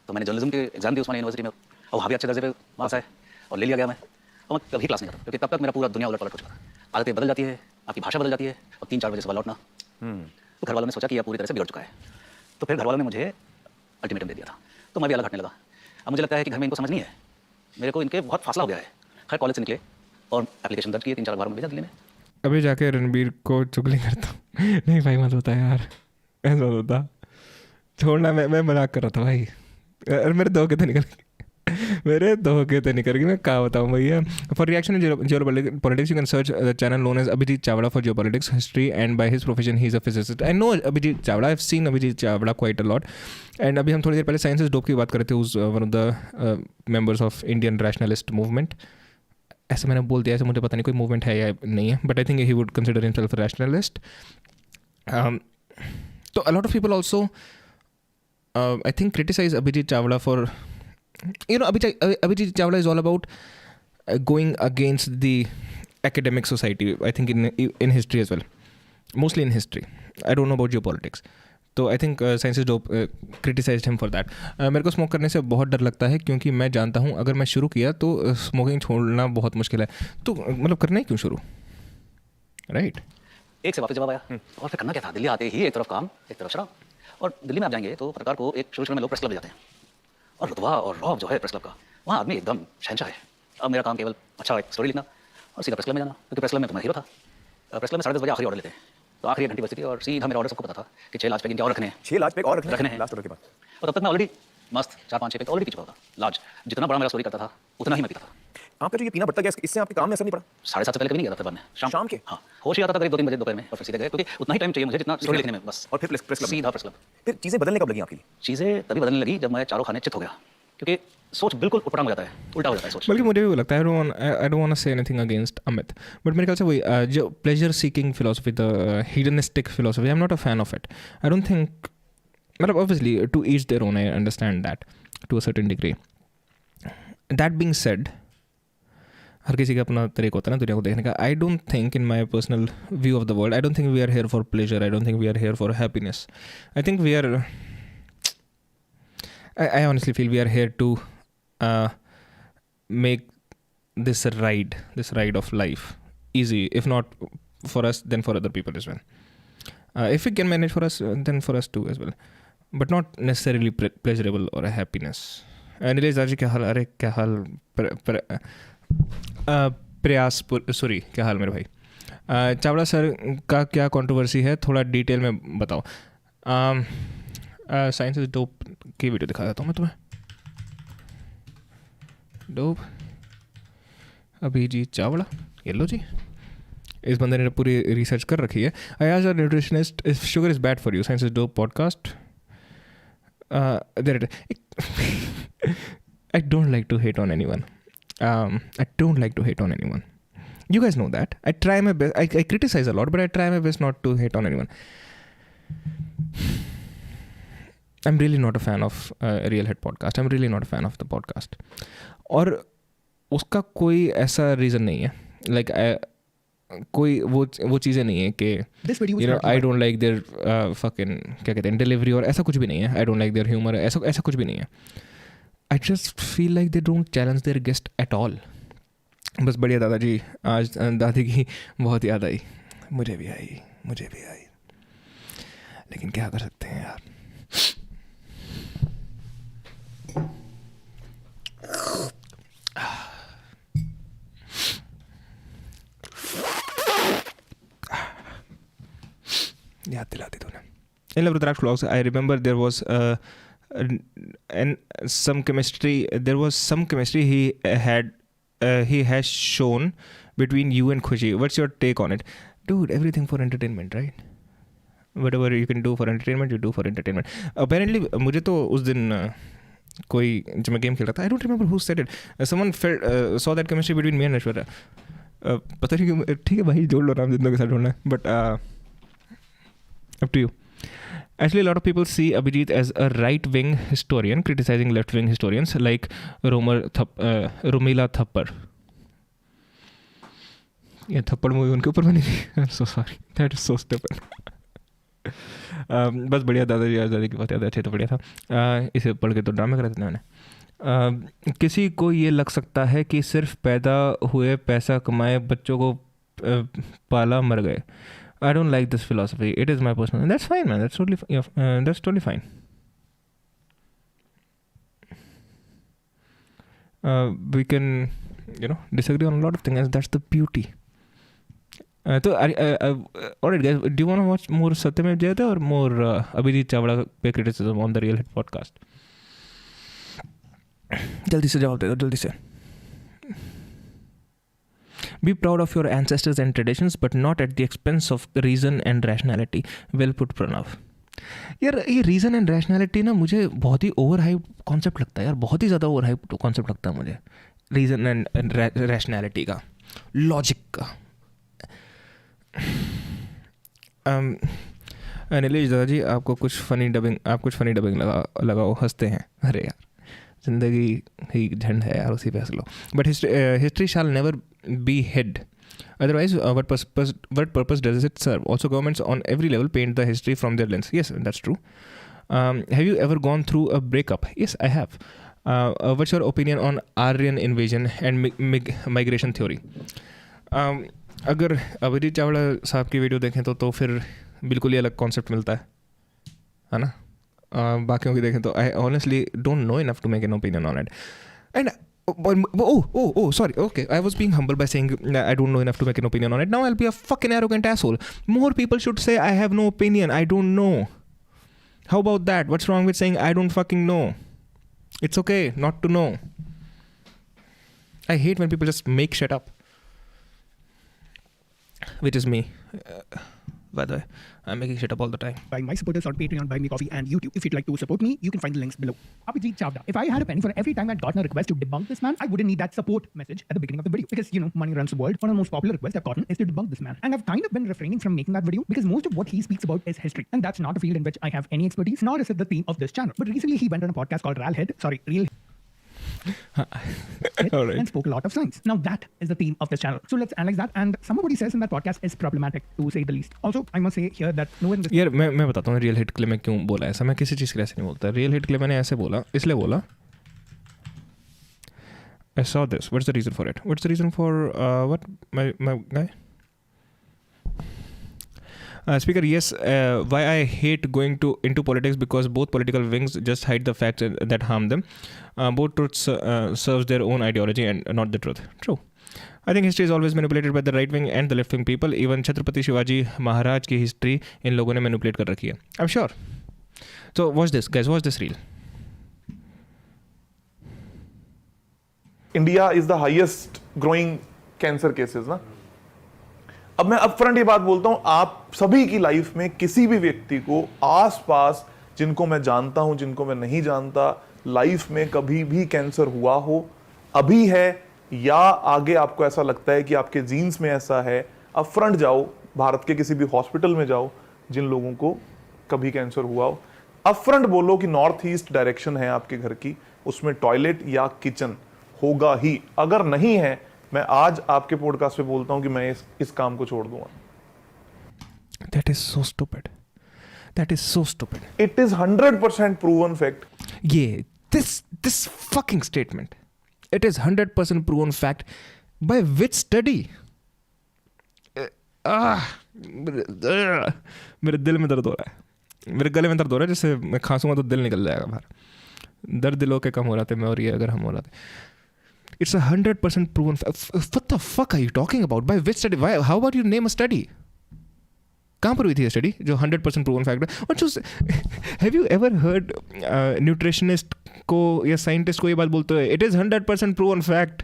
तो मैंने जर्नलिज्म के एग्जाम दिए उस्मानिया यूनिवर्सिटी में, और वहाँ भी अच्छे दर्जे पे पास आए और ले लिया गया मैं। और मैं कभी क्लास नहीं करता, क्योंकि तब तक मेरा पूरा दुनिया उलट पलट हो चुका था। आदतें बदल जाती है, आपकी भाषा बदल जाती है, और 3-4 बजे सुबह लौटना। तो घर वालों ने सोचा कि यह पूरी तरह से बिगड़ चुका है। तो फिर घर वालों ने मुझे अल्टीमेटम दे दिया था, तो मैं भी अलग हटने लगा। अब मुझे लगता है कि घर में इनको समझ नहीं है, मेरे को इनके बहुत फासला हो गया है। खैर कॉलेज से निकले और एप्लीकेशन दर्ज किए, 3-4 बार में भेजा दिल्ली में। अभी जाके रणबीर को चुगली करता हूँ। नहीं भाई मत होता यार, ऐसा होता, छोड़ना। मैं मजाक कर रहा था भाई, अरे मेरे धोखे तो निकल गए, मैं क्या बताऊँ भैया। For reaction in geopolitics you can search the channel known as Abhijit Chawda for geopolitics history, and by his profession he is a physicist. I know Abhijit Chawda, I have seen Abhijit Chawda quite a lot. And अभी हम थोड़ी देर पहले sciences dope की बात कर रहे थे, उस one of the members of Indian rationalist movement. ऐसे मैंने बोल दिया, ऐसे मुझे पता नहीं कोई मूवमेंट है या नहीं है, but I think he would consider himself rationalist. तो a lot of people also I think criticize Abhijit Chawla for, Abhijit Chawla is all about going against the academic society, I think in history as well, mostly in history. I don't know about geopolitics. तो I think Sciences Dope criticized him for that. मेरे को smoke करने से बहुत डर लगता है, क्योंकि मैं जानता हूँ अगर मैं शुरू किया तो स्मोकिंग छोड़ना बहुत मुश्किल है। तो मतलब करना ही क्यों शुरू, राइट? एक से वापस जवाब आया, और फिर करना क्या था? दिल्ली आते ही एक तरफ काम, एक तरफ शराब। और दिल्ली में आप जाएंगे तो पत्रकार को एक शुरू में लोग प्रेस क्लब ले जाते हैं, और रुतबा और रौब जो है प्रेस क्लब का, वहाँ आदमी एकदम शहंशाह है। अब मेरा काम केवल अच्छा एक स्टोरी लिखना और सीधा प्रेस क्लब में जाना, क्योंकि प्रेस क्लब में तो मैं हीरो था। प्रेस क्लब में 10:30 बजे आखिरी ऑर्डर लेते हैं, तो आखिरी 1 घंटे बचती थी, और सीधा मेरा ऑर्डर सबको पता था कि 6 लार्ज पैक इनके और रखने हैं, 6 लार्ज पैक और रखने हैं लास्ट ऑर्डर के बाद। और तब तक मैं ऑलरेडी मस्त 4-5-6 पैक ऑलरेडी पी चुका था लार्ज। जितना बड़ा मेरा स्टोरी करता था उतना ही मैं पीता था। आपका जो ये पीना बढ़ता गया, इससे आपके काम में असर नहीं पड़ा? 7:30 से पहले कभी नहीं गया था, फिर मैं शाम के, हाँ, होश ही आता था करीब 2-3 बजे दोपहर में, और फिर सीधे गए, क्योंकि उतना ही टाइम चाहिए मुझे जितना स्टोरी लिखने में, बस। और फिर प्रेस क्लब, सीधा प्रेस क्लब। फिर चीज़ें बदलने कब लगी आपकी? चीज़ें तभी बदलने लगी जब मैं चारों खाने चित हो गया, क्योंकि सोच बिल्कुल उपराम हो जाता है, उल्टा हो जाता है सोच। बल्कि मुझे भी लगता है I don't want to say anything against Amit, but मेरे ख्याल से वही जो pleasure seeking philosophy, the hedonistic philosophy, I am not a fan of it. I don't think, मतलब obviously to each their own, I understand that to a certain degree. That being said, हर किसी का अपना तरीका होता है ना दुनिया को देखने का. I don't think, in my personal view of the world, I don't think we are here for pleasure. I don't think we are here for happiness. I think we are, I honestly feel we are here to make this ride of life easy, if not for us, then for other people as well. If we can manage for us, then for us too as well, but not necessarily pleasurable or a happiness. Nilesh दाजी क्या हाल? अरे क्या हाल? प्रयास sorry, क्या हाल मेरे भाई? Chavda sir का क्या controversy है, थोड़ा डिटेल में बताओ. साइंस इज डोप की वीडियो दिखा देता हूँ मैं तुम्हें. डोप अभिजीत चावड़ा, ये लो जी. इस बंदे ने पूरी रिसर्च कर रखी है. I as a nutritionist, if sugar is bad for you, science is dope podcast. There I don't like to hate on anyone. I don't like to hate on anyone. You guys know that. I try my best. I criticize a lot, but I try my best not to hate on anyone. I'm really not a fan of Real Head podcast. I'm really not a fan of the podcast. और उसका कोई ऐसा reason नहीं है. Like कोई वो चीज़ें नहीं है कि you know I don't like their fucking क्या कहते हैं delivery और ऐसा कुछ भी नहीं है. I don't like their humor. ऐसा कुछ भी नहीं है. I just feel like they don't challenge their guest at all. बस बढ़िया दादाजी, आज दादी की बहुत याद आई. मुझे भी आई. लेकिन क्या कर सकते हैं यार. याद दिलाती तूने. In Rudraksha vlogs, I remember there was and some chemistry. There was some chemistry he has shown between you and Khushi. What's your take on it, dude? Everything for entertainment, right? Whatever you can do for entertainment, you do for entertainment. Apparently, मुझे तो उस दिन कोई जब मैं game खेल रहा था, I don't remember who said it. Someone saw that chemistry between me and Aishwarya. पता नहीं क्यों. ठीक है भाई, जोड़ लो, राम जिंदगी के साथ जोड़ना है, but up to you. Actually, a lot of people see Abhijit as a right-wing historian, criticizing left-wing historians like Rumila Thappar. ये थप्पड़ मूवी उनके ऊपर बनी थी. I'm so sorry. That is so stupid. बस बढ़िया दादाजी, आज दादी की बात याद अच्छे तो बढ़िया था. इसे पढ़ के तो ड्रामे करे थे मैंने. किसी को ये लग सकता है कि सिर्फ पैदा हुए, पैसा कमाए, बच्चों को पाला, मर गए. I don't like this philosophy. It is my personal. That's fine, man. That's totally fine. We can, disagree on a lot of things. That's the beauty. So, alright, guys. Do you want to watch more Satyamev Jayate or more Abhijit Chavda पे criticism on the Real Head podcast? जल्दी से जवाब दे दो, जल्दी से. Be proud of your ancestors and traditions, but not at the expense of reason and rationality. Well put, Pranav. यार ये reason and rationality ना मुझे बहुत ही ओवर हाइप कॉन्सेप्ट लगता है यार. बहुत ही ज़्यादा ओवर हाइप कॉन्सेप्ट लगता है मुझे reason and rationality का, लॉजिक का. नीलेश दादाजी, आपको कुछ फनी डबिंग लगाओ, हंसते हैं. अरे यार, जिंदगी ही झंड है यार, उसी पे हंस लो. But history shall never be hid. Otherwise, what purpose does it serve? Also, governments on every level paint the history from their lens. Yes, that's true. Have you ever gone through a breakup? Yes, I have. What's your opinion on Aryan invasion and migration theory? अगर अभिजीत चावड़ा साहब की video देखें तो फिर बिल्कुल ही अलग concept मिलता है ना. बाकियों की देखें तो I honestly don't know enough to make an opinion on it. And sorry. Okay, I was being humble by saying I don't know enough to make an opinion on it. Now I'll be a fucking arrogant asshole. More people should say I have no opinion, I don't know. How about that? What's wrong with saying I don't fucking know? It's okay not to know. I hate when people just make shit up, which is me. by the way. I'm making shit up all the time. By my supporters on Patreon, Buy Me Coffee, and YouTube. If you'd like to support me, you can find the links below. Abhijit Chavda. If I had a penny for every time I'd gotten a request to debunk this man, I wouldn't need that support message at the beginning of the video. Because, money runs the world. One of the most popular requests I've gotten is to debunk this man. And I've kind of been refraining from making that video because most of what he speaks about is history. And that's not a field in which I have any expertise, nor is it the theme of this channel. But recently he went on a podcast called Real All right. and spoke a lot of science. Now that is the theme of this channel. So let's analyze that. And some of what he says in that podcast is problematic, to say the least. Also, I must say here that no one... यार मैं बताता हूँ real hit के लिए मैं क्यों बोला ऐसा. मैं किसी चीज़ के लिए ऐसे नहीं बोलता. रियल हिट के लिए मैंने ऐसे बोला, इसलिए बोला. I saw this. What's the reason for it? What's the reason for what my guy? Speaker, yes. Why I hate going into politics, because both political wings just hide the facts that harm them. Both truths serves their own ideology and not the truth. True. I think history is always manipulated by the right wing and the left wing people. Even Chhatrapati Shivaji Maharaj की history इन लोगों ने manipulate कर रखी है. I'm sure. So watch this, guys. Watch this reel. India is the highest growing cancer cases ना. अब मैं upfront ये बात बोलता हूं, आप सभी की लाइफ में किसी भी व्यक्ति को आसपास, जिनको मैं जानता हूं, जिनको मैं नहीं जानता, लाइफ में कभी भी कैंसर हुआ हो, अभी है या आगे आपको ऐसा लगता है कि आपके जीन्स में ऐसा है, अपफ्रंट जाओ, भारत के किसी भी हॉस्पिटल में जाओ जिन लोगों को कभी कैंसर हुआ हो, अपफ्रंट बोलो कि नॉर्थ ईस्ट डायरेक्शन है आपके घर की, उसमें टॉयलेट या किचन होगा ही. अगर नहीं है, मैं आज आपके पॉडकास्ट पे बोलता हूं कि मैं इस काम को छोड़ दूंगा. That is so stupid. That is so stupid. It is 100% proven fact. Yeah, this fucking statement. It is 100% proven fact. By which study? मेरे दिल में दर्द हो रहा है. मेरे गले में दर्द हो रहा है. जैसे मैं खांसूंगा तो दिल निकल जाएगा बाहर. दर्द दिलों के कम हो रहा थे मैं, और ये अगर हम हो रहा थे. It's 100% proven. What the fuck are you talking about? By which study? Why? How about you name a study? कहाँ पर हुई थी ये स्टडी जो 100% प्रूवन फैक्ट है? और जो have you ever heard nutritionist को या साइंटिस्ट को ये बात बोलते हुए, इट इज़ 100% प्रूवन फैक्ट.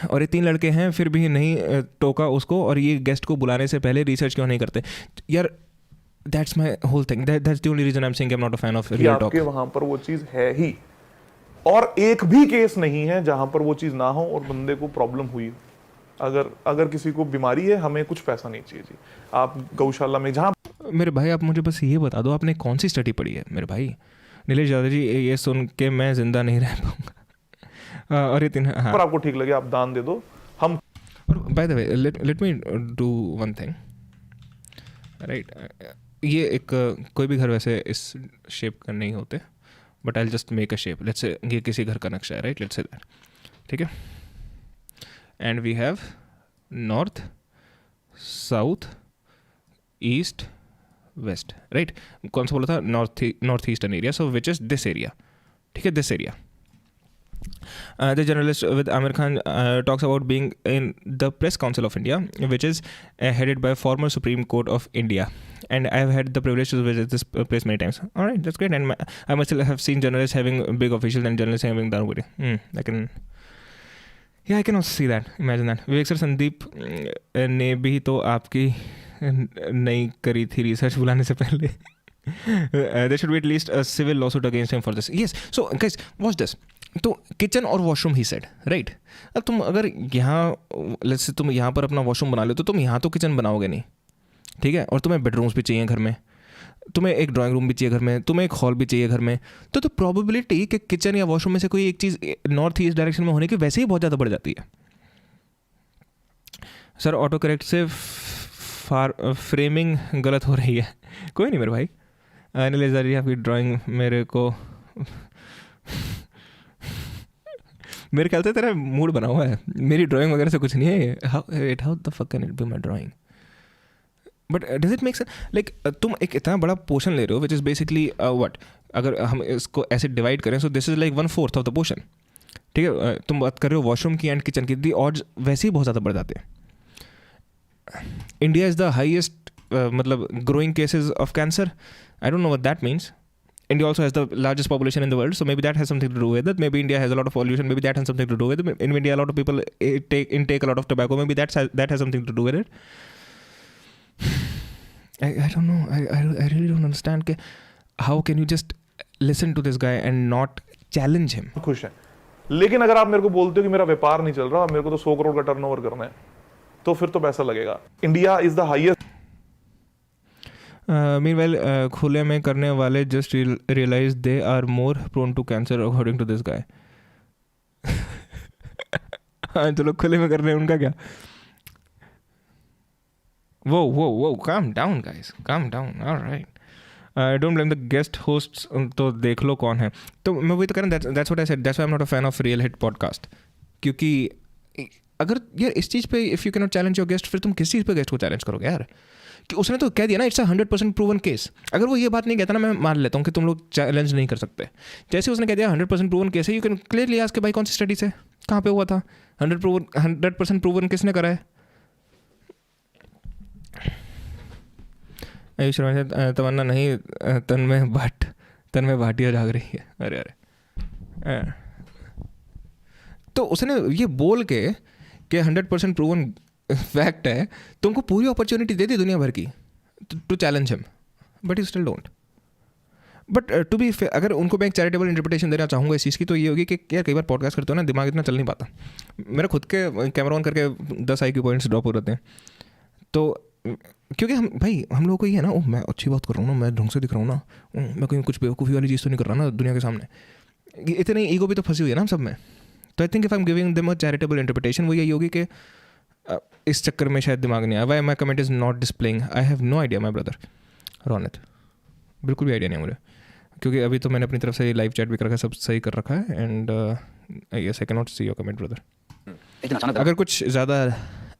और ये 3 लड़के हैं फिर भी नहीं टोका उसको, और ये गेस्ट को बुलाने से पहले रिसर्च क्यों नहीं करते यार? That's my whole thing. That's the only reason I am saying I am not a fan of real talk. वहाँ पर वो चीज़ है ही, और एक भी केस नहीं है जहां पर वो चीज ना हो और बंदे को प्रॉब्लम हुई. अगर किसी को बीमारी है, हमें कुछ पैसा नहीं चाहिए जी. आप गौशाला में जहां... मेरे भाई आप मुझे बस ये बता दो, आपने कौन सी स्टडी पढ़ी है मेरे भाई? नीलेश यादव जी, ये सुन के मैं जिंदा नहीं रह पाऊंगा. और ये 3 पर आपको ठीक लगे आप दान दे दो. हम bye the way let me do one thing, right? ये एक कोई भी घर वैसे इस शेप का नहीं होते, but I just make a shape. Let's say ये किसी घर का नक्शा है, राइट? लेट्स से दैट, ठीक है? And we have north, south, east, west, right? कौन सा बोला था? North eastern area. So which is this area, ठीक है? This area. The journalist with Amir Khan talks about being in the Press Council of India, which is headed by former Supreme Court of India. And I have had the privilege to visit this place many times. All right, that's great. And I must have seen journalists having big officials and journalists having downward. I can also see that. Imagine that. Vivek sir, Sandeep ने भी तो आपकी नहीं करी थी research बुलाने से पहले. There should be at least a civil lawsuit against him for this. Yes. So guys, watch this. तो किचन और वॉशरूम ही सेड, राइट? अब तुम अगर यहाँ लेट्स से तुम यहाँ पर अपना वॉशरूम बना लो, तो तुम यहाँ तो किचन बनाओगे नहीं, ठीक है? और तुम्हें बेडरूम्स भी चाहिए घर में, तुम्हें एक ड्राइंग रूम भी चाहिए घर में, तुम्हें एक हॉल भी चाहिए घर में. तो प्रोबेबिलिटी कि किचन या वॉशरूम में से कोई एक चीज़ नॉर्थ ईस्ट डायरेक्शन में होने की वैसे ही बहुत ज़्यादा बढ़ जाती है. सर ऑटो करेक्ट से फ्रेमिंग गलत हो रही है. कोई नहीं मेरे भाई. नीलेश जी, आपकी ड्राइंग मेरे को मेरे ख्याल से तेरा मूड बना हुआ है. मेरी ड्राइंग वगैरह से कुछ नहीं है. How the fuck can it be my drawing? But does it make sense? Like तुम एक इतना बड़ा पोर्शन ले रहे हो विच इज़ बेसिकली व्हाट, अगर हम इसको ऐसे डिवाइड करें, so this is like 1/4 of the portion, ठीक है? तुम बात कर रहे हो वॉशरूम की एंड किचन की, दी ऑड्स वैसे ही बहुत ज़्यादा बढ़ जाते हैं. इंडिया इज़ द हाइएस्ट मतलब growing cases of cancer. I don't know what that means. India also has the largest population in the world, so maybe that has something to do with it. Maybe India has a lot of pollution. Maybe that has something to do with it. In India, a lot of people intake a lot of tobacco. Maybe that has something to do with it. I don't know. I really don't understand कि how can you just listen to this guy and not challenge him. खुश है, लेकिन अगर आप मेरे को बोलते हो कि मेरा व्यापार नहीं चल रहा, मेरे को तो 100 करोड़ का टर्नओवर करना है, तो फिर तो पैसा लगेगा. India is the highest. Meanwhile, खुले में करने वाले just realize they are more prone to cancer according to this guy. हाँ, चलो खुले में कर रहे हैं, उनका क्या? Whoa, calm down guys, calm down. All right. Don't blame the guest hosts. तो देख लो कौन है. तो मैं वही तो कह रहा हूँ, that's what I said. That's why I'm not a fan of Real Hit podcast. क्योंकि अगर यार इस चीज़ पे if you cannot challenge your guest, फिर तुम किस चीज़ पे गेस्ट को चैलेंज करोगे यार? कि उसने तो कह दिया ना, इट्स अ 100% प्रूवन केस. अगर वो ये बात नहीं कहता ना, मैं मान लेता हूँ कि तुम लोग चैलेंज नहीं कर सकते. जैसे उसने कह दिया 100% प्रूवन केस है, यू कैन क्लियरली आस्क भाई कौन सी स्टडी से, कहाँ पे हुआ था, 100% प्रूवन किसने करा है. आयुष शर्मा से तमन्ना नहीं, तन में भाटिया जाग रही है. अरे तो उसने ये बोल के कि 100% प्रूवन फैक्ट है, तुमको पूरी अपॉर्चुनिटी दे दी दुनिया भर की to challenge him, but you still don't. But to be अगर उनको मैं एक चैरिटेबल इंटरप्रिटेशन देना चाहूँगा इस चीज़ की, तो ये होगी कि यार कई बार पॉडकास्ट करते हो ना, दिमाग इतना चल नहीं पाता. मेरा खुद के कैमरा ऑन करके 10 IQ पॉइंट्स ड्रॉप हो जाते हैं. तो क्योंकि हम लोगों को ये है ना, ओह मैं अच्छी बात कर रहा हूँ ना, मैं ढंग से दिख रहा हूँ ना, मैं कहीं कुछ बेवकूफ़ी वाली चीज़ तो नहीं कर रहा ना दुनिया के सामने. इतनी ईगो भी तो फंसी हुई है ना हम सब में. तो I think if I am giving them a charitable interpretation, वो यही होगी कि इस चक्कर में शायद दिमाग नहीं आया. Why my comment is not displaying, I have no idea my brother Ronit, बिल्कुल भी आइडिया नहीं है मुझे, क्योंकि अभी तो मैंने अपनी तरफ से लाइव चैट भी कर रखा है, सब सही कर रखा है. And yes I can not see your comment brother. अगर कुछ ज़्यादा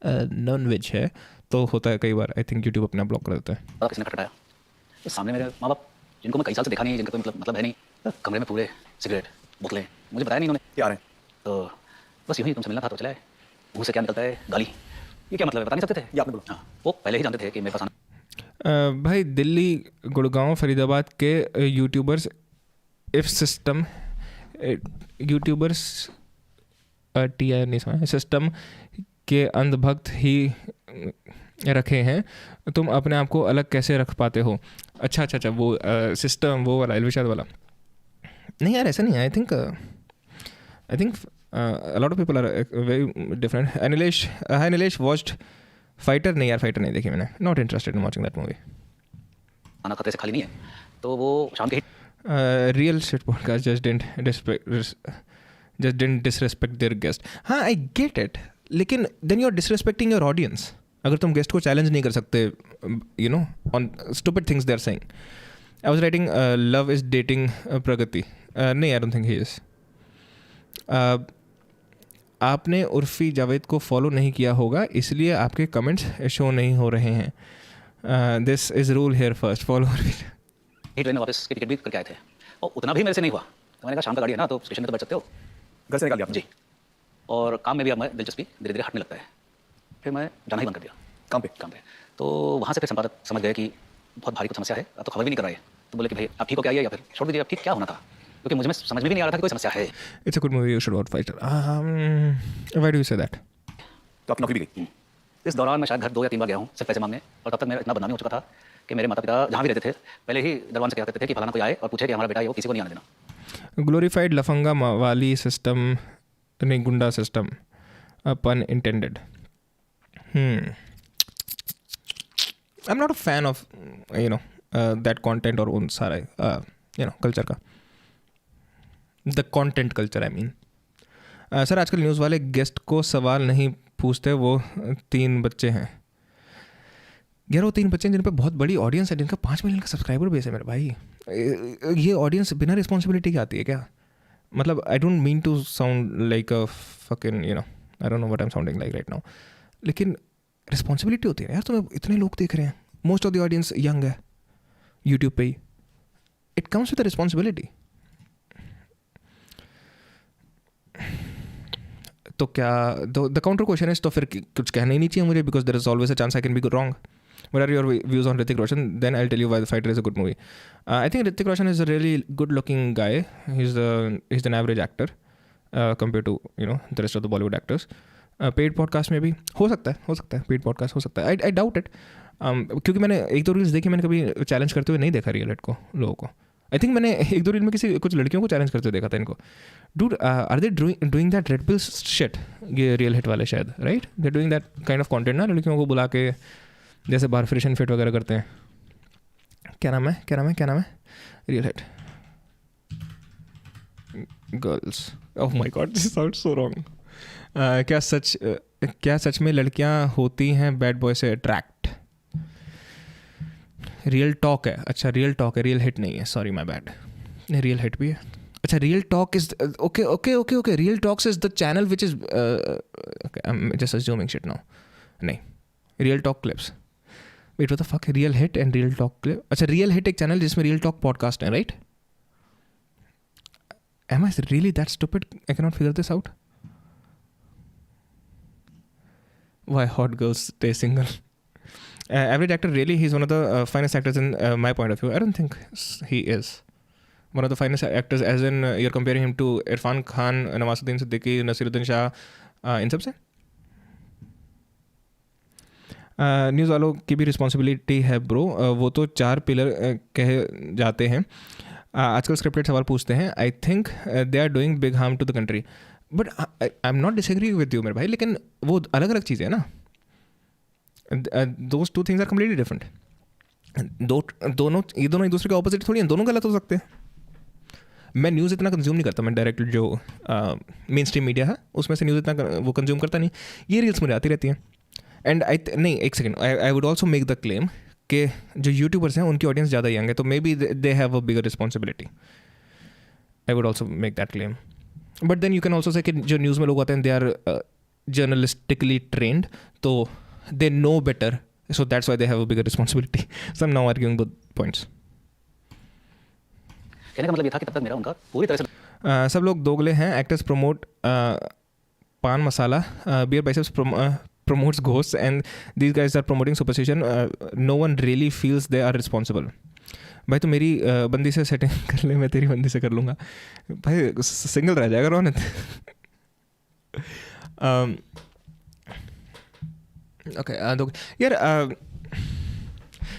नॉन वेज है तो होता है कई बार, आई थिंक यूट्यूब अपना ब्लॉक कर देता है. किसी ने खटखटाया तो सामने मेरे माँ बाप, जिनको मैं कई साल से देखा नहीं, जिनका कोई मतलब है नहीं, कमरे में पूरे सिगरेट बोतलें, मुझे बताया नहीं उन्होंने क्या रहे. तो बस यूँ ही तुमसे मिलना था तो चला है. मुँह से क्या निकलता है, गाली. ये क्या मतलब है, बता नहीं सकते थे? ये आपने बोला. हाँ, वो पहले ही जानते थे कि मेरे पास आना. भाई दिल्ली, गुड़गांव, फरीदाबाद के YouTubers if system YouTubers TI नहीं समझ, सिस्टम के अंधभक्त ही रखे हैं, तुम अपने आप को अलग कैसे रख पाते हो? अच्छा वो सिस्टम वो वाला एलविशाद वाला नहीं यार, ऐसा नहीं है. I think a lot of people are very different. Anilesh watched fighter. नहीं यार, फाइटर नहीं देखी मैंने, not interested in watching that movie. खाना खतरे से खाली नहीं है, तो वो शाम के real shit podcast just didn't disrespect their guest. हाँ, I get it, लेकिन then you're disrespecting your audience. अगर तुम गेस्ट को चैलेंज नहीं कर सकते, you know, on stupid things they're saying. I was writing love is dating प्रगति. नहीं, I don't think he is. आपने उर्फी जावेद को फॉलो नहीं किया होगा, इसलिए आपके कमेंट्स शो नहीं हो रहे हैं. This is rule hair first, follow Urfi. वापस की टिकट भी करके आए थे, और उतना भी मेरे से नहीं हुआ. तो मैंने कहा शाम का गाड़ी है ना, तो स्टेशन में तो बैठ सकते हो. घर से निकाल दिया जी. और काम में भी अब मैं दिलचस्पी धीरे धीरे हटने लगता है. फिर मैं जाना ही बंद कर दिया. काम पे. तो वहाँ से फिर संपादक समझ गए कि बहुत भारी कुछ समस्या है, अब तो खबर भी नहीं कर रहा है. तो बोले कि भाई आप ठीक हो क्या, या फिर छोड़ दीजिए, अब ठीक क्या होना था, क्योंकि मुझे समझ में भी नहीं आ रहा था कि कोई समस्या है. It's a good movie, you should watch fighter. Why do you say that? तो आपकी नौकरी भी गई. इस दौरान मैं शायद घर 2 या 3 बार गया हूँ सिर्फ पैसे मांगने, और तब तक मैं इतना बदनामी हो चुका था कि मेरे माता पिता जहाँ भी रहते थे पहले ही दरवान से कहते थे कि फलाना कोई आए और पूछे कि हमारा बेटा है, वो किसी को नहीं आने देना. ग्लोरीफाइड लफंगा वाली सिस्टम नहीं, गुंडा सिस्टम, पन intended. I am not a fan of that content और उन सारा कल्चर का, the content culture I mean. Sir आजकल न्यूज़ वाले गेस्ट को सवाल नहीं पूछते, वो 3 बच्चे हैं. यार वो 3 बच्चे हैं जिन पे बहुत बड़ी ऑडियंस है, जिनका 5 मिलियन का सब्सक्राइबर बेस है मेरे भाई. ये ऑडियंस बिना रिस्पॉन्सिबिलिटी के आती है क्या? मतलब I don't mean to sound like a fucking I don't know what I am sounding like right now, लेकिन रिस्पॉन्सिबिलिटी होती है यार. तुम्हें इतने लोग देख रहे हैं, most of the audience young है यूट्यूब पे ही. It comes with the responsibility. तो क्या द काउंटर क्वेश्चन इज, तो फिर कुछ कहना ही नहीं चाहिए मुझे, because there is always a chance I can be wrong. What are your views on Hrithik Roshan? Then I'll tell you why The Fighter is a good movie. I think Hrithik Roshan is a really good-looking guy. He's an average actor compared to the rest of the Bollywood actors. Paid podcast में भी हो सकता है paid podcast हो सकता है. I doubt it. क्योंकि मैंने एक दो रील्स देखी, मैंने कभी चैलेंज करते हुए नहीं देखा रियल हिट को लोगों को. आई थिंक मैंने एक दो रील में कुछ लड़कियों को चैलेंज करते हुए देखा था इनको. Dude are they doing that red pill shit, ये रियल हिट वाले शायद, right? They doing that kind of content ना, लड़कियों को बुला के जैसे बार फ्रेशन फिट वगैरह करते हैं. क्या नाम है real hit girls. Oh my god, this sounds so wrong. क्या सच में लड़कियां होती हैं बैड बॉय से अट्रैक्ट? रियल टॉक है. अच्छा रियल टॉक है, रियल हिट नहीं है, sorry my bad. Real hit भी है. अच्छा real talk is okay real talks is the channel which is I am just assuming shit now. नहीं, real talk clips. Wait what the fuck, real hit and real talk clip. अच्छा real hit एक channel जिसमें real talk podcast है, right? Am I really that stupid? I cannot figure this out. Why hot girls stay single? Average actor, really, he's one of the finest actors in my point of view. I don't think he is one of the finest actors, as in you're comparing him to Irfan Khan, Nawazuddin Siddiqui, Nasiruddin Shah, इन सब से. News वालों की भी responsibility है bro. वो तो 4 pillar कहे जाते हैं. आजकल स्क्रिप्टेड सवाल पूछते हैं. I think they are doing big harm to the country. But I am not disagree with you मेरे भाई, लेकिन वो अलग अलग चीज़ें हैं ना. Those two things are completely different. दोनों एक दूसरे के ऑपोजिट थोड़ी हैं, दोनों गलत हो सकते हैं. मैं न्यूज़ इतना कंज्यूम नहीं करता. मैं डायरेक्ट जो मेन स्ट्रीम मीडिया है उसमें से न्यूज़ इतना वो कंज्यूम करता नहीं. ये रील्स मुझे आती रहती हैं. एंड नहीं, एक second, I would also make the claim कि जो यूट्यूबर्स हैं उनकी ऑडियंस ज़्यादा यंग है, तो maybe they have a bigger responsibility. I would also make that claim. But then you can also say कि जो न्यूज़ में लोग आते हैं दे आर जर्नलिस्टिकली ट्रेंड, तो they know better, so that's why they have a bigger responsibility. So I am now arguing both points. कहने का मतलब ये था कि तब तक मेरा उनका पूरी तरह से सब लोग दोगले हैं. Actors promote paan masala, beer biceps promotes ghosts, and these guys are promoting superstition. No one really feels they are responsible. भाई तो मेरी बंदी से सेटिंग कर ले, मैं तेरी बंदी से कर लूँगा भाई, सिंगल रह जाएगा रोनित. ओके यार,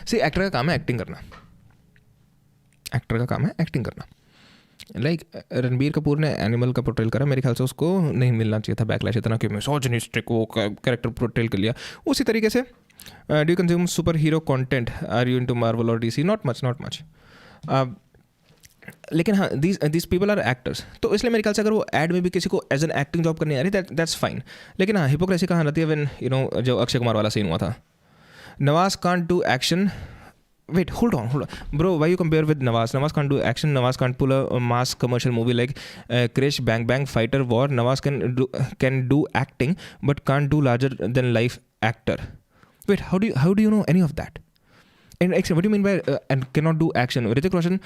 सी एक्टर का काम है एक्टिंग करना. एक्टर का काम है एक्टिंग करना. लाइक रणबीर कपूर ने एनिमल का पोर्ट्रेल करा, मेरे ख्याल से उसको नहीं मिलना चाहिए था बैकलैश इतना कि मिसोजिनिस्टिक वो कैरेक्टर पोर्ट्रेल कर लिया. उसी तरीके से do you consume super hero content? Are you into Marvel और डीसी? Not much. लेकिन हाँ, दीज पीपल आर एक्टर्स, तो इसलिए मेरे ख्याल से अगर वो एड में भी किसी को एज एन एक्टिंग जॉब करनी आ रही दैट्स फाइन. लेकिन हाँ, हिपोक्रेसी कहाँ रहती है व्हेन यू नो जो अक्षय कुमार वाला सीन हुआ था. Nawaz can't do action. Wait, hold on. Bro, why you compare with Nawaz? Nawaz can't do action. Nawaz can't pull a mass commercial movie like Krish, Bang Bang, Fighter, War. Nawaz can do acting, but can't do larger than life actor. Wait, how do you know any of that? And what do you mean by and cannot do action? Hrithik Roshan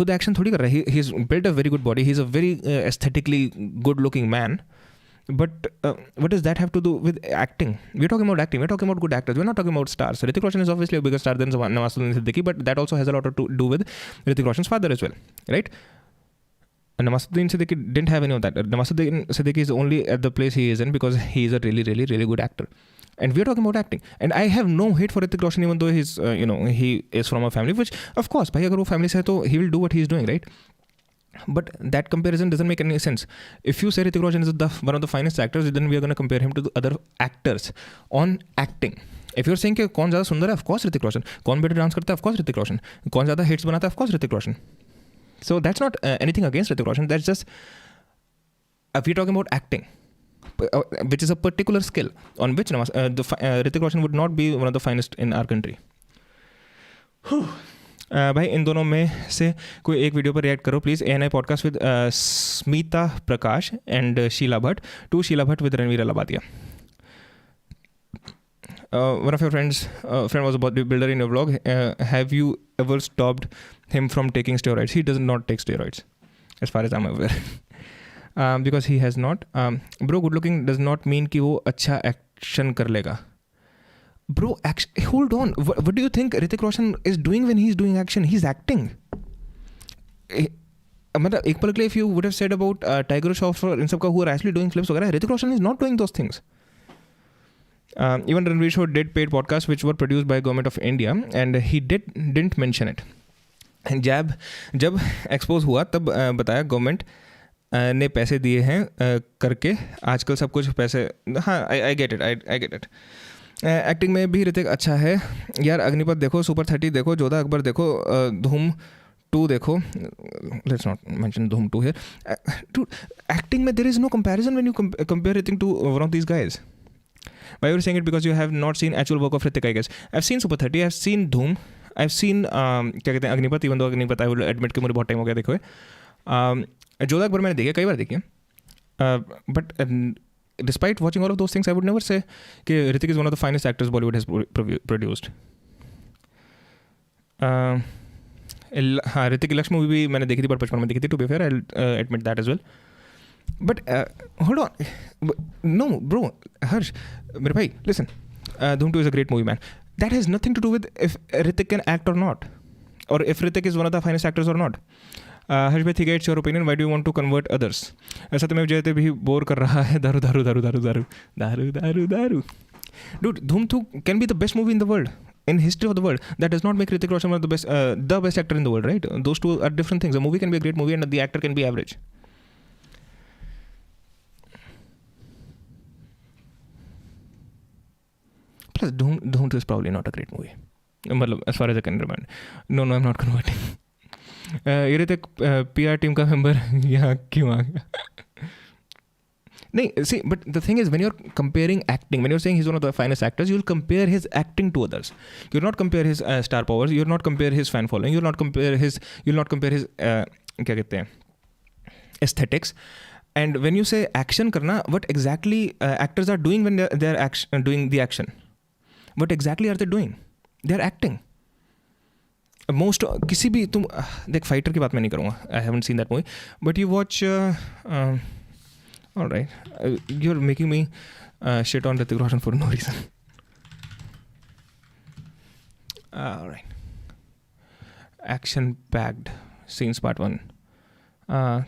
खुद action थोड़ी कर रहा है. He's built a very good body. He's a very aesthetically good looking man. But what does that have to do with acting? We're talking about acting. We're talking about good actors. We're not talking about stars. So Hrithik Roshan is obviously a bigger star than Nawazuddin Siddiqui, but that also has a lot to do with Hrithik Roshan's father as well, right? And Nawazuddin Siddiqui didn't have any of that. Nawazuddin Siddiqui is only at the place he is in because he is a really, really, really good actor. And we're talking about acting. And I have no hate for Hrithik Roshan, even though he's, he is from a family, which, of course, bhai, agar wo family se hai, to he will do what he's doing, right? But that comparison doesn't make any sense. If you say Hrithik Roshan is one of the finest actors, then we are going to compare him to the other actors on acting. If you're saying कि कौन ज़्यादा सुंदर है, of course Hrithik Roshan. कौन better dance करता है, of course Hrithik Roshan. कौन ज़्यादा hits बनाता है, of course Hrithik Roshan. So that's not anything against Hrithik Roshan. That's just if we're talking about acting, which is a particular skill on which Hrithik Roshan would not be one of the finest in our country. भाई इन दोनों में से कोई एक video पर react करो please. ANI podcast with Smita Prakash and Sheela Bhatt to Sheela Bhatt with Ranveer Allahbadia. One of your friend was a bodybuilder in your vlog. Have you ever stopped him from taking steroids? He does not take steroids, as far as I'm aware. Because he has not. Bro, good looking does not mean कि वो अच्छा action कर लेगा. Bro, hold on. What do you think Hrithik Roshan is doing when he's doing action? He's acting. मतलब एक पल के लिए if you would have said about Tiger Shroff और इन सब का who are actually doing flips वगैरह, Hrithik Roshan is not doing those things. Even Ranveer Show did paid podcasts which were produced by government of India, and he didn't mention it. जब expose हुआ तब बताया government ने पैसे दिए हैं करके आजकल सब कुछ पैसे. हाँ, आई गेट इट. एक्टिंग में भी ऋतिक अच्छा है यार. अग्निपथ देखो, सुपर 30 देखो, जोधा अकबर देखो, धूम 2 देखो. Let's not mention Dhoom 2 here. Acting में there is no comparison when you compare Hrithik to one of these guys. Why are you saying it? Because you have not seen actual work of Hrithik, I guess. I've seen Super 30, I've seen Dhoom, I've seen क्या कहते हैं Agnipath. Even though Agnipath I will admit कि मुझे बहुत time हो गया देखे हुए. जोधा अकबर मैंने देखी, कई बार देखी है. But despite watching all of those things I would never say कि Hrithik is one of the finest actors Bollywood has produced. हाँ, ऋतिक लक्ष्मी मूवी भी मैंने देखी थी, बट बचपन में देखी थी. To be fair, I admit that as well. But hold on, no bro, Harsh, मेरे भाई, listen, Dhoom 2 is a great movie, man. That has nothing to do with if Hrithik can act or not, or if Hrithik is one of the finest actors or not. Harsh bhai, ठीक है, it's your opinion. Why do you want to convert others? सत्यमेव जयते भी bore कर रहा है. दारू दारू दारू दारू दारू दारू दारू दारू. Dude, Dhoom 2 can be the best movie in the world, in history of the world. That does not make Hrithik Roshan one of the best actor in the world, right? Those two are different things. A movie can be a great movie and the actor can be average. Plus, Dhoom 2 is probably not a great movie. As far as I can remember. No, I'm not converting. ये Hrithik PR team का member यहाँ क्यों आ गया? नहीं, see, but the thing is, when you're comparing acting, when you're saying he's one of the finest actors, you'll compare his acting to others. You'll not compare his star powers. You'll not compare his fan following. You'll not compare his क्या कहते हैं, aesthetics. And when you say action करना, what exactly actors are doing when they're doing the action? What exactly are they doing? They are acting. Most किसी भी तुम देख, fighter की बात मैं नहीं करूँगा. I haven't seen that movie. But you watch. All right, you're making me shit on Hrithik Roshan for no reason. All right. Action packed scenes part 1.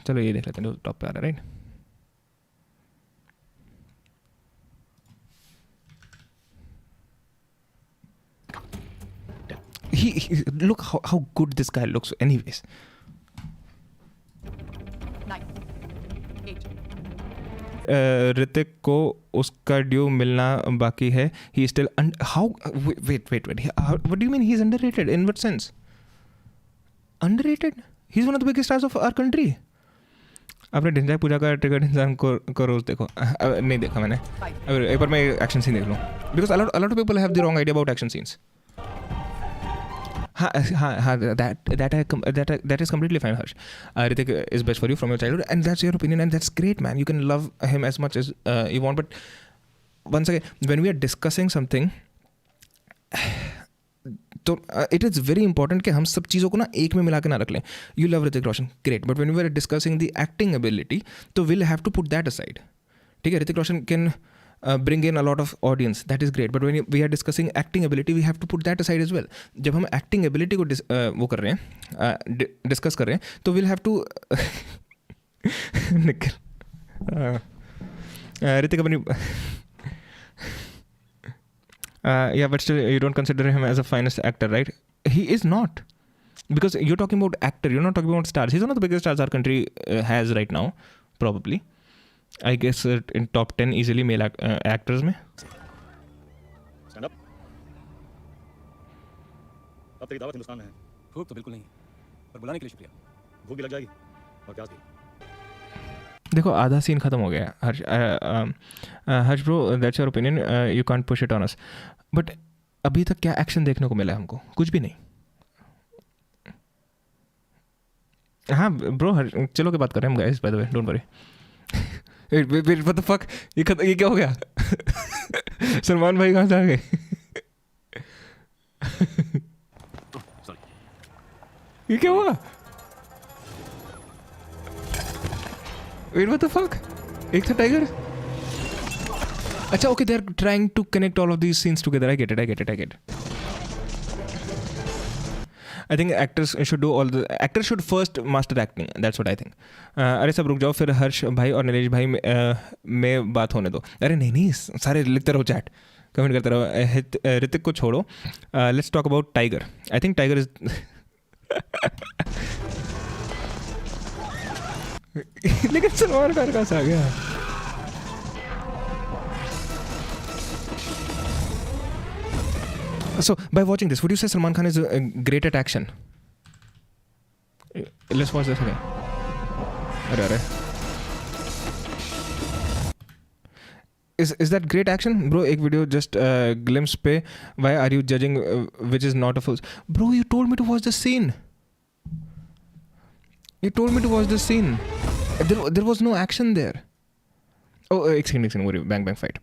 चलो ये देख लेते हैं जो टॉप पे आ रहा है, right? He look how good this guy looks. Anyways, 9, 8. Hrithik को उसका ड्यू मिलना बाकी है. He still how wait. What do you mean he's underrated? In what sense? Underrated? He's one of the biggest stars of our country. आपने ढिंचाक पूजा का trigger इंसान को रोज देखो. नहीं देखा मैंने. एक बार मैं एक्शन सीन देख लूँ. Because a lot of people have the wrong idea about action scenes. That is completely fine, Harsh. Hrithik is best for you from your childhood, and that's your opinion, and that's great, man. You can love him as much as you want, but once again, when we are discussing something, तो it is very important कि हम सब चीज़ों को ना एक में मिला के ना रख लें. You love Hrithik Roshan, great, but when we are discussing the acting ability, तो we'll have to put that aside. ठीक है, Hrithik Roshan can bring in a lot of audience, that is great, but when we are discussing acting ability, we have to put that aside as well. जब हम acting ability को वो कर रहे हैं, discuss कर रहे हैं, तो we'll have to निकल ऋतिक अपनी yeah, but still you don't consider him as a finest actor, right? He is not, because you're talking about actor, you're not talking about stars. He's one of the biggest stars our country has right now, probably. I guess in top 10 easily male actors में. Stand up. अब तेरी दावत हिंदुस्तान में है. भूख तो बिल्कुल नहीं, पर बुलाने के लिए शुक्रिया. भूख भी लग जाएगी और प्यास भी. देखो, आधा सीन खत्म हो गया. Harsh bro, that's your opinion, you can't push it on us. But अभी तक क्या एक्शन देखने को मिला है हमको? कुछ भी नहीं. हाँ ब्रो, चलो के बात कर रहे हैं हम guys, bye the way, don't worry. Wait, what the fuck? ये क्या हो गया? सलमान भाई कहाँ से आ गए? ये क्या हुआ? Wait, what the fuck? एक था टाइगर? अच्छा, okay, they are trying to connect all of these scenes together. I get it. I think actors should first master acting. That's what I think. अरे सब रुक जाओ, फिर हर्ष भाई और नीलेश भाई में बात होने दो. अरे नहीं, सारे लिखते रहो चैट. कमेंट करते रहो. ऋतिक को छोड़ो. Let's talk about tiger. I think tiger is लेकिन सलमान खान कहाँ से आ गया? So, by watching this, would you say Salman Khan is great at action? Let's watch this again. Arre. Is that great action? Bro, एक video just glimpse पे, why are you judging which is not a full... Bro, you told me to watch the scene. You told me to watch the scene. There was no action there. Oh, excuse me, bang fight.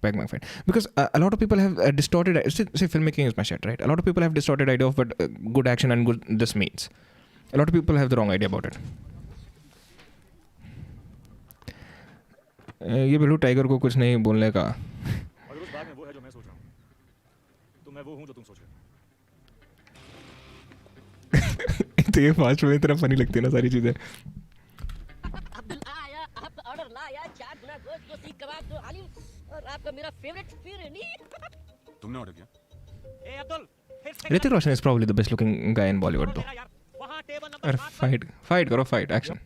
Because a lot of people have distorted... Say filmmaking is my shit, right? A lot of people have distorted idea of what good action and good this means. A lot of people have the wrong idea about it. ये Billu tiger को कुछ नहीं बोलने का. अगर उस बाग में वो है जो मैं सोच रहा हूँ, तो मैं वो हूँ जो तुम सोच रहे हो. तो ये फास्ट में इतना फनी लगती है ना सारी चीजें. तुमने ऑर्डर किया? Hrithik Roshan is probably the best looking guy in Bollywood though. अरे fight करो, fight action.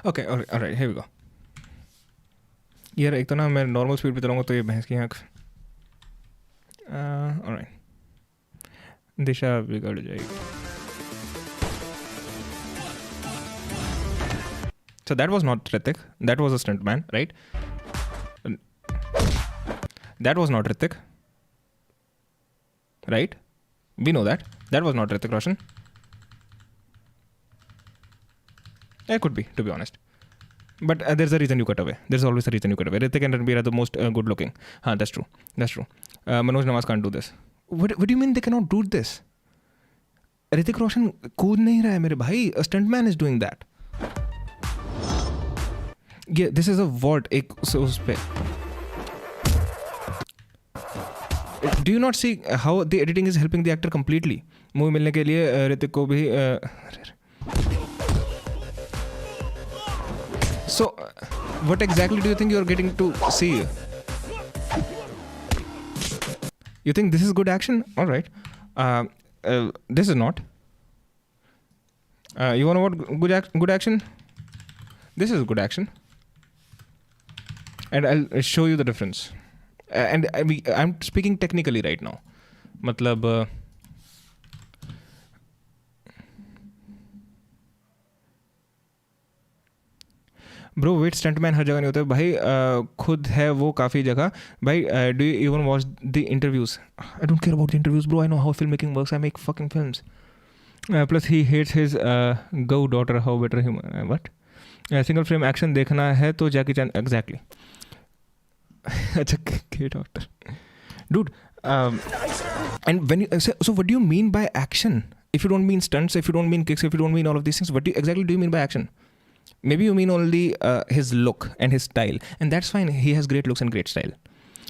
Okay, all right, here we go. यार एक तो ना मैं नॉर्मल स्पीड पे चलाऊंगा तो ये भैंस की आँख. All right. दिशा बिगड़ जाएगी. So that was not Hrithik. That was a stuntman, right? That was not Hrithik. Right? We know that. That was not Hrithik Roshan. It could be, to be honest. But there's a reason you cut away. There's always a reason you cut away. Hrithik and Ranbir are the most good looking. Haan, that's true. Manoj Nawaz can't do this. What do you mean they cannot do this? Hrithik Roshan कूद नहीं रहा है मेरे भाई. A stuntman is doing that. Yeah, this is a vault. उस पे. Do you not see how the editing is helping the actor completely? Movie मिलने के लिए ऋतिक को भी So, what exactly do you think you're getting to see? You think this is good action? All right. This is not. You want to what good action? This is good action. And I'll show you the difference. And I'm speaking technically right now. मतलब bro wait stuntman हर जगह नहीं होता है भाई. खुद है वो काफ़ी जगह भाई. Do you even watch the interviews? I don't care about the interviews bro. I know how film making works. I make fucking films. Plus he hates his go daughter. How better human. What? Single frame action देखना है तो Jackie Chan. Exactly. अच्छा के doctor dude. And when you so what do you mean by action? If you don't mean stunts, if you don't mean kicks, if you don't mean all of these things, what exactly do you mean by action? Maybe you mean only his look and his style, and that's fine. He has great looks and great style.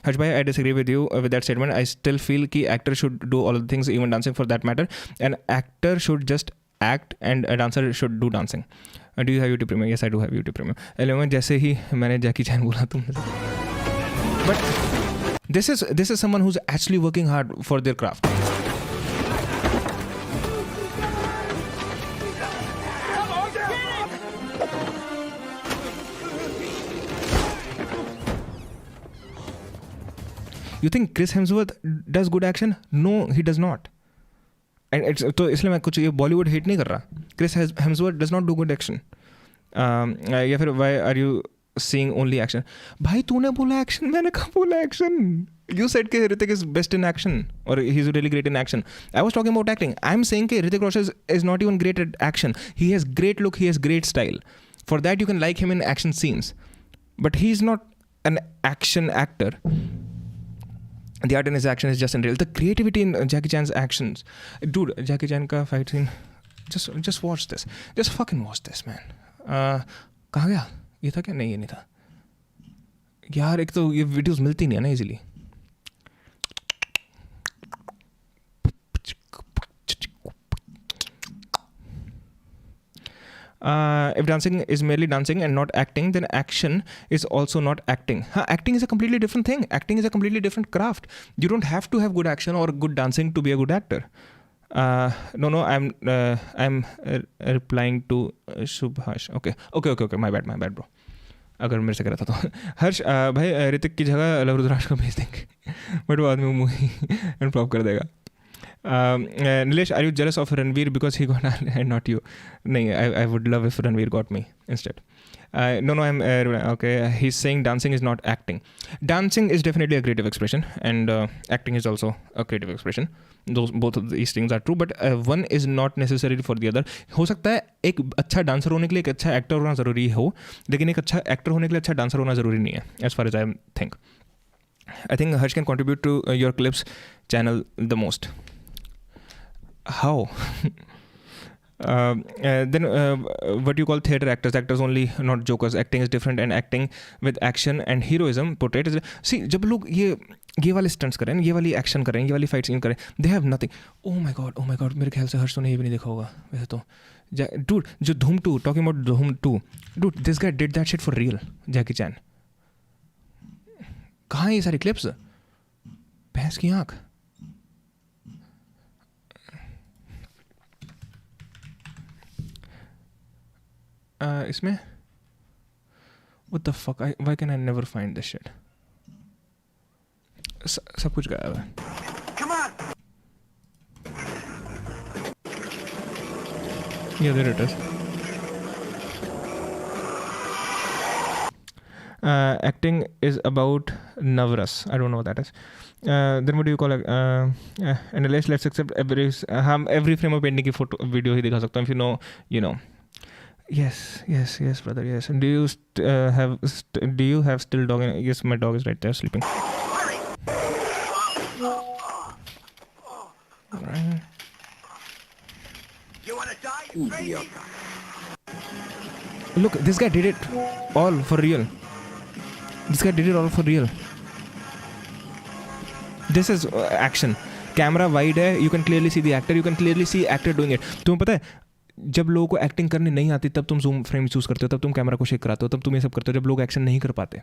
Harsh bhai, I disagree with you with that statement. I still feel कि actor should do all of the things, even dancing for that matter. An actor should just act and a dancer should do dancing. Do you have YouTube Premium? Yes, I do have YouTube Premium. Element जैसे ही मैंने जैकी चैन बोला तुमने. But this is someone who's actually working hard for their craft. You think Chris Hemsworth does good action? No, he does not. And it's तो इसलिए मैं कुछ ये Bollywood hate नहीं कर रहा. Chris Hemsworth does not do good action. या फिर why are you seeing only action? भाई तूने बोला action, मैंने कहाँ बोला action? You said कि Hrithik is best in action or he's really great in action. I was talking about acting. I'm saying कि Hrithik Roshan is not even great at action. He has great look, he has great style. For that you can like him in action scenes. But he's not an action actor. The art in his action is just unreal. The creativity in Jackie Chan's actions. Dude, Jackie Chan का fight scene. Just watch this. Just fucking watch this, man. कहाँ गया? ये था क्या? नहीं, ये नहीं था. यार एक तो ये वीडियोस मिलती नहीं है ना easily. If dancing is merely dancing and not acting, then action is also not acting. Acting is a completely different thing. Acting is a completely different craft. You don't have to have good action or good dancing to be a good actor. No, I'm replying to Subhash. Okay, my bad bro. अगर मेरे से करा था तो हर्ष भाई ऋतिक की जगह love रुद्राक्ष को भेज देंगे बट वो आदमी मूवी इम्प्रूव कर देगा. Nilesh, are you jealous of Ranveer because he got and not you? No, I would love if Ranveer got me instead. No, I'm okay. He's saying dancing is not acting. Dancing is definitely a creative expression, and acting is also a creative expression. Both of these things are true, but one is not necessary for the other. हो सकता है एक अच्छा dancer होने के लिए एक अच्छा एक्टर होना ज़रूरी हो, लेकिन एक अच्छा एक्टर होने के लिए अच्छा डांसर होना ज़रूरी नहीं है, as far as I think. I think Harsh can contribute to your clips channel the most. How? Then what you call theater actors only, not jokers. Acting is different, and acting with action and heroism portrayed as... See, जब लोग ये वाले stunts करें, ये वाली action करें, ये वाली fight scene करें, they have nothing. Oh my god, मेरे ख्याल से हर्ष ने ये भी नहीं देखा होगा वैसे तो. Dude, जो Dhoom 2, talking about Dhoom 2, dude, this guy did that shit for real. Jackie Chan. कहाँ है ये सारी clips? भैंस की आँख. इसमें what the fuck, why can I never find this shit? सब कुछ गायब है. Yeah, there it is. Acting is about Navras. I don't know what that is. Then what do you call it? And let's accept हम every frame of painting की photo video ही दिखा सकता हूँ. If you know, you know. Yes, brother. Yes. Do you have still dog? Yes, my dog is right there sleeping. You wanna die? Look, this guy did it all for real. This is action. Camera wide है. You can clearly see the actor. You can clearly see actor doing it. तुम्हें पता है जब लोगों को acting करनी नहीं आती तब तुम जूम फ्रेम चूज करते हो, तब तुम कैमरा को शेक कराते हो, तब तुम ये सब करते हो जब लोग एक्शन नहीं कर पाते.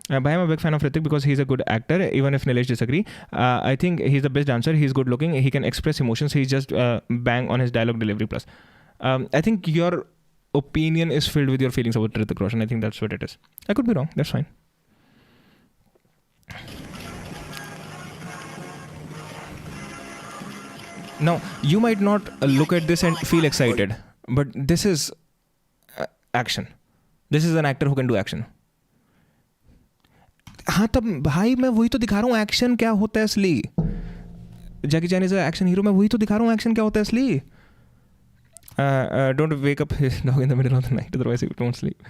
But I'm a big fan of Hrithik because he's a good actor, even if Nilesh disagree. I think he's the best dancer. He's good looking. He can express emotions. He's just bang on his dialogue delivery plus. I think your opinion is filled with your feelings about Hrithik Roshan. I think that's what it is. I could be wrong. That's fine. Now, you might not look at this and feel excited, but this is action. This is an actor who can do action. हाँ तब भाई मैं वही तो दिखा रहा हूँ action क्या होता है असली. जैकी चैन इज एक्शन हीरो. मैं वही तो दिखा रहा हूँ एक्शन क्या होता है असली. Don't wake up his dog in the middle of the night, otherwise he won't sleep.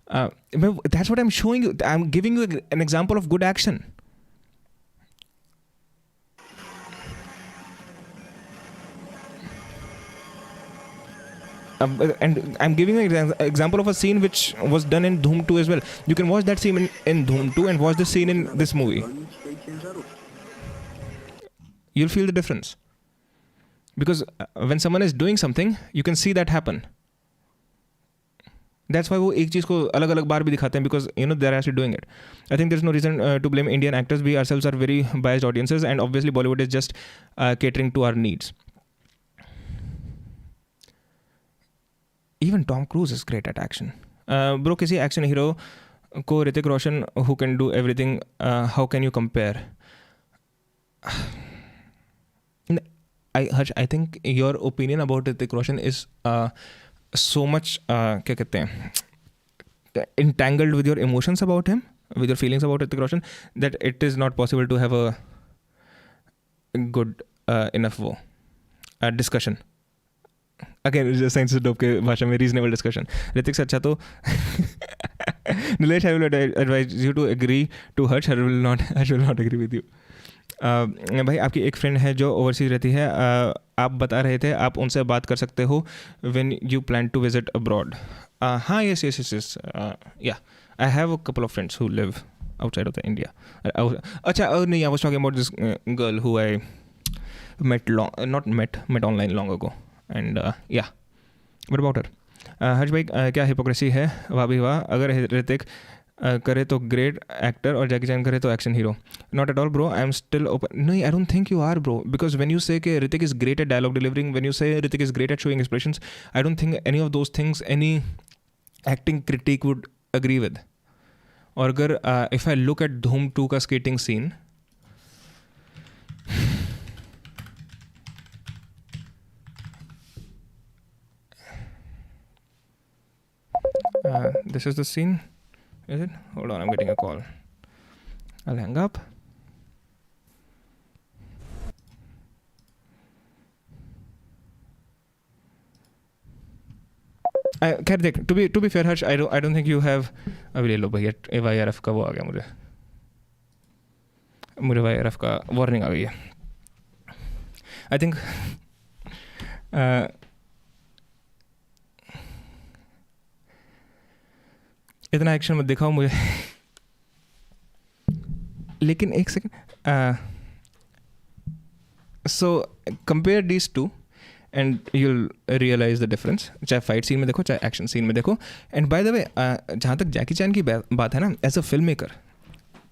That's what I'm showing you. I'm giving you an example of good action. And I'm giving you an example of a scene which was done in Dhoom 2 as well. You can watch that scene in Dhoom 2 and watch the scene in this movie. You'll feel the difference. Because when someone is doing something, you can see that happen. That's why वो एक चीज़ को अलग-अलग बार भी दिखाते हैं because you know they're actually doing it. I think there's no reason to blame Indian actors. We ourselves are very biased audiences, and obviously Bollywood is just catering to our needs. Even Tom Cruise is great at action. Bro, किसी action hero को Hrithik Roshan who can do everything, how can you compare? I think your opinion about Hrithik Roshan is so much क्या कहते हैं entangled with your emotions about him, with your feelings about Hrithik Roshan, that it is not possible to have a good enough discussion. Again, just science dope के भाषा में reasonable discussion. Hrithik से अच्छा तो Nilesh, I will advise you to agree to Harsh. I will not agree with you. भाई आपकी एक friend है जो ओवरसीज रहती है, आप बता रहे थे आप उनसे बात कर सकते हो when you plan to visit abroad. हाँ, yes. Yeah, I have a couple of friends who live outside of the India. अच्छा नहीं, I was talking about this girl who I met online long ago. And yeah, what about her? हर्ष भाई क्या hypocrisy है? वाह भी वाह. अगर ऋतिक करे तो ग्रेट एक्टर और जैकी चैन करे तो action hero. Not at all bro, I am still open. नहीं, I don't think you are bro, because when you say कि Hrithik is great at dialogue delivering, when you say Hrithik is great at showing expressions, I don't think any of those things any acting critic would agree with. और अगर if I look at Dhoom 2 का skating scene, this is the scene, is it? Hold on, I'm getting a call. I'll hang up. खैर देख, to be fair Harsh, I don't think you have. अभी ले लो भैया, YRF का वो आ गया मुझे YRF का वार्निंग आ गई है. आई थिंक इतना एक्शन मत दिखाओ मुझे. लेकिन एक second, so compare these two and you'll realise the difference. चाहे फाइट सीन में देखो, चाहे एक्शन सीन में देखो. एंड बाय द वे, जहाँ तक जैकी चैन की बात है ना, as a film maker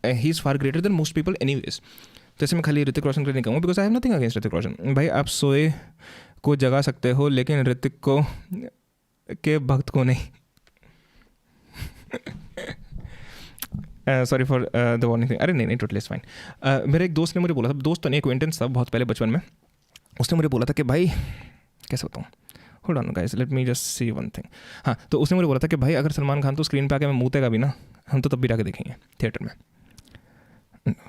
he is far greater than most people anyways. तो इसमें मैं खाली ऋतिक रोशन के लिए नहीं कहूँगा, because I have nothing against Hrithik Roshan. भाई आप सोए को जगा सकते हो, लेकिन ऋतिक को के भक्त को नहीं. Sorry for the warning. अरे नहीं टोटली फाइन. मेरे एक दोस्त ने मुझे बोला था, दोस्त तो नहीं, एक्वेंटेंस था बहुत पहले बचपन में. उसने मुझे बोला था कि भाई, कैसे बताऊँ, hold on guys, let me just see one thing. हाँ, तो उसने मुझे बोला था कि भाई अगर सलमान खान तो स्क्रीन पे आके मैं मूतेगा भी ना, हम तो तब भी जाके देखेंगे थिएटर में.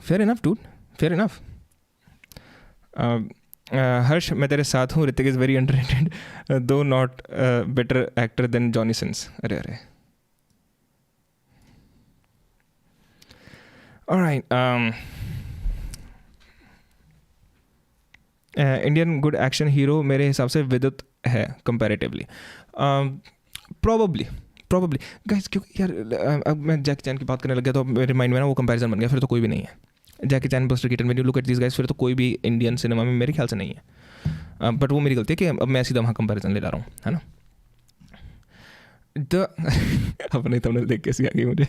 Fair enough dude, fair enough. Harsh मैं तेरे साथ हूँ, Hrithik is very underrated though not better actor than Johnny Sins. अरे alright. Indian good action hero मेरे हिसाब से विद्युत है कंपैरेटिवली. प्रोबेबली गाइस, क्योंकि यार अब मैं जैकी चैन की बात करने लग गया तो मेरे माइंड में ना वो कंपैरिजन बन गया. फिर तो कोई भी नहीं है. Jackie Chan, Buster Keaton, when you look at these guys, फिर तो कोई भी इंडियन सिनेमा में मेरे ख्याल से नहीं है. बट वो मेरी गलती है कि अब मैं सीधा वहाँ कंपैरिजन ले ला रहा हूँ, है ना. तो अपने तुमने देख कैसी आ गई मुझे.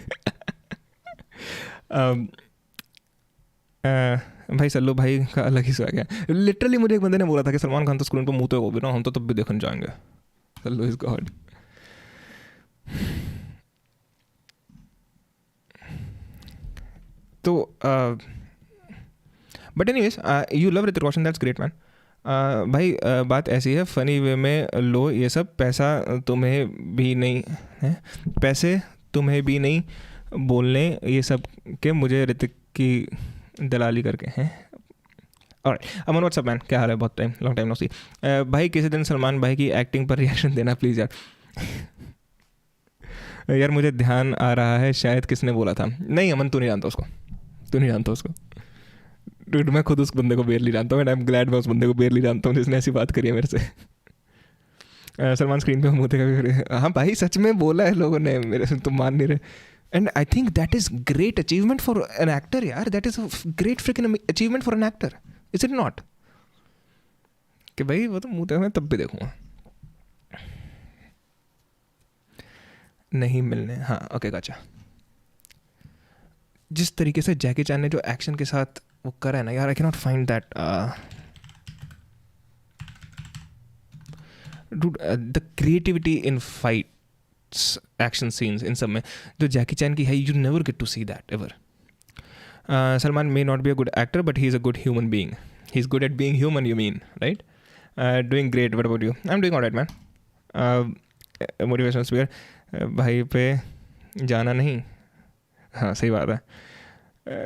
भाई सल्लू भाई का अलग ही स्वाग है. लिटरली मुझे एक बंदे ने बोला था कि सलमान खान तो स्क्रीन पर मुँह तो वो भी ना, हम तो तब भी देखने जाएंगे. Sallu is god. तो but anyways, you love Hrithik Roshan, that's great man. भाई बात ऐसी है, फ़नी वे में लो ये सब. पैसा तुम्हें भी नहीं है, पैसे तुम्हें भी नहीं बोलने ये सब के, मुझे ऋतिक की दलाली करके हैं. और अमन व्हाट्सअप मैन, क्या हाल है? बहुत टाइम, लॉन्ग टाइम नो सी. भाई किसी दिन सलमान भाई की एक्टिंग पर रिएक्शन देना प्लीज़ यार. यार मुझे ध्यान आ रहा है शायद किसने बोला था. नहीं अमन, तू नहीं जानता उसको, तू नहीं जानता उसको. डूड मैं खुद उस बंदे को बेरली जानता हूँ. एंड आई एम ग्लैड मैं उस बंदे को बेरली जानता हूँ जिसने ऐसी बात करी है मेरे से. सलमान स्क्रीन पे मुँह देखा. हाँ भाई सच में बोला है लोगों ने, मेरे से तुम मान नहीं रहे. And I think that is great achievement for an actor, यार. That is a great freaking achievement for an actor. Is it not? कि भाई वो तो मुँह तक मैं तब भी देखूँगा. नहीं मिलने, हाँ ओके गॉचा. जिस तरीके से जैकी चैन ने जो एक्शन के साथ वो करा है ना यार, I cannot find that dude, the creativity in fight action scenes इन सब में जो जैकी चैन की है, you never get to see that ever. Salman may not be a good actor but he is a good human being. He is good at being human, you mean, right? Doing great. What about you? I am doing alright man. Motivational speaker, भाई पे जाना नहीं. हाँ सही बात है.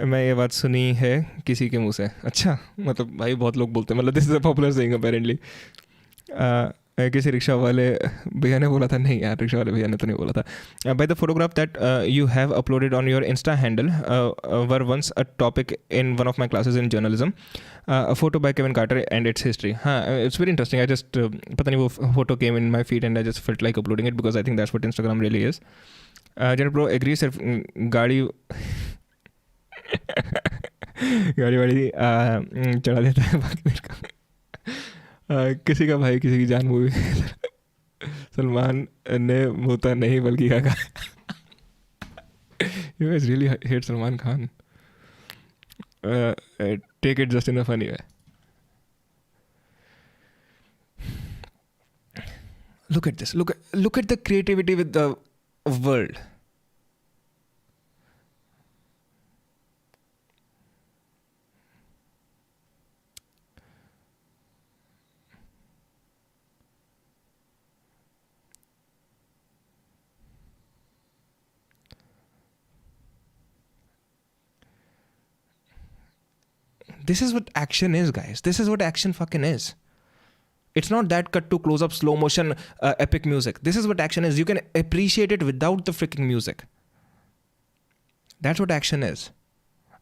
मैं ये बात सुनी है किसी के मुंह से. अच्छा, मतलब भाई बहुत लोग बोलते हैं, मतलब this is a popular saying apparently. किसी रिक्शा वाले भैया ने बोला था. नहीं यार, रिक्शा वाले भैया ने तो नहीं बोला था. By the photograph that you have uploaded on your insta handle were once a topic in one of my classes in journalism, a photo by Kevin Carter and its history. हाँ, it's very interesting. I just पता नहीं वो photo came in my feed and I just felt like uploading it because I think that's what Instagram really is. General pro agree, सिर्फ गाड़ी वाड़ी चढ़ा देता है, बाकी किसी का भाई किसी की जान मूवी सलमान ने मुता नहीं बल्कि काका. You guys really hate Salman Khan. Take it just in a funny way. Look at this. Look at the creativity with the world. This is what action is, guys. This is what action fucking is. It's not that cut to close up, slow motion, epic music. This is what action is. You can appreciate it without the freaking music. That's what action is.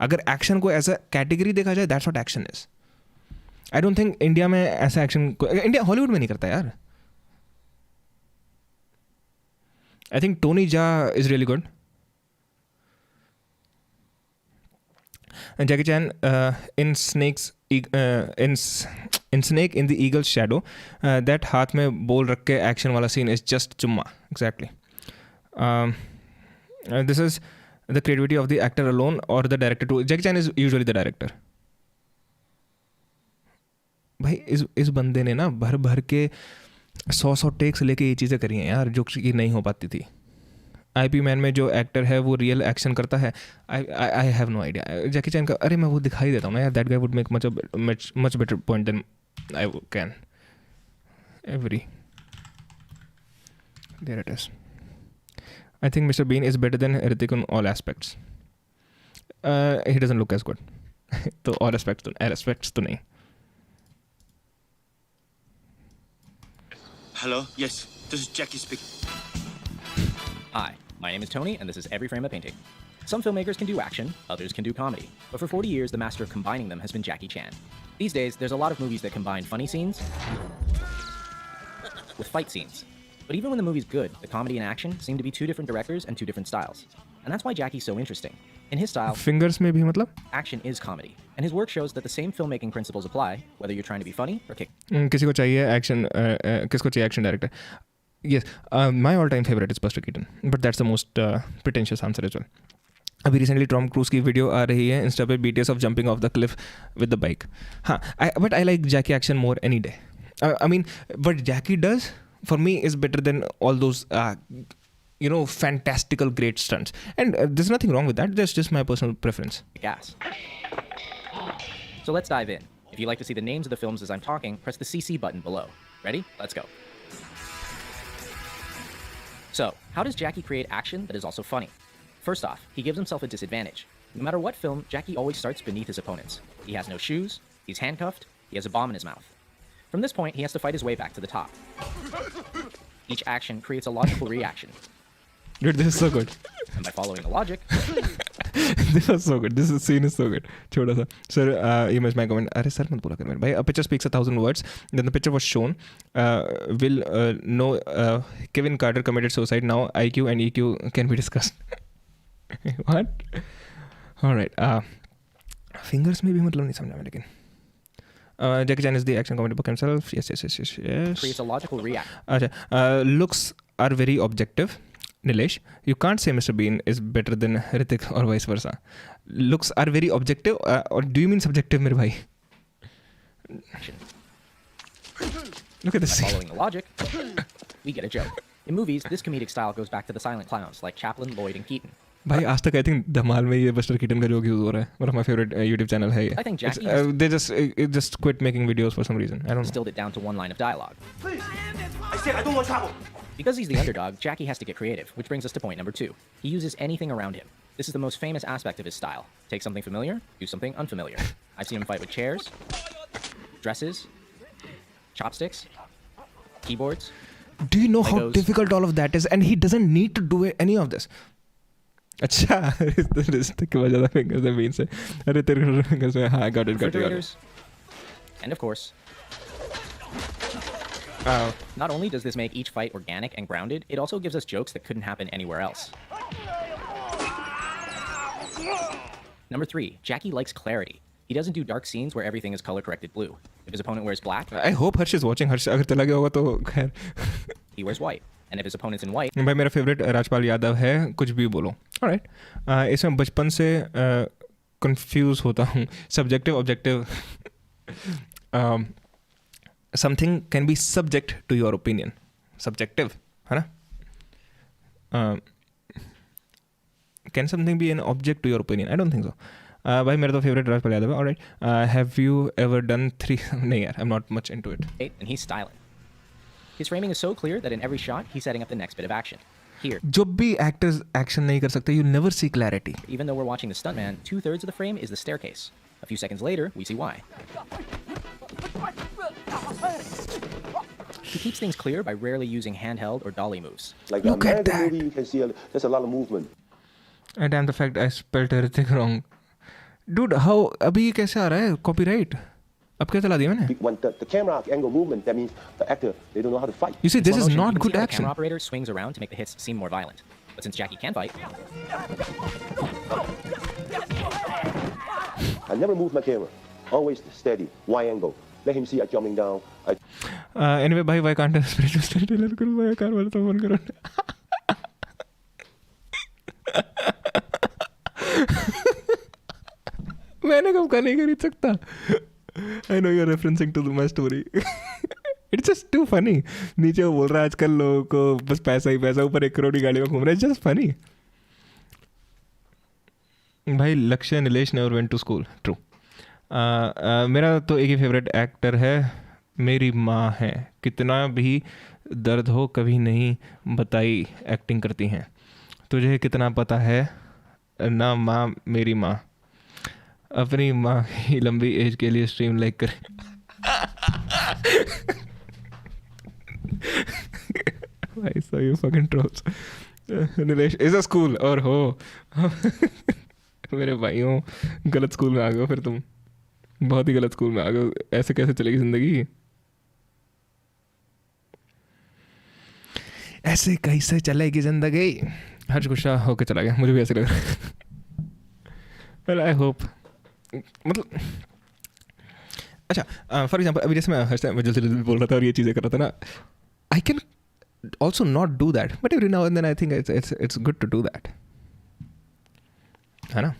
अगर action को as a category देखा जाए, that's what action is. I don't think India में ऐसा action India Hollywood में नहीं करता यार. I think Tony Jaa is really good. And Jackie Chan in Snake in Snake in the Eagle's Shadow, that हाथ में बोल रख के action वाला scene is just चुम्मा. Exactly. This is the creativity of the actor alone or the director too. Jackie Chan is usually the director. भाई इस बंदे ने ना भर भर के 100 टेक्स लेके ये चीज़ें करी हैं यार, जो कि नहीं हो पाती थी. IP मैन में जो एक्टर है वो रियल एक्शन करता है. I have no idea. Jackie Chan का अरे मैं वो दिखाई देता हूँ ना यार. That guy would make much better point than I can. Every there it is. I think Mr Bean is better than Hrithik on all aspects. He doesn't look as good. तो ऑल एस्पेक्ट्स तो नहीं. Hello, yes, this is Jackie speaking. Hi, my name is Tony, and this is Every Frame a Painting. Some filmmakers can do action, others can do comedy. But for 40 years, the master of combining them has been Jackie Chan. These days, there's a lot of movies that combine funny scenes with fight scenes. But even when the movie's good, the comedy and action seem to be two different directors and two different styles. And that's why Jackie's so interesting. In his style, fingers में भी मतलब action is comedy. And his work shows that the same filmmaking principles apply, whether you're trying to be funny or kick. किसी को चाहिए action, किसको चाहिए action director. Yes, my all-time favorite is Buster Keaton, but that's the most pretentious answer as well. अभी recently Tom Cruise की video आ रही है Insta पे, BTS of jumping off the cliff with the bike. हाँ, but I like Jackie action more any day. I mean, what Jackie does for me is better than all those fantastical great stunts. And there's nothing wrong with that. That's just my personal preference. Gas. So let's dive in. If you'd like to see the names of the films as I'm talking, press the CC button below. Ready? Let's go. So, how does Jackie create action that is also funny? First off, he gives himself a disadvantage. No matter what film, Jackie always starts beneath his opponents. He has no shoes, he's handcuffed, he has a bomb in his mouth. From this point, he has to fight his way back to the top. Each action creates a logical reaction. Dude, this is so good. And by following the logic... This is so good. This scene is so good. छोटा सा. Sir, you missed my comment. अरे sir मत बोला कर मेरे भाई. A picture speaks 1,000 words. Then the picture was shown. Will know Kevin Carter committed suicide. Now IQ and EQ can be discussed. What? All right. Fingers में भी मतलब नहीं समझा मैं लेकिन. Jackie Chan is the action comedy book himself. Yes. Creates a logical reaction. अच्छा. Looks are very objective. Nilesh, you can't say Mr. Bean is better than Hrithik or vice versa. Looks are very objective, or do you mean subjective, mere bhai? Look at this. By following the logic, we get a joke. In movies, this comedic style goes back to the silent clowns like Chaplin, Lloyd, and Keaton. भाई आज तक I think धमाल में ये buster Keaton का joke use हो रहा है. One of my favorite YouTube channel है ये. I think Jackie they just quit making videos for some reason. I don't know. Distilled it down to one line of dialogue. Please, I said I don't want trouble. Because he's the underdog, Jackie has to get creative, which brings us to point number 2. He uses anything around him. This is the most famous aspect of his style. Take something familiar, do something unfamiliar. I've seen him fight with chairs, dresses, chopsticks, keyboards. Do you know Legos. how difficult all of that is? And he doesn't need to do any of this. अच्छा रिश्ते के वजह से fingers में been से अरे तेरे fingers में हाँ got it. And of course, not only does this make each fight organic and grounded, it also gives us jokes that couldn't happen anywhere else. Number 3, Jackie likes clarity. He doesn't do dark scenes where everything is color corrected blue. If his opponent wears black, I hope Harsh is watching. Harsh अगर चला गया होगा तो खैर. he wears white. And if his opponent's in white, भाई मेरा favourite Rajpal Yadav है, कुछ भी बोलो. ऑलराइट, इसमें बचपन से कंफ्यूज होता हूँ. Subjective objective, something can be subject to your opinion. Subjective है ना. Can something be an object to your opinion? I don't think so. भाई मेरा तो फेवरेट राजपाल यादव है. Alright, have you ever done 3? नहीं यार, I am not much into it. and he's styling. His framing is so clear that in every shot, he's setting up the next bit of action. Here, जब भी actors action नहीं कर सकते, you never see clarity. even though we're watching the stuntman, 2/3 of the frame is the staircase. A few seconds later, we see why. He keeps things clear by rarely using handheld or dolly moves. Like Look at that. movie, you can see there's a lot of movement. And damn the fact I spelled everything wrong. Dude, how अभी ये कैसे आ रहा है copyright? अब क्या चला दिया मैंने? When the camera angle movement, that means the actor, they don't know how to fight. You see, In this slow is motion, not you can good see how the action. camera operator swings around to make the hits seem more violent. But since Jackie can fight, I never move my camera. Always steady, wide angle. Let him see I jumping down. Anyway, भाई why can't I spiritual storyteller करूँ? भाई car वाला तो phone करो. मैंने कब का नहीं खरीद सकता. I know you're referencing to my story. It's just too funny. नीचे वो बोल रहा है आजकल लोगों को बस पैसा ही पैसा, ऊपर 1 करोड़ की गाड़ी में घूम रहा है. It's just funny. भाई लक्ष्य Nilesh never went to school. True. मेरा तो एक ही फेवरेट एक्टर है, मेरी माँ है. कितना भी दर्द हो कभी नहीं बताई, एक्टिंग करती हैं. तुझे कितना पता है ना माँ मेरी माँ. अपनी माँ की लंबी एज के लिए स्ट्रीम लाइक करें. भाई so you fucking trolls. Nilesh is a school और हो. मेरे भाइयों, गलत स्कूल में आ गए फिर तुम. बहुत ही गलत स्कूल में आ गए. ऐसे कैसे चलेगी जिंदगी? ऐसे कैसे चलेगी जिंदगी? हर्ष गुस्सा होके चला गया, मुझे भी ऐसे लग रहा है. वेल आई होप, मतलब अच्छा फॉर एग्जाम्पल अभी जैसे मैं हर्ष मैं जल्दी जल्दी बोल रहा था और ये चीज़ें कर रहा था ना, I can also not do that, but every now and then I think it's good to do that, है ना.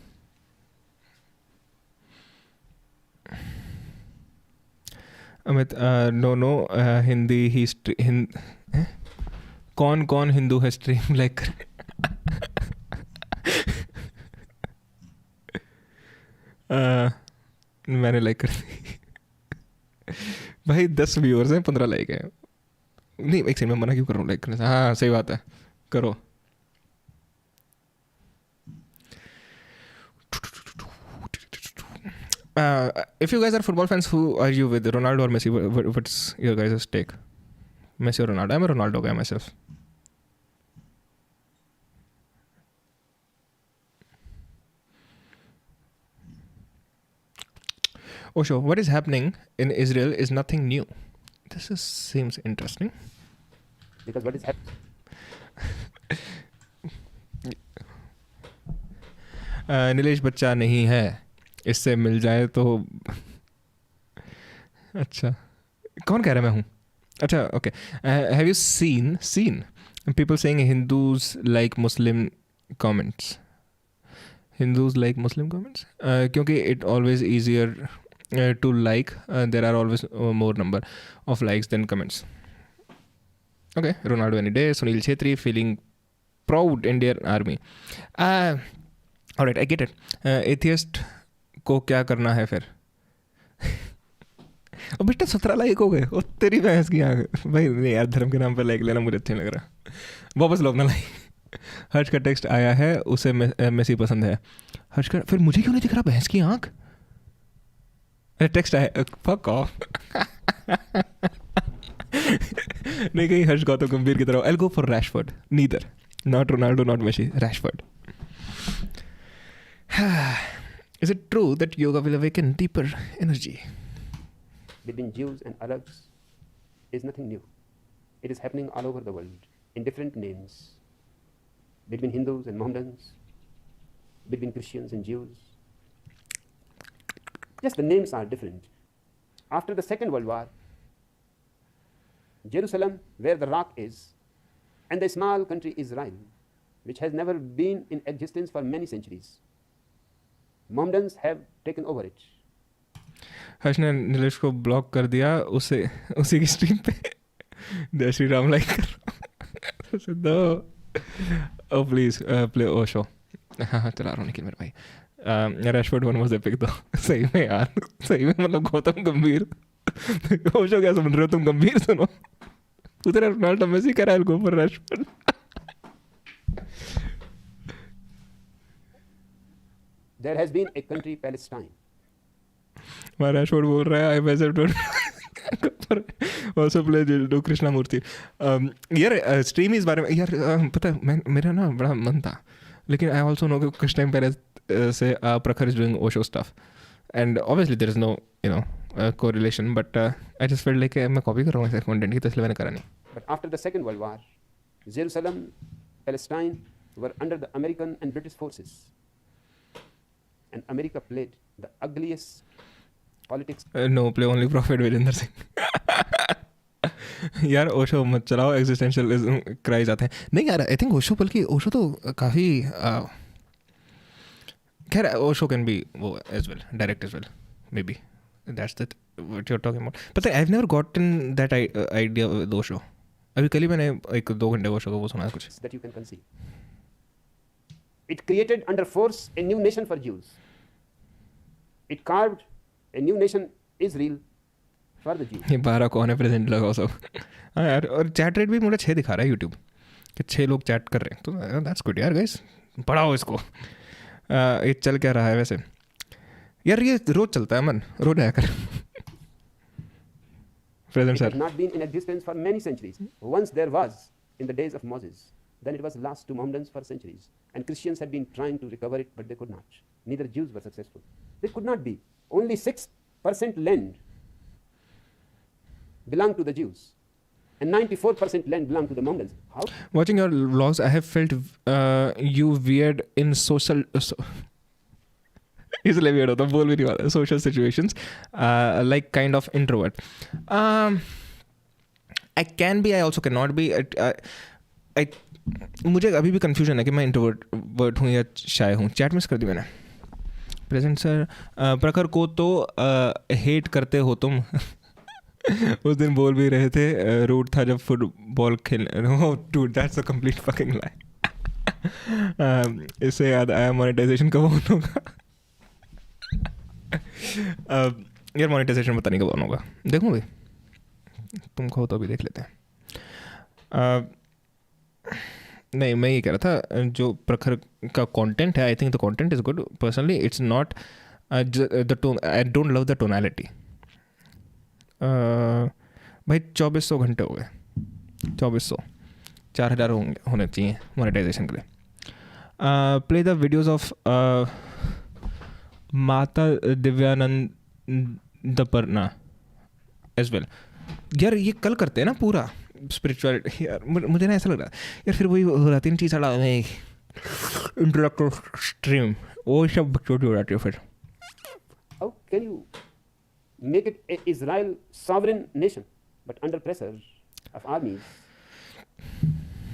अमित नो हिंदी ही कौन कौन हिंदू है स्ट्रीम लाइक कर. मैंने लाइक कर दी. भाई 10 व्यूअर्स हैं, 15 लाइक है. नहीं एक सेकंड में मना क्यों कर रहा हूँ लाइक करने से. हाँ सही बात है, करो. If you guys are football fans, who are you with, Ronaldo or Messi? What's your guys' take? Messi or Ronaldo? I'm a Ronaldo guy myself. Oh sure, what is happening in Israel is nothing new. This seems interesting. Because what is happening? Nilesh बच्चा नहीं है, इससे मिल जाए तो. अच्छा कौन कह रहा है मैं हूँ? अच्छा okay. Have you seen people saying Hindus like Muslim comments? Hindus like Muslim comments? क्योंकि it always easier to like. There are always more number of likes than comments. Okay, Ronaldo any day. Sunil Chhetri feeling proud Indian army. Alright, I get it. Atheist को क्या करना है फिर? और बेटा 17 like हो गए. और तेरी भैंस की आग. भाई नहीं यार, धर्म के नाम पर लाइक लेना मुझे अच्छा नहीं लग रहा. वापस लो अपना लाइक. हर्ष का टेक्स्ट आया है, उसे मेसी पसंद है. हर्ष का फिर मुझे क्यों नहीं दिख रहा भैंस की आंख? टेक्स्ट आया, फक ऑफ. नहीं कहीं हर्ष गौतम गंभीर की तरह. I will go for Rashford. Neither, not Ronaldo, not Messi, Rashford. Is it true that yoga will awaken deeper energy? Between Jews and Arabs is nothing new. It is happening all over the world in different names. Between Hindus and Mohammedans, between Christians and Jews. Just the names are different. After the Second World War, Jerusalem, where the rock is, and the small country Israel, which has never been in existence for many centuries, Mohammedans have taken over it. हर्ष ने नीलेश को block कर दिया उसी की stream पे जय Shri Ram like कर दो ओ प्लीज प्ले ओशो हाँ चला रहा हूँ निखिल मेरे भाई रैशफोर्ड वन वाज एपिक तो सही में यार सही में मतलब गौतम गंभीर ओशो क्या सुन रहे हो तुम गंभीर सुनो उधर रोनाल्डो मेसी कह रहा है go for Rashford There has been a country, Palestine. Rashford बोल रहा है I visit also play do Krishna Murthy यार स्ट्रीम इस बारे में यार पता है मेरा ना बड़ा मन था लेकिन आई ऑल्सो नो कि कुछ टाइम पहले से Prakhar is doing Osho stuff and obviously there is no you know correlation but I just felt like मैं कॉपी कर रहा हूँ ऐसे कंटेंट की तो इसलिए मैंने करा नहीं. But after the Second World War, Jerusalem, Palestine were under the American and British forces, and America played the ugliest politics. No, play only Prophet Virender Singh. यार ओशो मत चलाओ एग्जिस्टेंशियल क्राइज आते हैं नहीं यार आई थिंक ओशो बल्कि ओशो तो काफ़ी खैर ओशो कैन बी वो as well direct as well may be that's that what you are talking about पता है I have never gotten that idea with Osho अभी कल ही मैंने एक 2 घंटे ओशो का वो सुना कुछ that you can conceive. It created under force a new nation for Jews. It carved a new nation Israel for the Jews. ये 12 कौन है प्रेजेंट लगाओ सब हाँ यार और चैट रेट भी मुझे 6 दिखा रहा है यूट्यूब कि 6 लोग चैट कर रहे हैं तो दैट्स गुड यार गाइस पढ़ाओ इसको ये चल क्या रहा है वैसे यार ये रोज चलता है मन रोज आया कर It has not been in existence for many centuries. Once there was in the days of Moses. Then it was lost to Mohammedans for centuries. And Christians had been trying to recover it, but they could not. Neither Jews were successful. They could not be. Only 6% land belonged to the Jews. And 94% land belonged to the Mohammedans. How? Watching your vlogs, I have felt you weird in social... इसलिए weird होता बोल भी नहीं पाता social situations like kind of introvert. I can be, I also cannot be. I मुझे अभी भी confusion है कि मैं introvert हूँ या shy हूँ. Chat मिस कर दी मैंने. Present sir, प्रखर को तो hate करते हो तुम. उस दिन बोल भी रहे थे रूट था जब फुटबॉल खेलने. Oh dude, that's a complete fucking lie. इससे याद आया मोनेटाइजेशन कब ऑन होगा. यार मोनेटाइजेशन पता नहीं कब ऑन होगा देखूँ भाई तुम कहो तो अभी देख लेते हैं. नहीं मैं ये कह रहा था जो प्रखर का कंटेंट है I think the content is good personally it's not the tone I don't love the tonality. भाई 2400 घंटे हो गए 2400 4000 होने चाहिए मोनेटाइजेशन के लिए. प्ले द वीडियोज़ ऑफ माता दिव्यानंदपर्णा एज वेल. यार ये कल करते हैं ना पूरा स्पिरिचुअलिटी. यार मुझे ना ऐसा लग रहा है यार फिर वही हो रहा 3 चीज़ इंटरेक्टिव स्ट्रीम वो सब छोटी हो जाती है फिर. How can you make it an Israel sovereign nation but under pressure of armies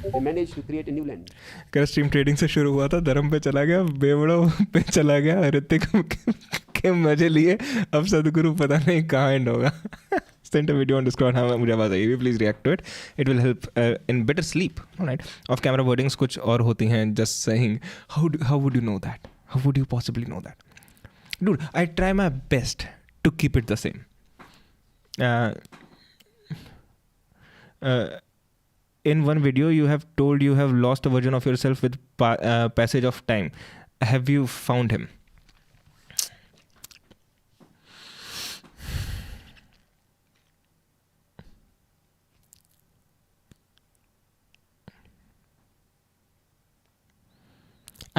they managed to create a new land. क्या स्ट्रीम ट्रेडिंग से शुरू हुआ था धर्म पे चला गया बेवड़ों पे चला गया ऋतिक के मजे लिए अब सदगुरु पता नहीं कहाँ एंड होगा. Send a video on Discord. हाँ मुझे आवाज़ आई. Please react to it. It will help in better sleep. Alright. Off camera wordings कुछ और होती हैं. Just saying. How would you know that? How would you possibly know that? Dude, I try my best to keep it the same. In one video, you have told you have lost a version of yourself with passage of time. Have you found him?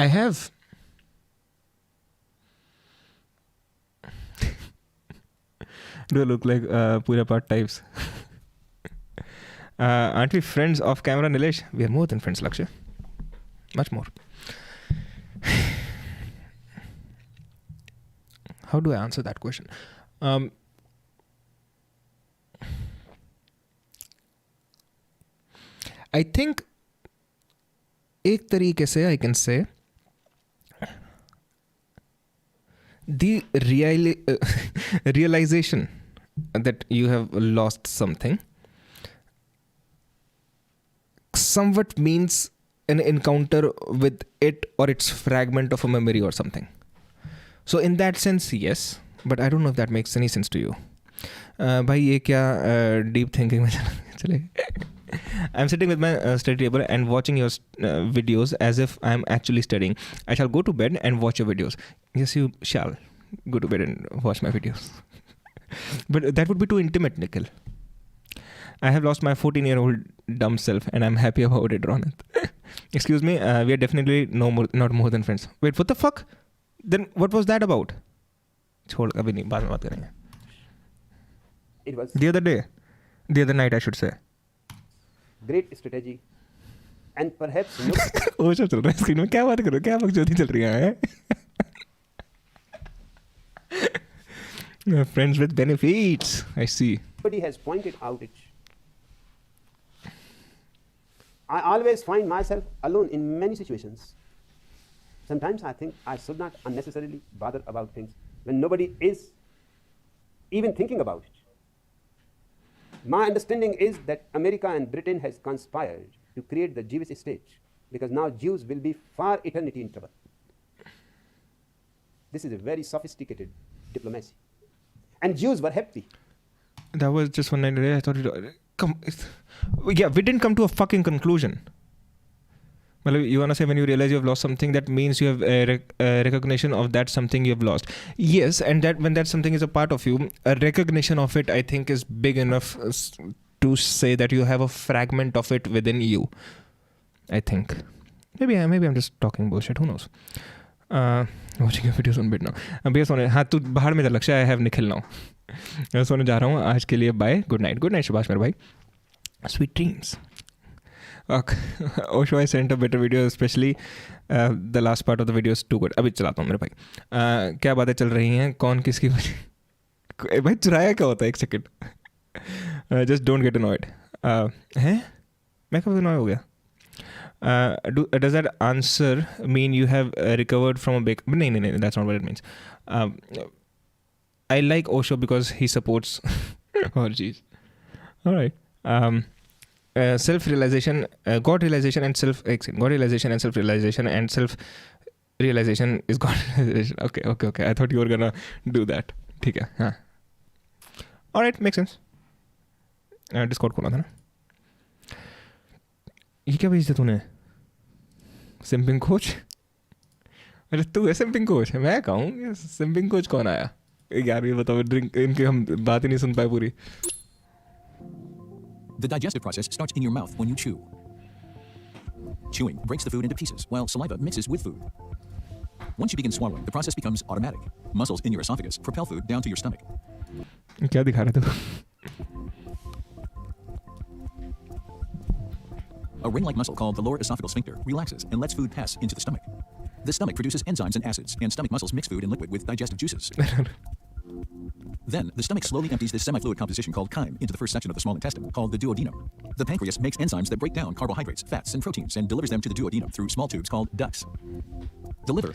I have. Do I look like Pura Part types? Aren't we friends off camera, Nilesh? We are more than friends, Lakshay. Much more. how do I answer that question? I think एक तरीके से I can say the realization that you have lost something somewhat means an encounter with it or its fragment of a memory or something. So in that sense, yes, but I don't know if that makes any sense to you. भाई ये क्या deep thinking में चले I'm sitting with my study table and watching your videos as if I'm actually studying. I shall go to bed and watch your videos. Yes, you shall go to bed and watch my videos. But that would be too intimate, Nikhil. I have lost my 14-year-old dumb self and I'm happy about it, Ronit. Excuse me, we are definitely not more than friends. Wait, what the fuck? Then what was that about? छोड़ कभी नहीं बाद में बात करेंगे. It was the other night I should say. Great strategy and perhaps no. वो सब चल रहा है स्क्रीन में क्या बात करो क्या बकचोदी चल रही है Friends with benefits. I see. Somebody has pointed out it. I always find myself alone in many situations. Sometimes I think I should not unnecessarily bother about things when nobody is even thinking about it. My understanding is that America and Britain has conspired to create the Jewish state because now Jews will be for eternity in trouble. This is a very sophisticated diplomacy. And Jews were happy. That was just one night. I thought we didn't come to a fucking conclusion. Well, you want to say when you realize you have lost something, that means you have a recognition of that something you have lost. Yes, and that when that something is a part of you, a recognition of it, I think, is big enough to say that you have a fragment of it within you. I think. Maybe I'm just talking bullshit. Who knows? Watching your videos on bit now. अभी सोने हाँ तू बाहर में जा लक्ष्य I have Nikhil now. मैं सोने जा रहा हूँ आज के लिए बाय गुड नाइट सुभाष मेरे भाई sweet dreams. Osho, I sent a better video, especially the last part of the video is too good. अभी चलाता हूँ मेरे भाई. क्या बातें चल रही हैं कौन किसकी वजह भाई चुराया क्या होता है एक second just don't get annoyed. हैं मैं कब annoyed हो गया? Does that answer mean you have recovered from a big... No, that's not what it means. I like Osho because he supports... oh, jeez. All right. Self-realization, God realization and God realization and self-realization and self-realization is God realization. Okay. I thought you were gonna do that. ठीक है, हाँ. All right, makes sense. Discord खोला था ना. ये क्या भेज दिया तूने? सिम्पिंग कोच? अरे तू है सिम्पिंग कोच? मैं कहूँ सिम्पिंग कोच कौन आया? यार ये बताओ ड्रिंक इनके हम बात ही नहीं सुन पाए पूरी. The digestive process starts in your mouth when you chew. Chewing breaks the food into pieces, while saliva mixes with food. Once you begin swallowing, the process becomes automatic. Muscles in your esophagus propel food down to your stomach. क्या दिखा रहा तू? A ring-like muscle called the lower esophageal sphincter relaxes and lets food pass into the stomach. The stomach produces enzymes and acids, and stomach muscles mix food and liquid with digestive juices. Then, the stomach slowly empties this semi-fluid composition called chyme into the first section of the small intestine, called the duodenum. The pancreas makes enzymes that break down carbohydrates, fats, and proteins and delivers them to the duodenum through small tubes called ducts. The liver.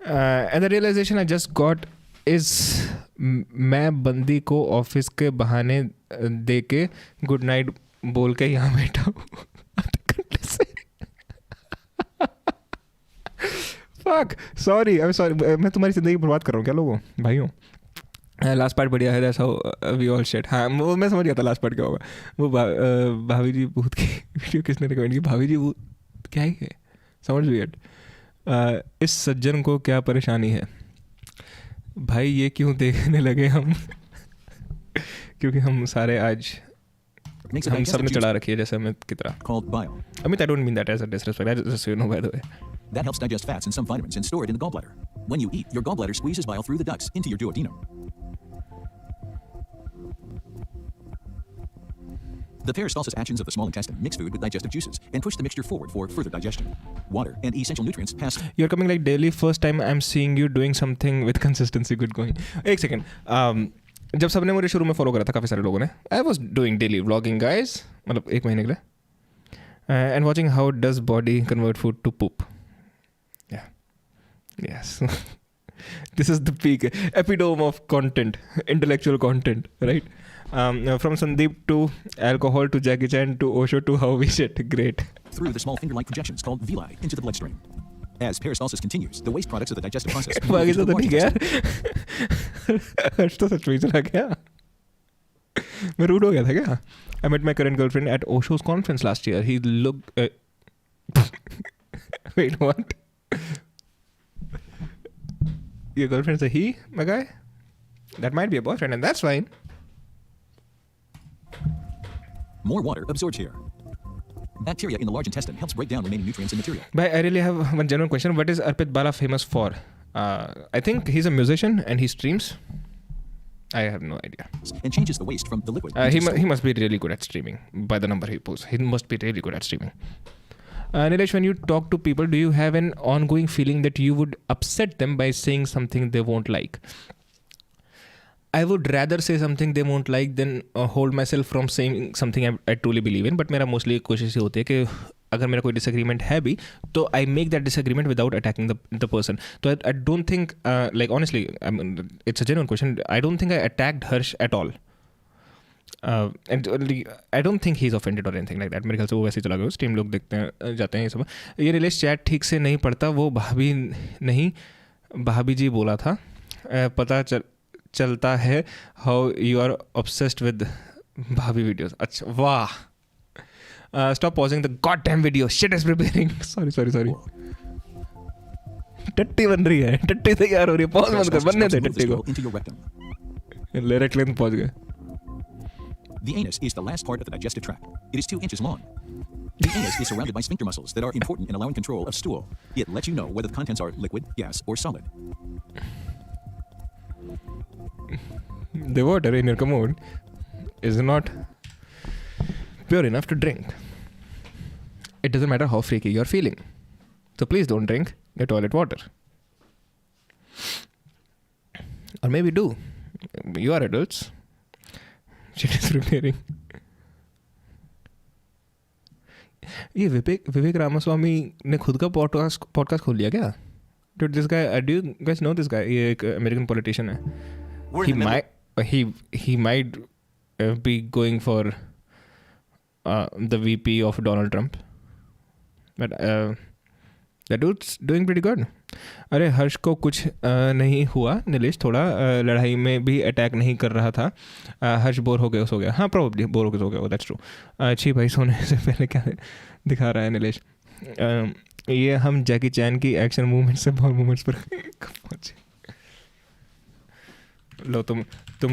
And the realization I just got is मैं बंदी को office के बहाने दे के good night बोल के यहाँ बैठा हूँ. Fuck, sorry, I'm sorry. मैं तुम्हारी ज़िंदगी बर्बाद कर रहा हूँ क्या लोगों भाइयों? लास्ट पार्ट बढ़िया है. That's how we all shit. हाँ वो मैं समझ गया था लास्ट पार्ट क्या होगा. वो भाभी जी भूत की वीडियो किसने रिकमेंड की? भाभी जी भूत क्या है समझ वियर्ड. इस सज्जन को क्या परेशानी है भाई? ये क्यों देखने लगे हम? क्योंकि हम सारे आज हम सब ने चढ़ा रखी है जैसे अमित की तरह. Amit, I don't mean that as a disrespect. I just so you know, by the way. That helps digest fats and some vitamins and store it in the gallbladder. When you eat, your gallbladder squeezes bile through the ducts into your duodenum. The peristalsis actions of the small intestine mix food with digestive juices and push the mixture forward for further digestion. water, and essential nutrients pass. You're coming like daily. First time I'm seeing you doing something with consistency. Good going. एक second. जब सबने मुझे शुरू में follow करा था काफ़ी सारे लोगों ने, I was doing daily vlogging, guys. मतलब 1 महीने के लिए. And watching how does body convert food to poop. Yeah. Yes. This is the peak epitome of content, intellectual content, right? From Sandeep to alcohol to Jackie Chan to Osho to how we shit. Great. Through the small finger-like projections called villi into the bloodstream. As peristalsis continues, the waste products of the digestive process. बाकी तो ठीक है यार. हर्ष तो सच में चला गया. मैं रूड हो गया था क्या? I met my current girlfriend at Osho's conference last year. He looked. Wait, what? Your girlfriend's a he, my guy? That might be a boyfriend, and that's fine. More water absorbed here. Bacteria in the large intestine helps break down remaining nutrients and material. But I really have one genuine question. What is Arpit Bala famous for? I think he's a musician and he streams. I have no idea. And changes the waste from the liquid. He must be really good at streaming. By the number he posts, he must be really good at streaming. Nilesh, when you talk to people, do you have an ongoing feeling that you would upset them by saying something they won't like? I would rather say something they won't like than hold myself from saying something I truly believe in. But मेरा mostly कोशिश ये होती है कि अगर मेरा कोई disagreement है भी, तो I make that disagreement without attacking the person. So I don't think, like honestly, I mean, it's a genuine question. I don't think I attacked Harsh at all. And I don't think he's offended or anything like that. मेरे ख्याल से वो वैसे ही चला गया. Stream लोग देखते हैं जाते हैं ये सब. ये रिलेश चैट ठीक से नहीं पढ़ता. वो भाभी जी बोला था. पता चलता है how you are obsessed with bhabhi videos. अच्छा वाह. Stop pausing the god damn video. Shit is preparing. Sorry. टट्टी बन रही है. टट्टी तैयार हो रही है. पॉज मत कर. बनने दे टट्टी को. लिरिक लेंथ पहुंच गए. The anus is the last part of the digestive tract. It is 2 inches long. The anus is surrounded by sphincter muscles that are important in allowing control of stool. It lets you know whether the contents are liquid, gas, or solid. The water in your commode is not pure enough to drink. It doesn't matter how freaky you're feeling. So please don't drink your toilet water. Or maybe do. You are adults. Shit is preparing. ये विवेक रामास्वामी ने खुद का podcast खोल लिया क्या? Dude, this guy, do you guys know this guy? ये एक American politician है. He might be going for the VP of Donald Trump. But that dude's doing pretty good. अरे हर्ष को कुछ नहीं हुआ. नीलेश थोड़ा लड़ाई में भी अटैक नहीं कर रहा था. हर्ष बोर हो गया सो गया. हाँ प्रॉब्ली बोर हो गया सो गया. That's true. अच्छी भाई सोने से पहले क्या दिखा रहा है नीलेश. ये हम जैकी चैन की एक्शन मूवमेंट से बॉल मूवमेंट्स पर पहुँचे. लो तुम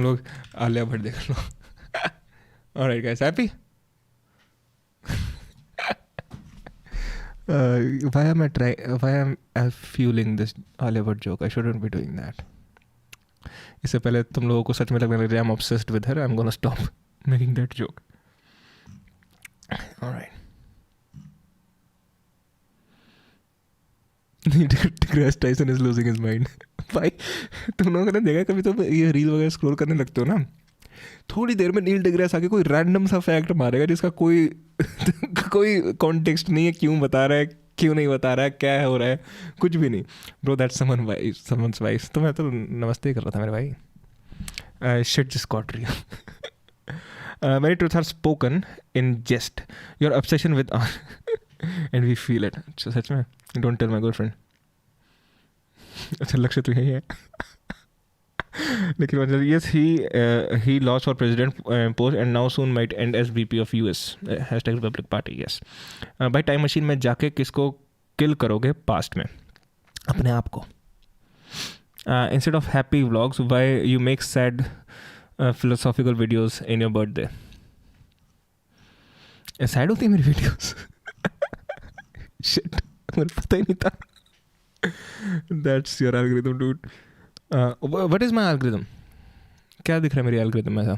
लोग आलिया भट्ट देख लो. Alright guys, happy? Why am I fueling this Alia Bhatt joke? I shouldn't be doing that. इससे पहले तुम लोगों को सच में लगने लग रहा है I'm obsessed with her. I'm gonna stop making that joke. All right. Degrasse Tyson is losing his mind. भाई तुम लोगों ने देखा कभी तुम ये रील वगैरह स्क्रॉल करने लगते हो ना, थोड़ी देर में नील डिग्रेस आके कोई रैंडम सा फैक्ट मारेगा जिसका कोई कॉन्टेक्स्ट नहीं है. क्यों बता रहा है, क्यों नहीं बता रहा है, क्या हो रहा है, कुछ भी नहीं. Bro that's someone's wife. तो मैं तो नमस्ते ही कर रहा था मेरे भाई. Shit just got real. Many truths are spoken in jest. Your obsession with and we feel it. सच में डोंट टेल माई गर्लफ्रेंड. अच्छा लक्ष्य तो यही है. लेकिन मतलब yes, he lost for president post and now soon might end as VP of US. #Republic Party. Yes. By time machine में जाके किसको kill करोगे past में? अपने आप को. Instead of happy vlogs, why you make sad philosophical videos in your birthday? sad होती है मेरी videos. Shit, मुझे पता ही नहीं था. That's your algorithm, dude. What is my algorithm? क्या दिख रहा है मेरी algorithm में ऐसा?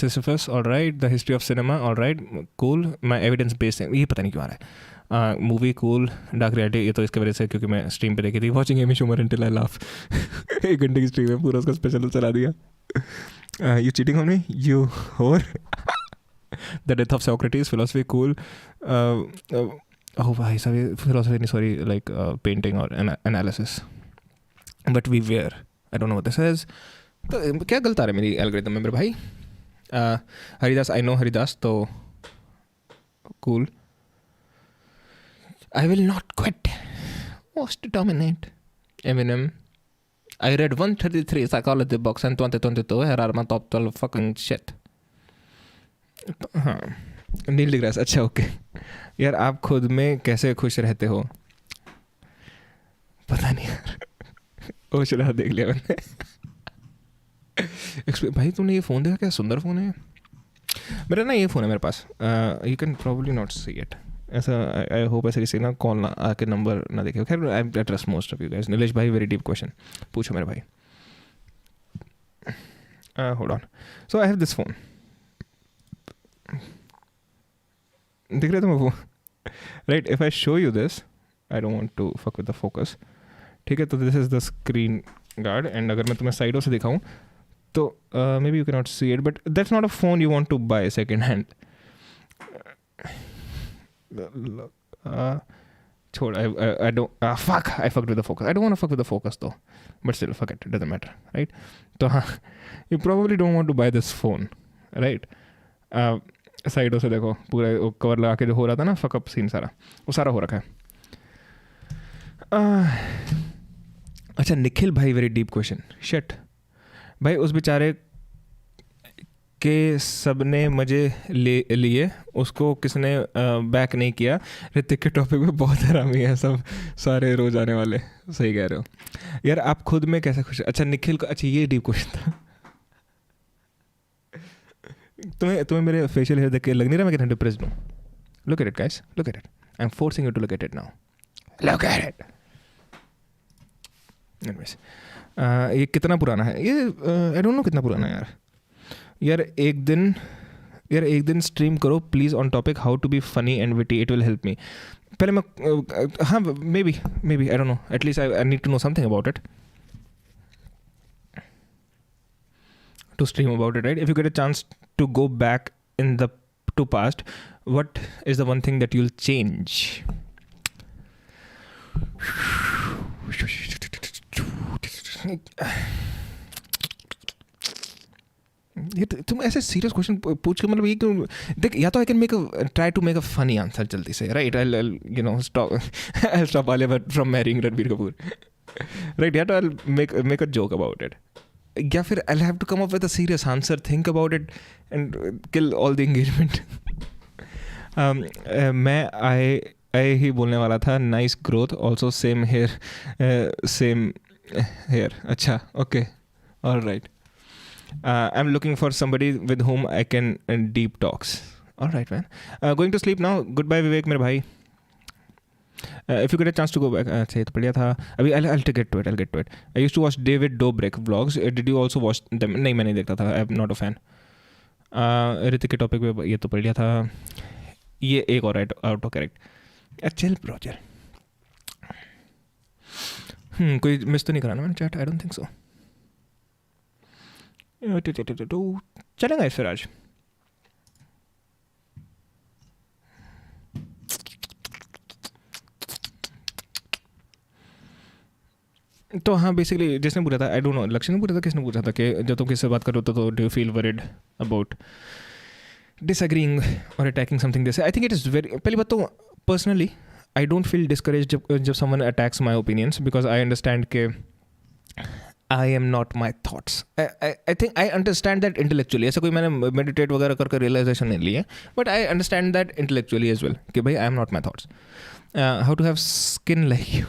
Sisyphus, all right. The history of cinema, all right. Cool. My evidence based है, ये पता नहीं क्यों आ रहा है. Movie cool. डार्क रियलिटी, ये तो इसके वजह से क्योंकि मैं स्ट्रीम पे देखी थी. Watching Amy Schumer until I laugh. 1 घंटे की स्ट्रीम है, पूरा उसका स्पेशल चला दिया. You cheating on me? You whore. The death of Socrates, philosophy, cool. Oh भाई साहब, philosophy नहीं, sorry, like painting or analysis. But we were, I don't know what this is. तो क्या गलत आ रहा है मेरी एल्गोरिथम में मेरे भाई. हरिदास, I know हरिदास, तो cool. I will not quit. Was to dominate. Eminem. I read 133 psychology books in 2022. Here are my top 12 fucking shit. हाँ, नील डिग्रास. अच्छा, ओके. यार आप खुद में कैसे खुश रहते हो? पता नहीं यार. ओ चला, देख लिया मैंने. भाई तुमने ये फ़ोन देखा? क्या सुंदर फ़ोन है मेरा ना. ये फ़ोन है मेरे पास. You can probably not see it. ऐसा आई होप ऐसे किसी ना कॉल ना आके नंबर ना देखे. खैर I trust most of you guys. Nilesh भाई, वेरी डीप क्वेश्चन. पूछो मेरे भाई. Hold on. So I have this phone. दिख रहे तुम वो? Right. If I show you this, I don't want to fuck with the focus. ठीक है, तो this is the screen guard. And अगर मैं तुम्हें साइडों से दिखाऊं तो maybe you can not see it, but that's not a phone you want to buy second hand. छोड़. I don't fuck, I fucked with the focus. I don't want to fuck with the focus though, but still fuck it, doesn't matter, right? तो हाँ, you probably don't want to buy this phone, right? साइडों से देखो, पूरा cover लगा के जो हो रहा था ना फकअप सीन, सारा वो सारा हो रखा है. अच्छा निखिल भाई, वेरी डीप क्वेश्चन. शिट भाई, उस बेचारे के सबने मजे लिए, उसको किसने बैक नहीं किया. ऋतिक के टॉपिक में बहुत हरामी है सब, सारे रोज आने वाले. सही कह रहे हो यार. आप खुद में कैसे खुश? अच्छा निखिल को, अच्छा ये डीप क्वेश्चन था. तुम्हें मेरे फेशियल हेयर देख के लग नहीं रहा मैं कितना डिप्रेस्ड हूँ? Look at it guys, look at it. I am forcing you to look at it now. Look at it. Anyways, ये कितना पुराना है ये? आई डोंट नो कितना पुराना है यार. यार एक दिन स्ट्रीम करो please on topic how to be funny and witty, it will help me. पहले मैं हाँ may be I don't know, at least I need to know something about it to stream about it, right? If you get a chance to go back in the to past, what is the one thing that you'll change? ये तुम ऐसे serious question पूछ के मतलब ये क्यों? देख, या तो I can try to make a funny answer जल्दी से, right? I you know stop Alia Bhatt from marrying Ranbir Kapoor, right? या तो I make a joke about it, या फिर I have to come up with a serious answer, think about it and kill all the engagement. मैं I ही बोलने वाला था. Nice growth also, same here. अच्छा, okay, all right. I'm looking for somebody with whom I can deep talks. All right, man. Going to sleep now. Goodbye, Vivek, मेरे भाई. If you get a chance to go back, say तो बढ़िया था. अभी I'll get to it. I used to watch David Dobrik vlogs. Did you also watch them? नहीं, मैं नहीं देखता था. I'm not a fan. Hrithik के टॉपिक पे ये तो बढ़िया था. ये एक और out of correct. Chill bro, chill. कोई मिस तो नहीं कराना मैंने chat? I don't think so. चलेंगे फिर आज. तो हाँ, बेसिकली जिसने पूछा था, आई डोंट नो, लक्ष्य ने पूछा था, किसने पूछा था कि जब तुम किससे बात करो तो do you feel worried about disagreeing और attacking something this? I think it is very, पहली बात तो personally I don't feel discourage जब someone attacks my opinions, because I understand के I am not my thoughts. I think I understand that intellectually. ऐसा कोई मैंने meditate वगैरह करके realization नहीं ली है, but I understand that intellectually as well कि भाई I am not my thoughts. How to have skin like you?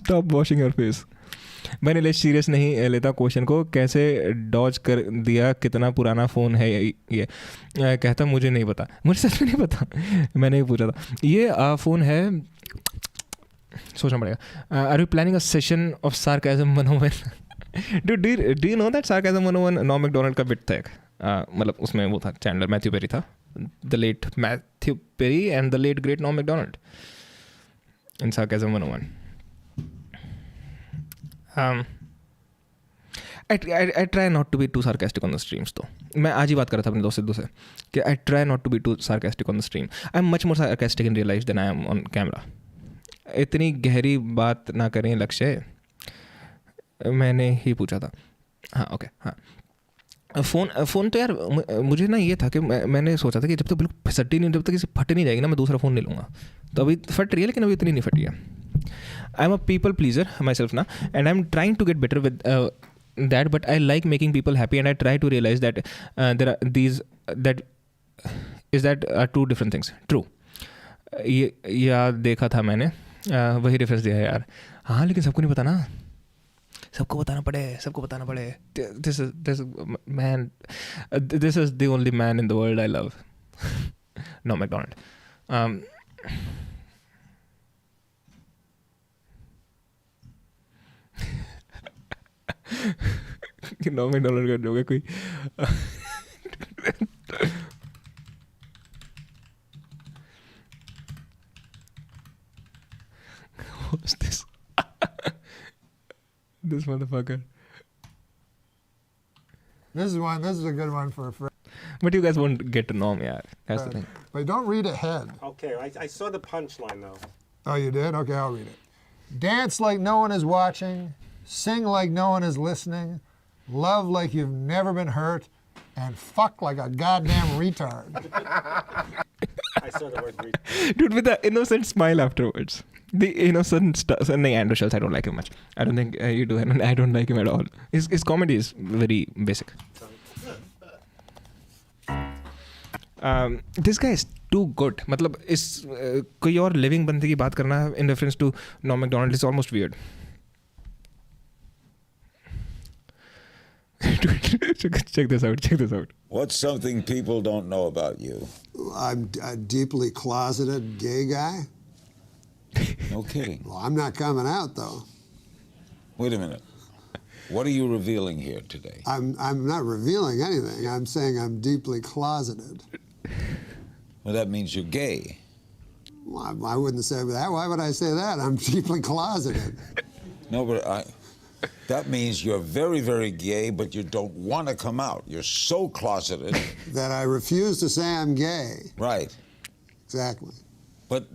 Stop washing your face. मैंने ले सीरियस नहीं लेता क्वेश्चन को. कैसे डॉज कर दिया? कितना पुराना फ़ोन है ये? कहता मुझे नहीं पता. मुझे सच में नहीं पता. मैंने ही पूछा था. ये फ़ोन है, सोचना पड़ेगा. Are you planning a session of sarcasm 101? Do you know that sarcasm 101 नॉम मैकडोनल्ड का बिट था एक? मतलब उसमें वो था चैंडलर, मैथ्यू पेरी था, the late Matthew Perry and the late great Norm Macdonald in sarcasm 101. I try not to be too sarcastic on the streams though. मैं आज ही बात कर रहा था अपने दोस्त सिद्धू से कि I try not to be too sarcastic on the stream. I'm much more sarcastic in real life than I am on camera. इतनी गहरी बात ना करें लक्ष्य, मैंने ही पूछा था. हाँ ओके हाँ. फ़ोन तो यार मुझे ना ये था कि मैंने सोचा था कि जब तक बिल्कुल फटी नहीं, जब तक इसे फट नहीं जाएगी ना, मैं दूसरा फ़ोन ले लूँगा. तो अभी फट रही है लेकिन अभी इतनी नहीं फटी है. I am a people pleaser myself ना, and I am trying to get better with that, but I like making people happy, and I try to realize that there are these that are two different things. True. ये यार देखा था मैंने, वही reference दिया है यार. हाँ लेकिन सबको नहीं पता ना, सबको बताना पड़े. This is the only man in the world I love. No, McDonald. No, McDonald का जोक है कोई. What's this? This motherfucker. This is a good one for a friend. But you guys won't get to know me, yaar. That's the thing. But don't read ahead. Okay, I saw the punchline though. Oh, you did? Okay, I'll read it. Dance like no one is watching, sing like no one is listening, love like you've never been hurt, and fuck like a goddamn retard. I saw the word retard. Dude, with the innocent smile afterwards. The innocent stuff. No, Andrew Schultz, I don't like him much. I don't think you do. I don't like him at all. His comedy is very basic. This guy is too good. मतलब इस कोई और living बंदे की बात करना in reference to Norm Macdonald is almost weird. Check this out. What's something people don't know about you? I'm a deeply closeted gay guy. No kidding. Well, I'm not coming out though. Wait a minute. What are you revealing here today? I'm not revealing anything. I'm saying I'm deeply closeted. Well, that means you're gay. Well, I wouldn't say that. Why would I say that? I'm deeply closeted. No, but that means you're very, very gay, but you don't want to come out. You're so closeted. That I refuse to say I'm gay. Right. Exactly. But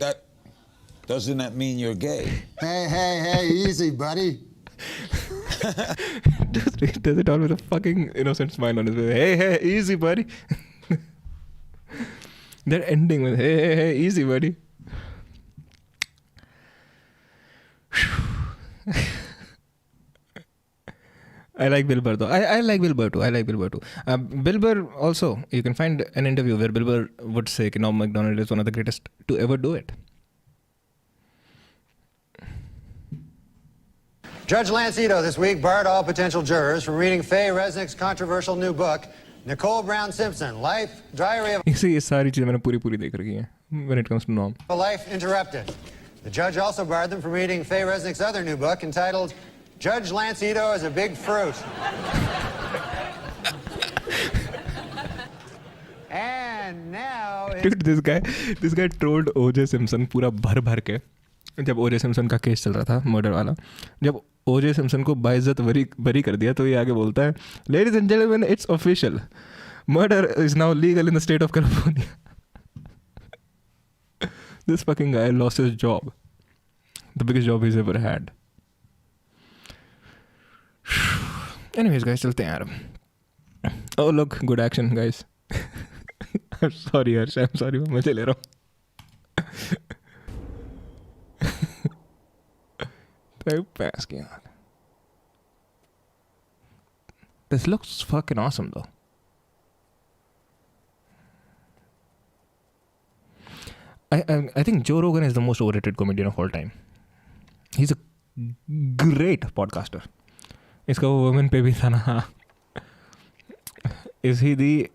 doesn't that mean you're gay? Hey, easy, buddy. Does it all with a fucking innocent smile on his face. Hey, easy, buddy. They're ending with hey, easy, buddy. I like Bill Burr though. I like Bill Burr too. Bill Burr also, you can find an interview where Bill Burr would say that Norm Macdonald is one of the greatest to ever do it. Judge Lance Ito this week barred all potential jurors from reading Faye Resnick's controversial new book, Nicole Brown Simpson, Life, Diary of ये सारी चीजें मैंने पूरी देख रखी हैं when it comes to Norm. a Life Interrupted. The judge also barred them from reading Faye Resnick's other new book entitled Judge Lance Ito is a Big Fruit. And now Dude, this guy trolled O.J. Simpson पूरा भर के. जब O.J. Simpson का case चल रहा था murder वाला, जब O.J. Simpson को बाइज्जत बरी कर दिया तो ये आगे बोलता है, Ladies and gentlemen, it's official. Murder is now legal in the state of California. This fucking guy lost his job. The biggest job he's ever had. Anyways, guys, चलते हैं यार. Oh, look, good action, guys. I'm sorry, Harsh. I'm sorry, मैं मजे ले रहा हूँ. Pass के यार. This looks fucking awesome, though. I think Joe Rogan is the most overrated comedian of all time. He's a great podcaster. इसका वो women पे भी था ना. Is he the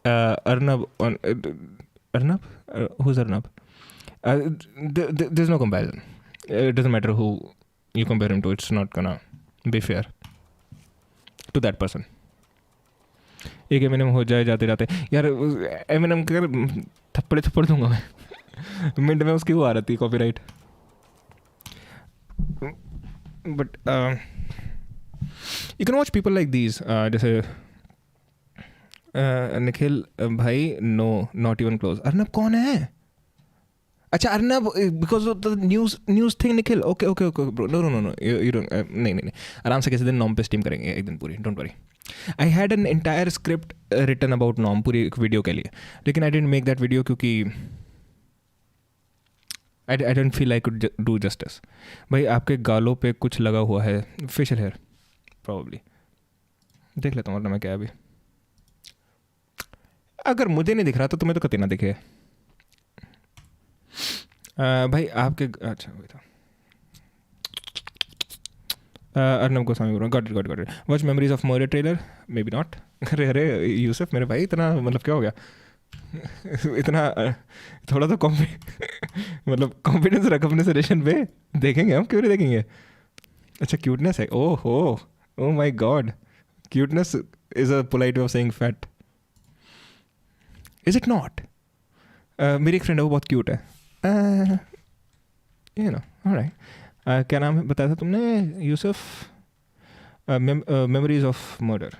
Arnab? Arnab? Who's Arnab? There's no comparison. It doesn't matter who you compare him to. It's not gonna be fair to that person. एक Eminem हो जाए जाते जाते यार, एमिनेम के थप्पड़ दूंगा मैं मिनट में उसकी वो आ रही copyright. But you can watch people like these, जैसे निखिल भाई no not even close. Arnab कौन है? अच्छा Arnab because of the news thing. Nikhil okay okay okay bro. No you don't. नहीं आराम से किसी दिन नॉम पे स्ट्रीम करेंगे एक दिन पूरी. Don't worry. I had an entire script written about नॉम पूरी एक वीडियो के लिए, लेकिन I didn't make that video क्योंकि I don't feel I could do justice. भाई आपके गालों पे कुछ लगा हुआ है, फेशियल हेयर प्रॉब्ली. देख लेता हूँ वरना मैं क्या अभी. अगर मुझे नहीं दिख रहा तो तुम्हें तो कतई ना दिखे. भाई आपके अच्छा वही था. अर्नब गोस्वामी बोल रहा हूँ. Got it. Watch memories of murder trailer. May be not. अरे यूसुफ मेरे भाई इतना मतलब क्या हो गया इतना थोड़ा तो मतलब कॉन्फिडेंस रख अपने सजेशन पे. देखेंगे हम, क्यों नहीं देखेंगे. अच्छा क्यूटनेस है. Oh my god. Cuteness is a polite way of saying fat. Is it not? मेरी एक फ्रेंड है वो बहुत क्यूट है. You know alright. क्या नाम है बताया था तुमने Yusuf? Memories of murder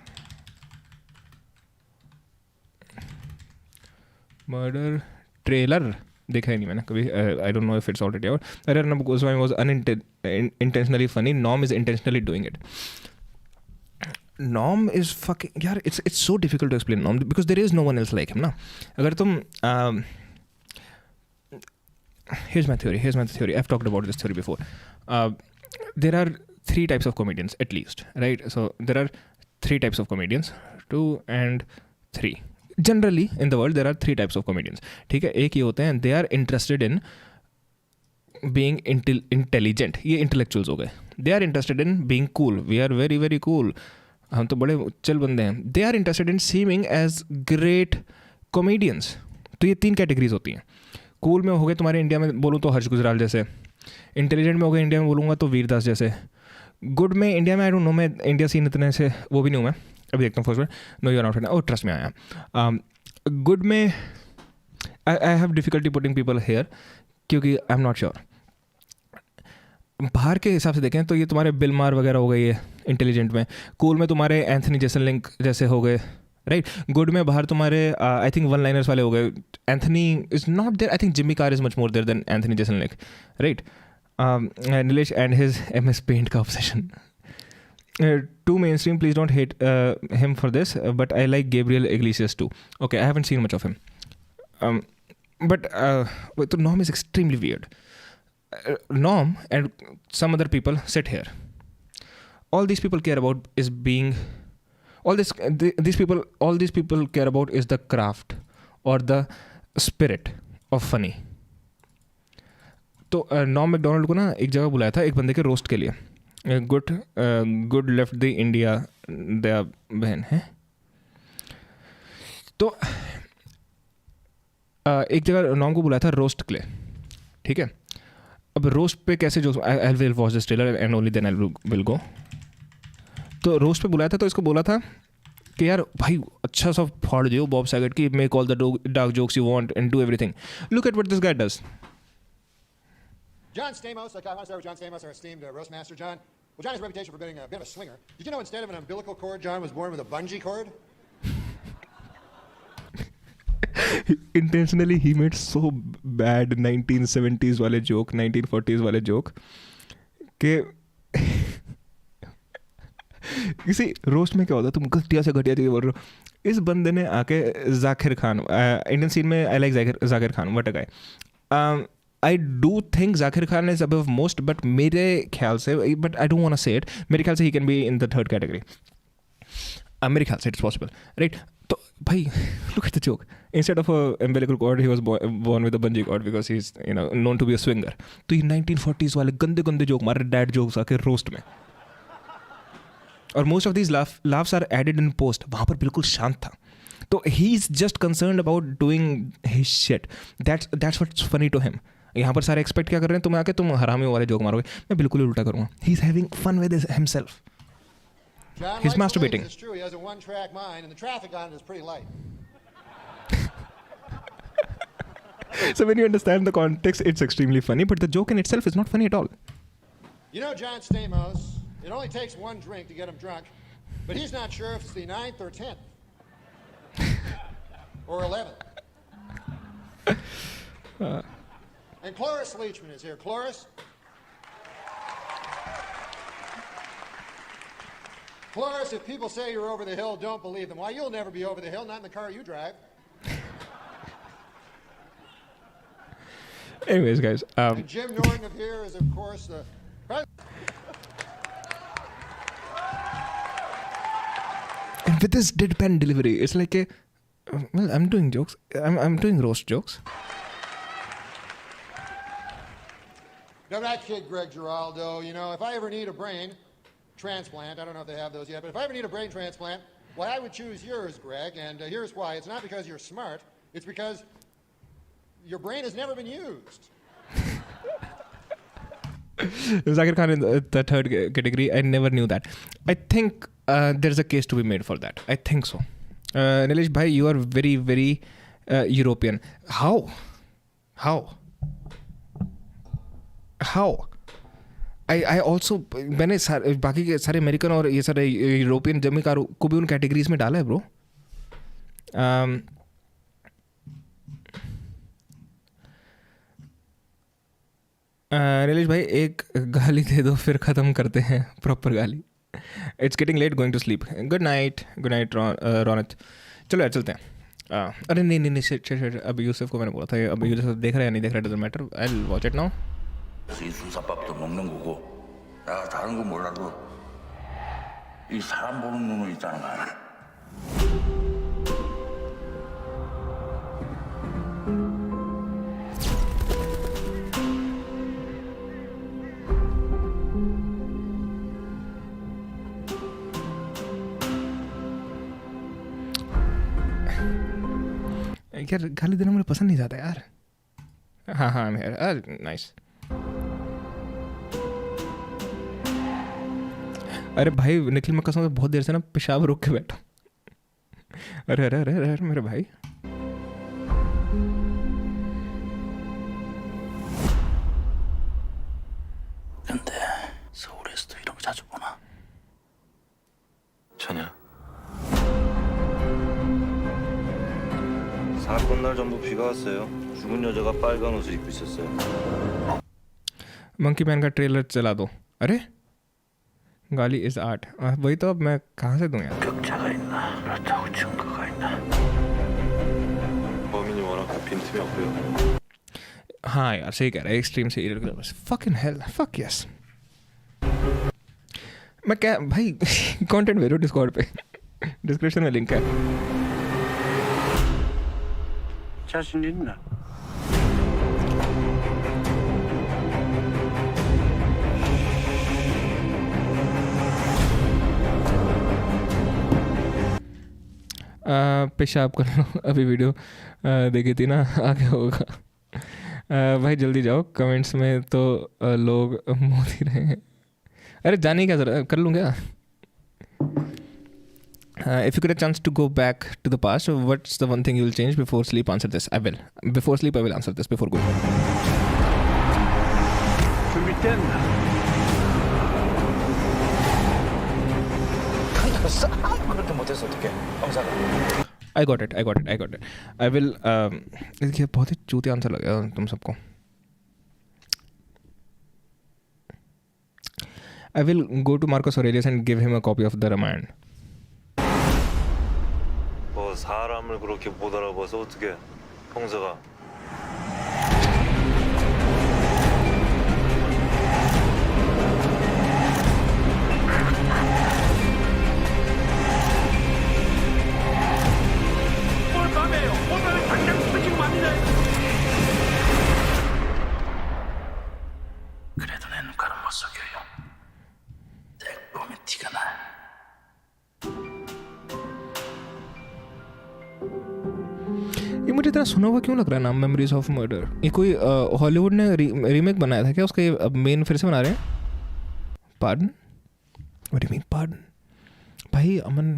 trailer देखा ही नहीं मैंने कभी. I don't know if it's already out. अरे Arnab Goswami was unintentionally funny. Norm is intentionally doing it. Norm is fucking यार it's so difficult to explain Norm because there is no one else like him ना. अगर तुम here's my theory. I've talked about this theory before. There are 3 types of comedians at least, right? So there are 3 types of comedians, 2 and 3. Generally in the world there are 3 types of comedians. ठीक है. एक ये होते हैं they are interested in being intelligent. ये intellectuals हो गए. They are interested in being cool. We are very very cool. हम तो बड़े चल बंदे हैं. They are interested in seeming as great comedians. तो ये 3 कैटेगरीज होती हैं. कूल में हो गए तुम्हारे इंडिया में बोलूँ तो हर्ष गुजराल जैसे. इंटेलिजेंट में हो गए इंडिया में बोलूँगा तो वीरदास जैसे. गुड में इंडिया में आई डोंट नो, मैं इंडिया सीन इतने से वो भी नहीं हूँ मैं. अभी देखता हूँ फर्स्ट में. No you are not. Oh trust में आया. गुड में I have difficulty putting people here क्योंकि आई एम नॉट श्योर. बाहर के हिसाब से देखें तो ये तुम्हारे बिल मार वगैरह हो गई है इंटेलिजेंट में. कूल में तुम्हारे एंथनी जेसनलिंक जैसे हो गए, राइट. गुड में बाहर तुम्हारे आई थिंक वन लाइनर्स वाले हो गए. Anthony is not there. I think Jimmy Carr is much more there than Anthony Jeselnik, right. Nilesh and his MS paint का ऑब्सेशन. Too mainstream, please don't hate him for this, but I like Gabriel Iglesias too. Okay, I haven't seen much of him. But Norm is extremely weird. Norm and some other people sit here. All these people care about is being... All these people care about is the craft or the spirit of funny. तो norm McDonald को ना एक जगह बुलाया था एक बंदे के रोस्ट के लिए. गुड लेफ्ट द इंडिया दया बहन है. तो एक जगह नॉर्म को बुलाया था रोस्ट के लिए, ठीक है. अब रोस्ट पे कैसे जो I will watch this trailer and only then I will go. तो रोस्ट पे बुलाया था तो इसको बोला था कि यार भाई अच्छा सा फाड़ दियो बॉब सैगेट की, make all the dark jokes you want and do everything. Look at what this guy does. John Stamos, I want to start with John Stamos, our esteemed roast master, John. Well, John has a reputation for being a bit of a swinger. Did you know instead of an umbilical cord, John was born with a bungee cord? Intentionally, he made so bad 1970s वाले joke, 1940s वाले joke कि किसी roast में क्या होता है, तुम घटिया से घटिया चीज़ बोल रहे हो. इस बंदे ने आके जाकिर खान, इंडियन सीन में I like Zakir Khan, what a guy. I do think Zakir Khan is above most, but मेरे ख्याल से, but I don't want to say it, मेरे ख्याल से he can be in the 3rd category. मेरे ख्याल से it's possible, right? तो भाई look at the joke. Instead of a umbilical cord, he was born with a bungee cord because he's known to be a swinger. तो ये 1940s वाले गंदे गंदे जोक मारे डैड जोक्स आके रोस्ट में. और most of these laughs are added in post. वहाँ पर बिल्कुल शांत था. तो he's just concerned about doing his shit. That's what's funny to him. यहाँ पर सारे एक्सपेक्ट क्या कर रहे हैं, तुम आके तुम हरामी वाले जोक मारोगे. मैं बिल्कुल ही उल्टा करूँगा. He is having fun with himself. John He's likes masturbating. It's true. He has a one-track mind, and the traffic on it is pretty light. So when you understand the context, it's extremely funny, but the joke in itself is not funny at all. You know John Stamos, it only takes one drink to get him drunk, but he's not sure if it's the 9th or 10th. Or 11th. And Cloris Leachman is here. Cloris? Cloris, if people say you're over the hill, don't believe them. Why, you'll never be over the hill, not in the car you drive. Anyways, guys. And Jim Norton of here is, of course, the president. And with this deadpan delivery, it's like a, well, I'm doing jokes. I'm doing roast jokes. Now that kid, Greg Giraldo, you know, if I ever need a brain transplant, I don't know if they have those yet, but if I ever need a brain transplant, well, I would choose yours, Greg, and here's why. It's not because you're smart, it's because your brain has never been used. Zakir Khan in the third category, I never knew that. I think there's a case to be made for that. I think so. Nilesh bhai, you are very, very European. How? I also, मैंने बाकी के सारे American और ये सारे European जमीकारों को भी उन कैटेगरीज में डाला है ब्रो. नीलेश भाई एक गाली दे दो फिर ख़त्म करते हैं प्रॉपर गाली. It's getting late going to sleep. Good night Raunak. चलो यार चलते हैं. अरे नहीं शिट अब यूसुफ को मैंने बोला था. अब यूसुफ देख रहा है या नहीं देख रहा, doesn't matter. I will watch it now. 이 순사밥도 먹는 거고 내가 다른 건 몰라도 이 사람 보는 눈은 있다는 거 알아? यार गाली देना मुझे पसंद नहीं जाता यार. हाँ नाइस. अरे भाई निखिल, मैं कसम से बहुत देर से ना पेशाब रोक के बैठा. अरे मेरे भाई. 근데 서울에서도 이런 거 자주 보나? 전혀. 사건 날 전부 비가 왔어요. 죽은 여자가 빨간 옷을 입고 있었어요. मंकी मैन का ट्रेलर चला दो. अरे गाली इज आर्ट. वही तो. अब मैं कहाँ से दूँ यार. 격차가 있나? 그렇다고 증거가 있나? 범인이 워낙 빈틈이 없고요. हाँ यार सही कह रहा है. एक्सट्रीम से irregular. Fucking hell. Fuck yes. मैं क्या भाई कंटेंट भेजो डिस्कॉर्ड पे. डिस्क्रिप्शन में लिंक है. 자신 있나? पेशाब कर लो. अभी वीडियो देखी थी ना, आगे होगा. भाई जल्दी जाओ. कमेंट्स में तो लोग मोदी रहे हैं. अरे जाने क्या जरा कर लूँ क्या. If you get a chance to go back to the past, what's the one thing you will change before sleep? Answer this. I will. Before sleep, I will answer this before going. 준비됐나? 그렇게 못해서 어떡해? 엄사가. I got it. I will. ये बहुत ही चूतिया answer लग गया तुम सबको. I will go to Marcus Aurelius and give him a copy of the Ramayana. 뭐 사람을 그렇게 못 알아봐서 어떻게 형사가. 오늘 밤에요. 오늘 당장 지금 아니네. 그래도 내 눈가는 못 속여요. 딱 보면 티가 나. ये मुझे इतना सुना हुआ क्यों लग रहा है नाम. Memories of murder. ये कोई हॉलीवुड ने रीमेक बनाया था क्या उसका? ये अब मेन फिर से बना रहे हैं. Pardon. What do you mean pardon? भाई अमन,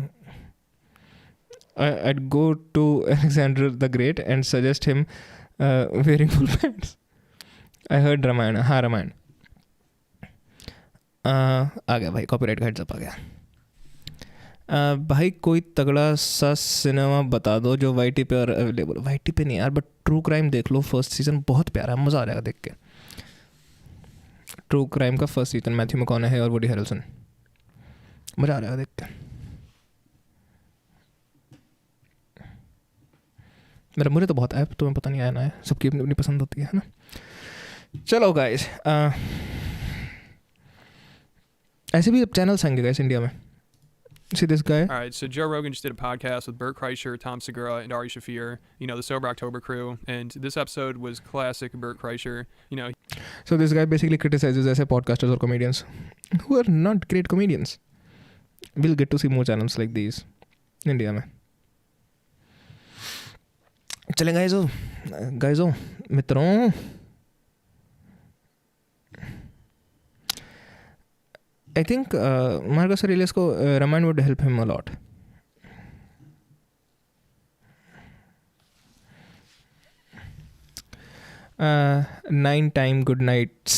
I'd go to Alexander the Great and suggest him wearing full pants. I heard Ramayan. हाँ रामायण आ गया भाई, कॉपीराइट का हेड्स अप आ गया. भाई कोई तगड़ा सा सिनेमा बता दो जो वाईटी पे और अवेलेबल. वाईटी पे नहीं यार, बट ट्रू क्राइम देख लो, फर्स्ट सीज़न बहुत प्यारा है, मज़ा आ जाएगा देख के. ट्रू क्राइम का फर्स्ट सीज़न, मैथ्यू मैककॉनॉही और वुडी हैरेल्सन, मज़ा आ जाएगा देख के. मुझे तो बहुत है, तुम्हें पता नहीं आया ना है, सबकी अपनी अपनी पसंद होती है ना. चलो गाइस, ऐसे भी अब चैनल्स आएंगे गाइस इंडिया में. See this guy? All right, so Joe Rogan just did a podcast with Bert Kreischer, Tom Segura, and Ari Shaffir, you know, the Sober October crew, and this episode was classic Bert Kreischer, you know. So this guy basically criticizes ऐसे podcasters or comedians who are not great comedians. We'll get to see more channels like these India में. चलें गाइजो मित्रों, I think Marcus Aurelius को Ramayan would help him a lot. Nine time good nights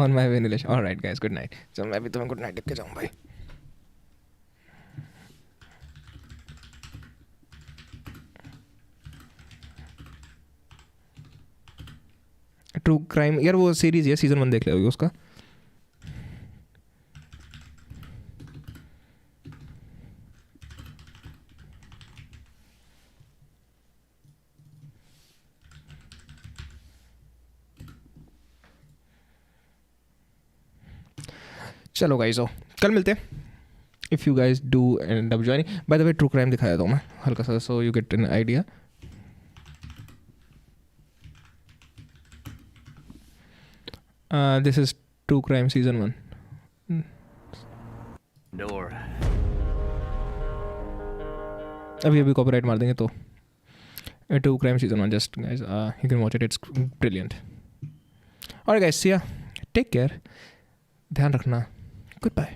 on my vanilla. All right guys, good night. चलो मैं भी तुम्हें good night लिख के जाऊँ भाई. ट्रू क्राइम यार वो सीरीज है, सीजन 1 देख ले उसका. चलो गाइस, कल मिलते हैं. If you guys do and up joining. Bye the way true crime दिखाया था मैं हल्का सा, so you get an idea. This is True Crime Season 1. Door. अभी कॉपीराइट मार देंगे तो. True Crime Season 1, just guys, you can watch it, it's brilliant. Alright guys, see ya, take care, ध्यान रखना, goodbye.